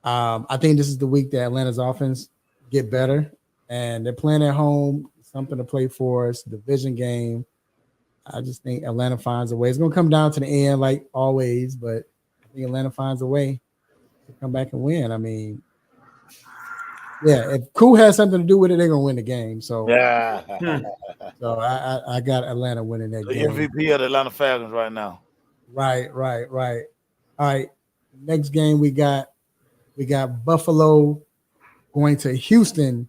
Speaker 1: I think this is the week that Atlanta's offense get better, and they're playing at home, something to play for. It's a division game. I just think Atlanta finds a way. It's going to come down to the end like always, but I think Atlanta finds a way to come back and win. I mean, yeah, if Koo has something to do with it, they're going to win the game. So, so I got Atlanta winning that game.
Speaker 2: MVP of the Atlanta Falcons right now.
Speaker 1: Right. All right, next game we got Buffalo going to Houston.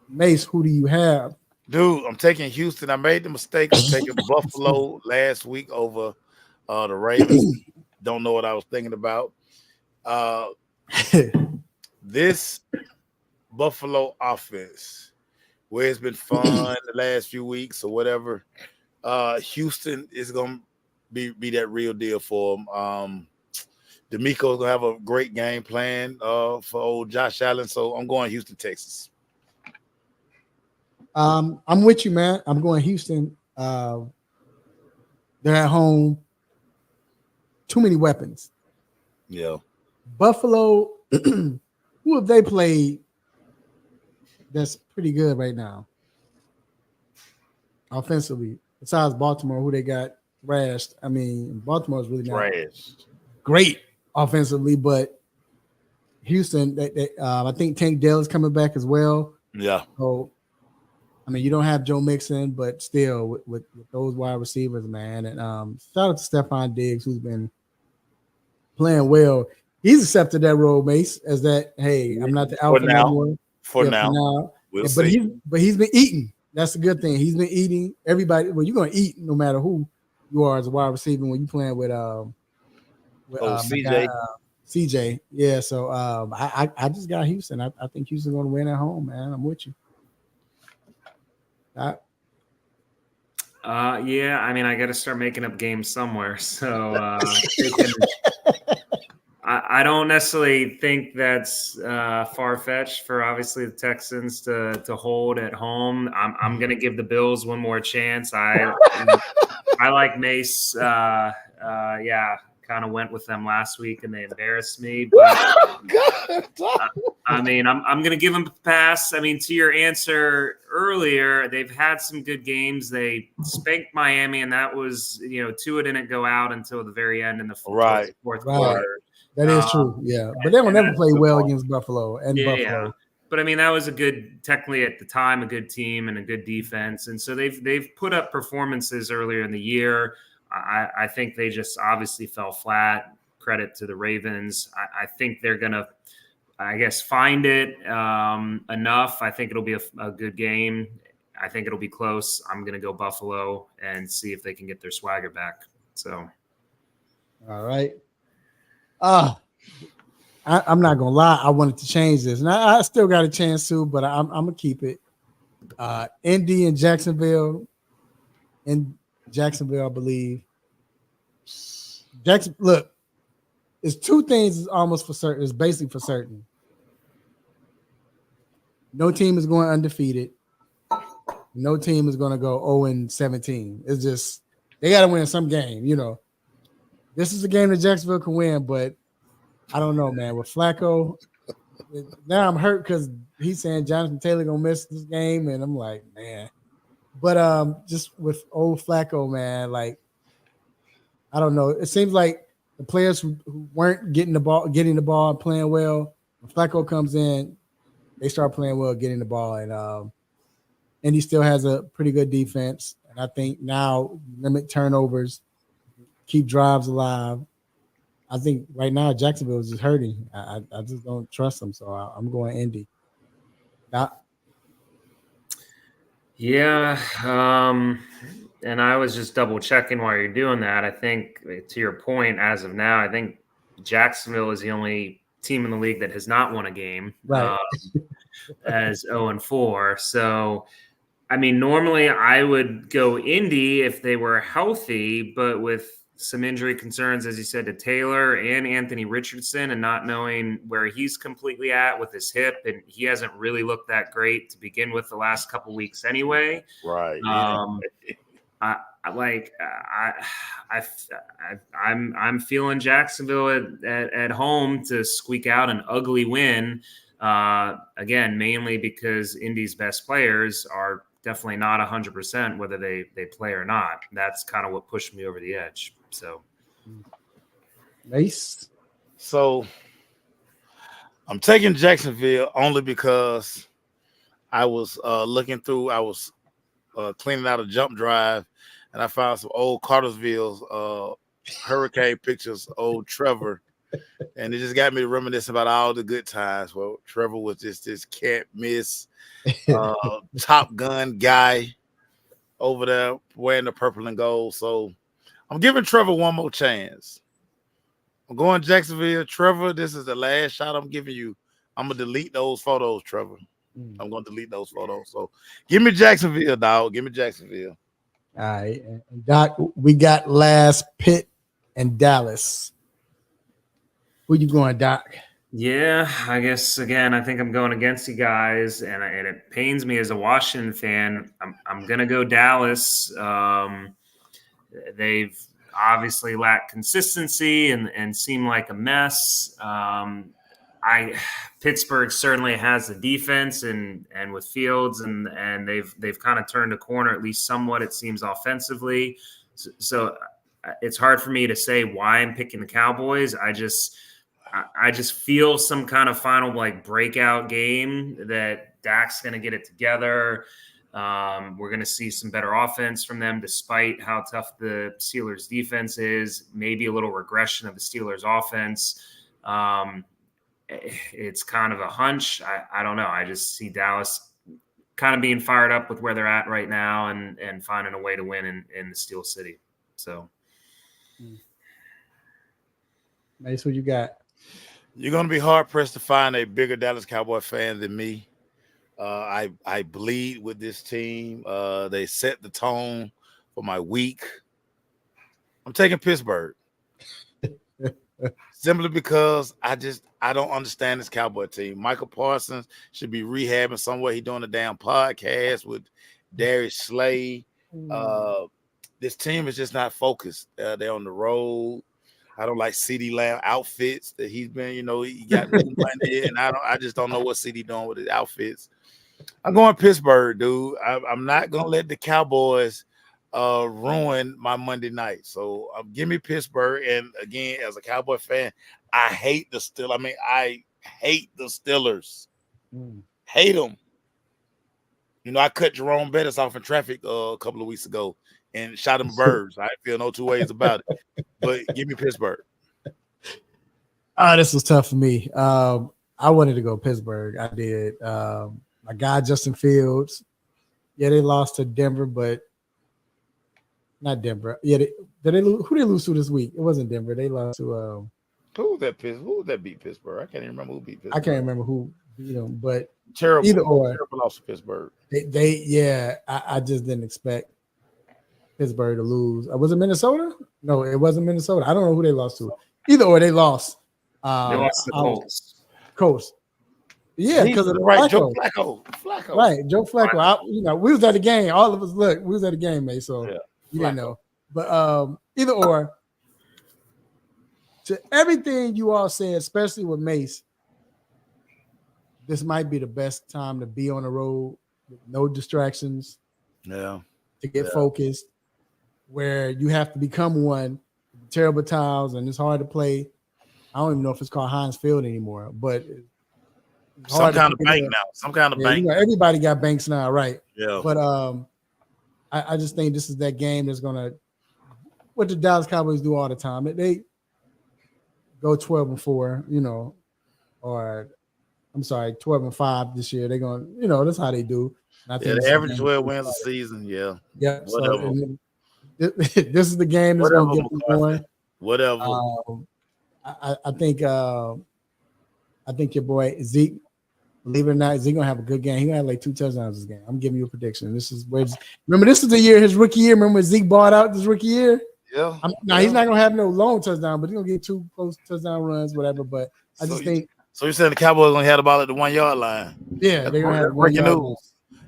Speaker 1: Mace, who do you have?
Speaker 2: Dude, I'm taking Houston. I made the mistake of taking Buffalo last week over the Ravens. Don't know what I was thinking about. This Buffalo offense, where it's been fun the last few weeks or whatever, Houston is going to be that real deal for them. D'Amico's going to have a great game plan for old Josh Allen, so I'm going Houston, Texas.
Speaker 1: I'm with you, man. I'm going Houston. They're at home. Too many weapons.
Speaker 2: Yeah.
Speaker 1: Buffalo, who have they played that's pretty good right now? Offensively, besides Baltimore, who they got thrashed. I mean, Baltimore's really not great offensively, but Houston, I think Tank Dell is coming back as well.
Speaker 2: Yeah.
Speaker 1: So, I mean, you don't have Joe Mixon, but still with those wide receivers, man. And shout out to Stephon Diggs, who's been playing well. He's accepted that role, Mace, as that, hey, I'm not the alpha anymore.
Speaker 2: For now. We'll
Speaker 1: but
Speaker 2: see.
Speaker 1: He's been eating. That's a good thing. He's been eating. Everybody, well, you're going to eat no matter who you are as a wide receiver when you're playing with
Speaker 2: CJ.
Speaker 1: CJ. Yeah, so I just got Houston. I think Houston's going to win at home, man. I'm with you.
Speaker 7: Yeah, I mean, I got to start making up games somewhere. So I don't necessarily think that's far-fetched for obviously the Texans to hold at home. I'm going to give the Bills one more chance. I like Mace. Kind of went with them last week and they embarrassed me. But I mean, I'm going to give them a pass. I mean, to your answer earlier, they've had some good games. They spanked Miami, and that was, Tua didn't go out until the very end in the fourth quarter.
Speaker 1: That is true, yeah. But they will never play well against Buffalo and Buffalo. Yeah.
Speaker 7: But I mean, that was technically at the time, a good team and a good defense. And so they've put up performances earlier in the year. I think they just obviously fell flat. Credit to the Ravens. I think they're going to, find it enough. I think it'll be a good game. I think it'll be close. I'm going to go Buffalo and see if they can get their swagger back. So,
Speaker 1: all right. I'm not going to lie. I wanted to change this. And I still got a chance to, but I'm going to keep it. Indy and Jacksonville. In Jacksonville, I believe. Look, it's two things is almost for certain. It's basically for certain. No team is going undefeated. No team is going to go 0-17. It's just they got to win some game. This is a game that Jacksonville can win, but I don't know, man. With Flacco, now I'm hurt because he's saying Jonathan Taylor gonna miss this game, and I'm like, man. But just with old Flacco, man, like I don't know. It seems like the players who weren't getting the ball and playing well, when Flacco comes in, they start playing well, getting the ball, and he still has a pretty good defense. And I think now limit turnovers, keep drives alive. I think right now Jacksonville is just hurting. I just don't trust them, so I'm going Indy.
Speaker 7: Yeah, and I was just double checking while you're doing that. I think, to your point, as of now, I think Jacksonville is the only team in the league that has not won a game,
Speaker 1: Right.
Speaker 7: as 0-4. So, I mean, normally I would go Indy if they were healthy, but with some injury concerns, as you said, to Taylor and Anthony Richardson, and not knowing where he's completely at with his hip, and he hasn't really looked that great to begin with the last couple weeks anyway.
Speaker 2: Right.
Speaker 7: I'm feeling Jacksonville at home to squeak out an ugly win. Again, mainly because Indy's best players are definitely not 100%, whether they play or not. That's kind of what pushed me over the edge. So
Speaker 1: nice.
Speaker 2: So I'm taking Jacksonville only because I was looking through. I was cleaning out a jump drive, and I found some old Cartersville hurricane pictures, old Trevor, and it just got me reminiscing about all the good times. Well, Trevor was just this can't miss Top Gun guy over there wearing the purple and gold. So I'm giving Trevor one more chance. I'm going Jacksonville. Trevor, this is the last shot I'm giving you. I'm going to delete those photos, Trevor. I'm going to delete those photos. So give me Jacksonville, dog. Give me Jacksonville.
Speaker 1: All right. And Doc, we got last Pitt and Dallas. Where you going, Doc?
Speaker 7: Yeah, I guess, again, I think I'm going against you guys, and it pains me as a Washington fan. I'm going to go Dallas. They've obviously lacked consistency and seem like a mess. Pittsburgh certainly has the defense and with Fields and they've kind of turned a corner, at least somewhat, it seems, offensively. So it's hard for me to say why I'm picking the Cowboys. I just feel some kind of final breakout game that Dak's going to get it together. We're going to see some better offense from them, despite how tough the Steelers' defense is. Maybe a little regression of the Steelers' offense. It's kind of a hunch. I don't know. I just see Dallas kind of being fired up with where they're at right now and finding a way to win in the Steel City. So,
Speaker 1: Nice. What you got?
Speaker 2: You're going to be hard-pressed to find a bigger Dallas Cowboy fan than me. I bleed with this team. They set the tone for my week. I'm taking Pittsburgh. Simply because I don't understand this Cowboy team. Michael Parsons should be rehabbing somewhere. He's doing a damn podcast with Darius Slay. This team is just not focused. They're on the road. I don't like CeeDee Lamb outfits that he's been, he got new money, and I just don't know what CeeDee doing with his outfits. I'm going Pittsburgh, dude. I'm not gonna let the Cowboys ruin my Monday night. So give me Pittsburgh. And again, as a Cowboy fan, I hate the Steelers. I hate the Steelers. Hate them. I cut Jerome Bettis off in traffic a couple of weeks ago and shot him birds. I feel no two ways about it. But give me Pittsburgh.
Speaker 1: This was tough for me. I wanted to go Pittsburgh. I did. My guy Justin Fields. Yeah, they lost to Denver, but not Denver. Yeah, did they lose? Who did they lose to this week? It wasn't Denver. They lost to
Speaker 2: Who that beat Pittsburgh? I can't even remember who beat Pittsburgh.
Speaker 1: I can't remember who beat them, but
Speaker 2: terrible.
Speaker 1: Either or,
Speaker 2: terrible loss to Pittsburgh.
Speaker 1: I just didn't expect Pittsburgh to lose. Was it Minnesota? No, it wasn't Minnesota. I don't know who they lost to. Either or, they lost.
Speaker 7: They lost to the Colts.
Speaker 1: Colts. Yeah, because of the
Speaker 2: right,
Speaker 1: Flacco.
Speaker 2: Joe Flacco.
Speaker 1: Right, Joe Flacco. We was at the game. All of us, we was at the game, mate. So
Speaker 2: yeah,
Speaker 1: you didn't know. But either or, to everything you all said, especially with Mace, this might be the best time to be on the road with no distractions.
Speaker 2: Yeah.
Speaker 1: To get focused, where you have to become one. Terrible times, and it's hard to play. I don't even know if it's called Heinz Field anymore, but it's
Speaker 2: some kind of bank now. Some kind of bank.
Speaker 1: You know, everybody got banks now, right?
Speaker 2: Yeah.
Speaker 1: But I just think this is that game that's gonna what the Dallas Cowboys do all the time. They go 12-4, you know, or I'm sorry, 12-5 this year. They're going, you know, that's how they do.
Speaker 2: Yeah, they average 12 wins a season. Yeah.
Speaker 1: Yeah.
Speaker 2: Whatever.
Speaker 1: So this is the game that's going to get them going.
Speaker 2: Whatever.
Speaker 1: I think your boy Zeke, believe it or not, Zeke gonna have a good game. He gonna have like 2 touchdowns this game. I'm giving you a prediction. This is this is the year, his rookie year. Remember when Zeke bought out this rookie year?
Speaker 2: Yeah.
Speaker 1: He's not gonna have no long touchdown, but he's gonna get 2 close touchdown runs, whatever. But I just think.
Speaker 2: So you're saying the Cowboys gonna have the ball at the 1 yard line?
Speaker 1: Yeah, they're gonna have breaking news.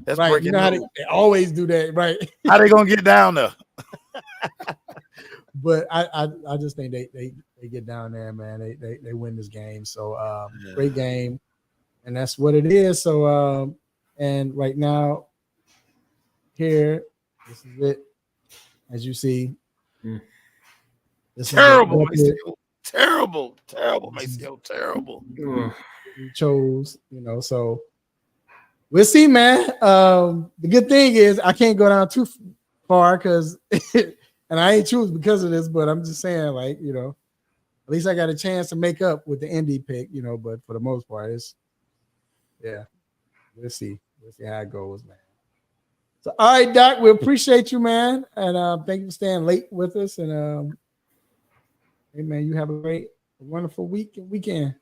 Speaker 2: That's
Speaker 1: right.
Speaker 2: breaking
Speaker 1: You know how
Speaker 2: news.
Speaker 1: they always do that, right?
Speaker 2: How they gonna get down there?
Speaker 1: But I just think they get down there, man. They win this game. So great game, and that's what it is. So and right now, here, this is it. As you see, this
Speaker 2: terrible, terrible, Maceo, terrible.
Speaker 1: You chose, you know. So we'll see, man. The good thing is I can't go down too far because. And I ain't choose because of this, but I'm just saying, like, you know, at least I got a chance to make up with the Indy pick, you know, but for the most part, we'll see. We'll see how it goes, man. So, all right, Doc, we appreciate you, man. And thank you for staying late with us. And, hey, man, you have a wonderful week and weekend.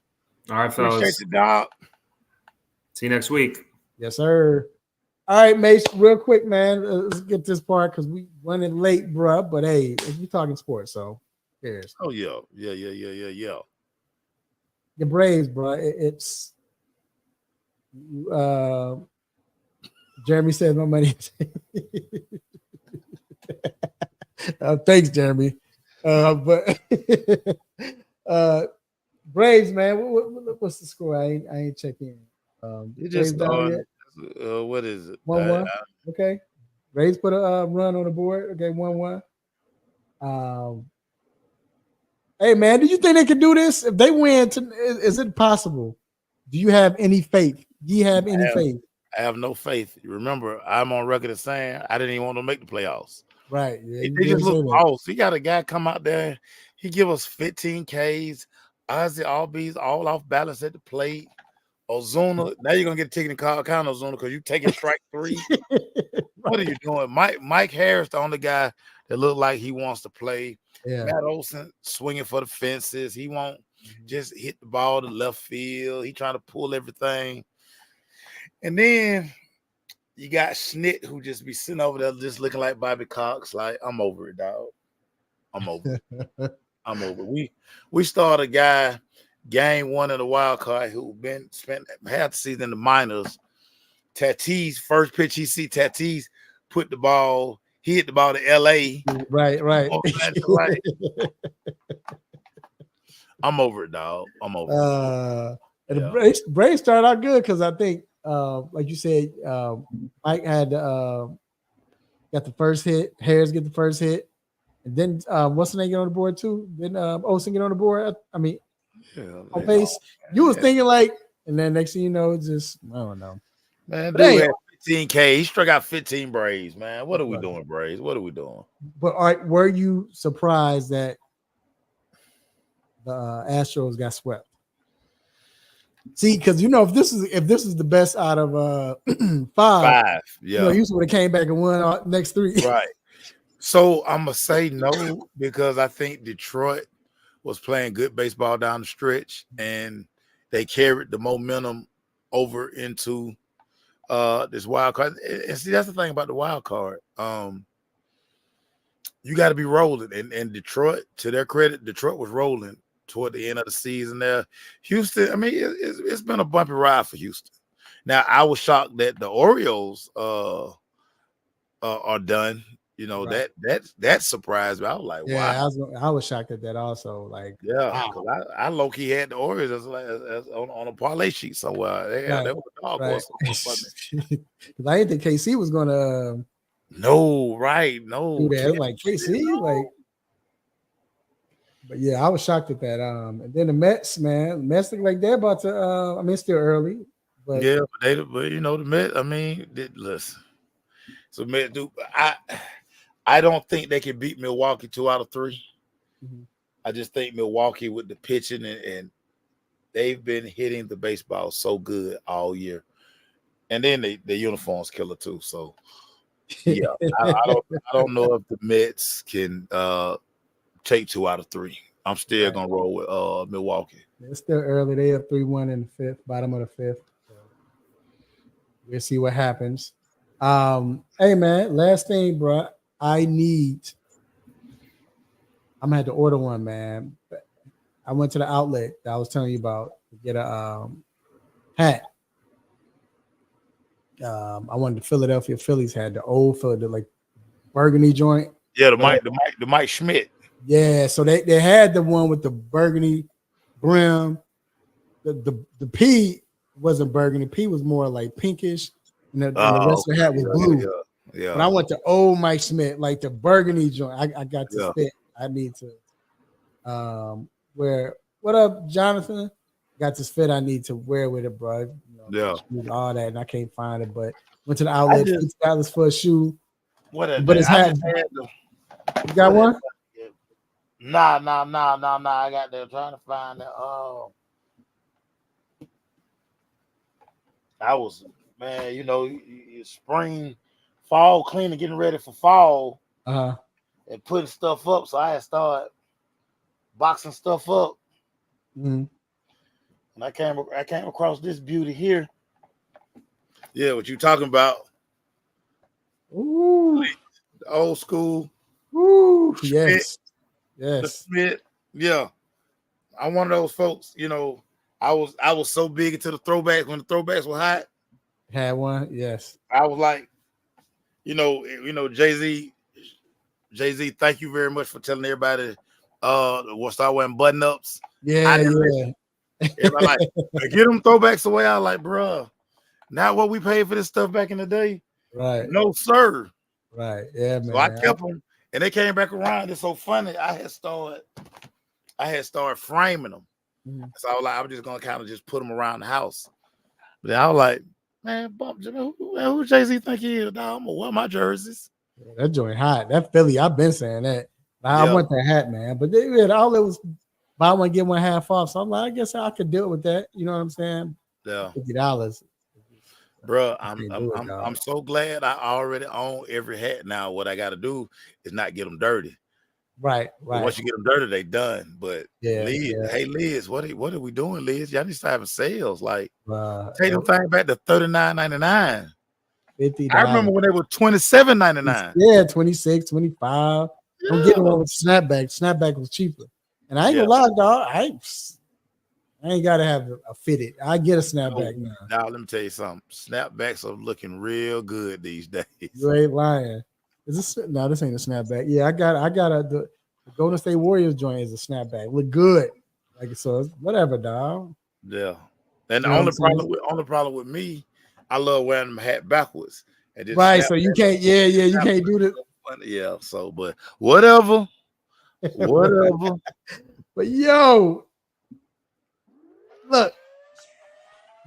Speaker 7: All right, fellas.
Speaker 2: Appreciate you, Doc.
Speaker 7: See you next week.
Speaker 1: Yes, sir. All right, Mace, real quick, man. Let's get this part because we running late, bro. But hey, we talking sports, so here's.
Speaker 2: Oh yeah.
Speaker 1: The Braves, bro. It's Jeremy said no money. Thanks, Jeremy. But Braves, man. What's the score? I ain't checking.
Speaker 2: You just what is it?
Speaker 1: 1-1. Okay. Braves put a run on the board. Okay, 1-1. Hey, man, do you think they can do this? If they win, is it possible? Do you have any faith? Do you have any faith?
Speaker 2: I have no faith. Remember, I'm on record as saying I didn't even want to make the playoffs.
Speaker 1: Right. Yeah,
Speaker 2: they just look lost. He got a guy come out there. He give us 15 Ks. Ozzy Albies all off balance at the plate. Ozuna, now you're gonna get a ticket and call count Ozuna because you taking strike 3. Right. What are you doing? Mike Harris, the only guy that looked like he wants to play. Yeah. Matt Olson swinging for the fences. He won't just hit the ball to left field. He trying to pull everything. And then you got Schnitt who just be sitting over there just looking like Bobby Cox. Like, I'm over it, dog. I'm over it. I'm over it. We started a guy game 1 of the wild card who spent half the season in the minors. Tatis, first pitch he see Tatis put the ball, he hit the ball to LA.
Speaker 1: Right.
Speaker 2: I'm over it, dog. I'm over it.
Speaker 1: And the Braves started out good because I think like you said, Mike had got the first hit, Harris get the first hit, and then what's the name get on the board too? Then Olsen get on the board. I mean, on base. You was thinking like, and then next thing you know, just I don't know.
Speaker 2: Man, dude had 15K. He struck out 15 Braves, man. What are we doing, Braves? What are we doing?
Speaker 1: But were you surprised that the Astros got swept? See, because you know, if this is the best out of 5,
Speaker 2: yeah,
Speaker 1: you know, Houston would have came back and won next 3.
Speaker 2: Right. So I'm gonna say no because I think Detroit was playing good baseball down the stretch, and they carried the momentum over into this wild card. And see, that's the thing about the wild card. You got to be rolling, and Detroit, to their credit, Detroit was rolling toward the end of the season there. Houston, I mean, it's been a bumpy ride for Houston. Now, I was shocked that the Orioles are done. You know,
Speaker 1: Right.
Speaker 2: that surprised me. I was like,
Speaker 1: Yeah,
Speaker 2: wow.
Speaker 1: I was shocked at that also. Like,
Speaker 2: Yeah,
Speaker 1: wow.
Speaker 2: because I low key had the Orioles as on a parlay sheet somewhere.
Speaker 1: Right,
Speaker 2: They were a dog
Speaker 1: right.
Speaker 2: horse somewhere for me.
Speaker 1: Because I didn't think KC was gonna
Speaker 2: No, right,
Speaker 1: do
Speaker 2: no.
Speaker 1: that. Like KC, like, but yeah, I was shocked at that. And then the Mets, man, the Mets look like they're about to. I mean, it's still early, but
Speaker 2: Yeah, but you know the Mets. I mean, listen. So Mets do. I don't think they can beat Milwaukee 2 out of 3.
Speaker 1: Mhm.
Speaker 2: I just think Milwaukee with the pitching and they've been hitting the baseball so good all year, and then the uniforms killer too. So yeah, I don't know if the Mets can take 2 out of 3. I'm still
Speaker 1: Right.
Speaker 2: gonna roll with Milwaukee.
Speaker 1: It's still early. They up 3-1 in the fifth, bottom of the fifth. So we'll see what happens. Hey man, last thing, bro. I'm gonna have to order one, man. I went to the outlet that I was telling you about to get a hat. I wanted the Philadelphia Phillies hat, the old Philadelphia, like burgundy joint.
Speaker 2: Yeah, the Mike Schmidt.
Speaker 1: Yeah, so they had the one with the burgundy brim. The P wasn't burgundy. P was more like pinkish, and the rest of the hat was blue.
Speaker 2: Yeah.
Speaker 1: But I went to old Mike Smith, like the burgundy joint. I got to fit. I need to wear. What up, Jonathan? Got this fit I need to wear with it, bro. You know, all that, and I can't find it. But went to the outlet, $50 for a shoe. But it's hat. You got one?
Speaker 2: Nah. I got there trying to find it. I was, man, you know, spring, fall cleaning, getting ready for fall, and putting stuff up. So I had started boxing stuff up.
Speaker 1: Mm-hmm.
Speaker 2: And I came across this beauty here. Yeah, what you talking about?
Speaker 1: Ooh,
Speaker 2: the old school.
Speaker 1: Ooh,
Speaker 2: Schmidt,
Speaker 1: yes.
Speaker 2: Schmidt. Yeah, I'm one of those folks. You know, I was so big into the throwbacks when the throwbacks were hot.
Speaker 1: Had one, yes.
Speaker 2: I was like, you know, Jay-Z, thank you very much for telling everybody we'll start wearing button-ups.
Speaker 1: Yeah.
Speaker 2: Everybody like, get them throwbacks away. I was like, bruh, not what we paid for this stuff back in the day.
Speaker 1: Right.
Speaker 2: No, sir.
Speaker 1: Right. Yeah, man.
Speaker 2: So I kept them, and they came back around. It's so funny. I had started framing them. Mm-hmm. So I was like, I'm just gonna kind of just put them around the house. But then I was like, man, who Jay-Z think he is? Nah, I'm gonna wear my jerseys.
Speaker 1: Yeah, that joint hot. That Philly, I've been saying that. I want that hat, man. But the outlet was buy one, get one half off. So I'm like, I guess I could deal with that. You know what I'm saying?
Speaker 2: Yeah.
Speaker 1: $50.
Speaker 2: Bro, I'm so glad I already own every hat now. What I got to do is not get them dirty.
Speaker 1: Right.
Speaker 2: Once you get them dirty, they done. But Liz, hey Liz, what are we doing, Liz? Y'all need to start having sales. Like, take them things back to $39.99.
Speaker 1: $50.
Speaker 2: I remember when they were $27.99.
Speaker 1: Yeah, 26, 25. Don't get the one with snapback. Snapback was cheaper. And I ain't gonna lie, dog. I ain't gotta have a fitted. I get a snapback now.
Speaker 2: Now let me tell you something. Snapbacks are looking real good these days.
Speaker 1: You ain't lying. Is this no? This ain't a snapback. Yeah, I got the Golden State Warriors joint is a snapback. Look good. Like so, whatever, dog.
Speaker 2: Yeah. And the only problem with me, I love wearing them hat backwards. And just
Speaker 1: right. So you can't. Yeah. You can't do that.
Speaker 2: Yeah. So, but whatever.
Speaker 1: But yo, look,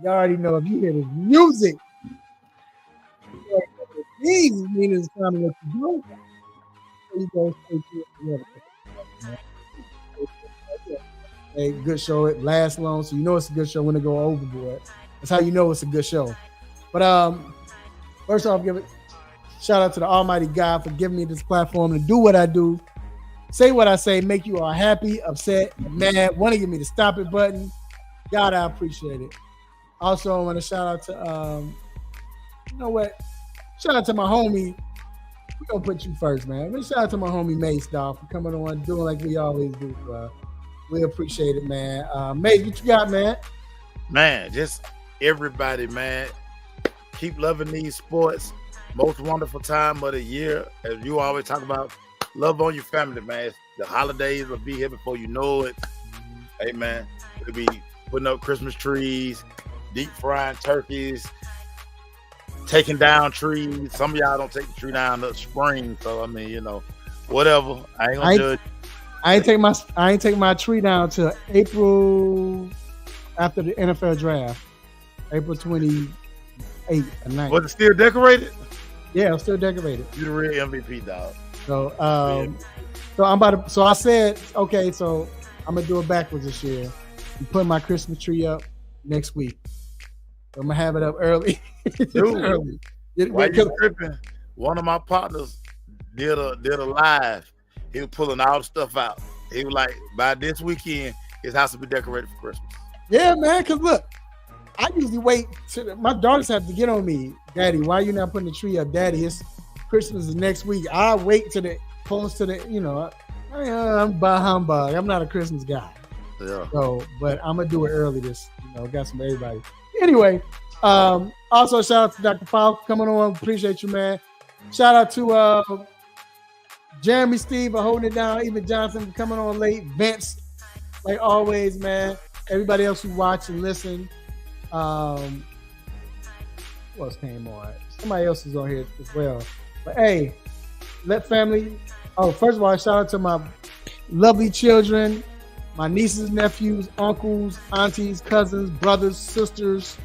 Speaker 1: you already know if you hear this music, these mean it's kind of what you do. You go straight to it. Hey, good show. It lasts long, so you know it's a good show when it go overboard. That's how you know it's a good show. But first off, give it shout out to the Almighty God for giving me this platform to do what I do. Say what I say, make you all happy, upset, mad, want to give me the stop it button. God, I appreciate it. Also, I want to shout out to, you know what? Shout out to my homie. We're going to put you first, man. Shout out to my homie Mace, dog, for coming on, doing like we always do, bro. We appreciate it, man. Mace, what you got, man?
Speaker 2: Man, just everybody, man. Keep loving these sports. most wonderful time of the year. As you always talk about, love on your family, man. The holidays will be here before you know it. Hey, man, we'll be putting up Christmas trees, deep frying turkeys, taking down trees. Some of y'all don't take the tree down in the spring, so I mean, whatever. I ain't gonna judge.
Speaker 1: I ain't take my tree down till April after the NFL draft, April 28th or 9th.
Speaker 2: Was it still decorated?
Speaker 1: Yeah, I'm still decorated.
Speaker 2: You the real MVP, dog.
Speaker 1: So, So I said, okay, so I'm gonna do it backwards this year. I'm putting my Christmas tree up next week. So I'm gonna have it up early.
Speaker 2: Dude,
Speaker 1: early.
Speaker 2: Why you tripping? One of my partners did a live. He was pulling all the stuff out. He was like, by this weekend, his house will be decorated for Christmas.
Speaker 1: Yeah, man. Cause look, I usually wait till my daughters have to get on me. Daddy, why you not putting the tree up? Daddy, it's Christmas is next week. I wait till the close to the, I'm bah humbug. I'm not a Christmas guy.
Speaker 2: Yeah.
Speaker 1: So, but I'm gonna do it early. Got some everybody. Anyway, also shout out to Dr. Falk coming on. Appreciate you, man. Shout out to Jeremy, Steve for holding it down. Even Johnson for coming on late. Vince, like always, man. Everybody else who watch and listen. Who else came on? Somebody else is on here as well. But hey, let family. Oh, first of all, shout out to my lovely children, my nieces, nephews, uncles, aunties, cousins, brothers, sisters,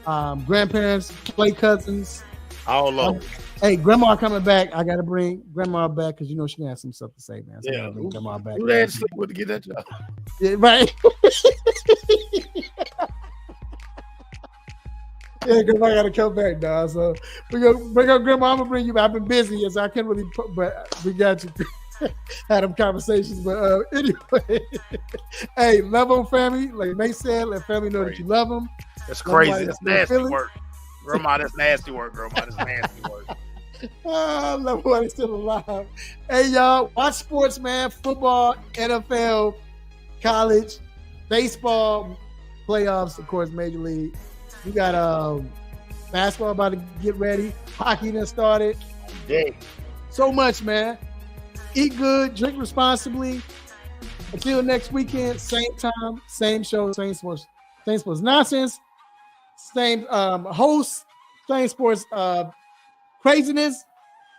Speaker 1: grandparents, play cousins.
Speaker 2: All over.
Speaker 1: Hey, grandma coming back. I got to bring grandma back because she gonna have some stuff to say, man. So
Speaker 2: Yeah,
Speaker 1: bring grandma back.
Speaker 2: Who had sleep with to get that job?
Speaker 1: Yeah, right. Yeah, grandma got to come back, dog. So we go bring up grandma. I'm gonna bring you back. I've been busy, so I can't really. But we got you. Had them conversations, but anyway. Hey, love on family. Like May said, let family know that you love them.
Speaker 2: That's crazy. That's nasty work. Grandma, that's nasty work, Grandma. That's nasty work.
Speaker 1: I love when still alive. Hey, y'all, watch sports, man. Football, NFL, college, baseball, playoffs, of course, Major League. We got basketball about to get ready. Hockey done started.
Speaker 2: Yeah.
Speaker 1: So much, man. Eat good, drink responsibly. Until next weekend, same time, same show, same sports nonsense, same host, same sports craziness.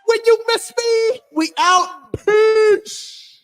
Speaker 1: When you miss me, we out. Peace.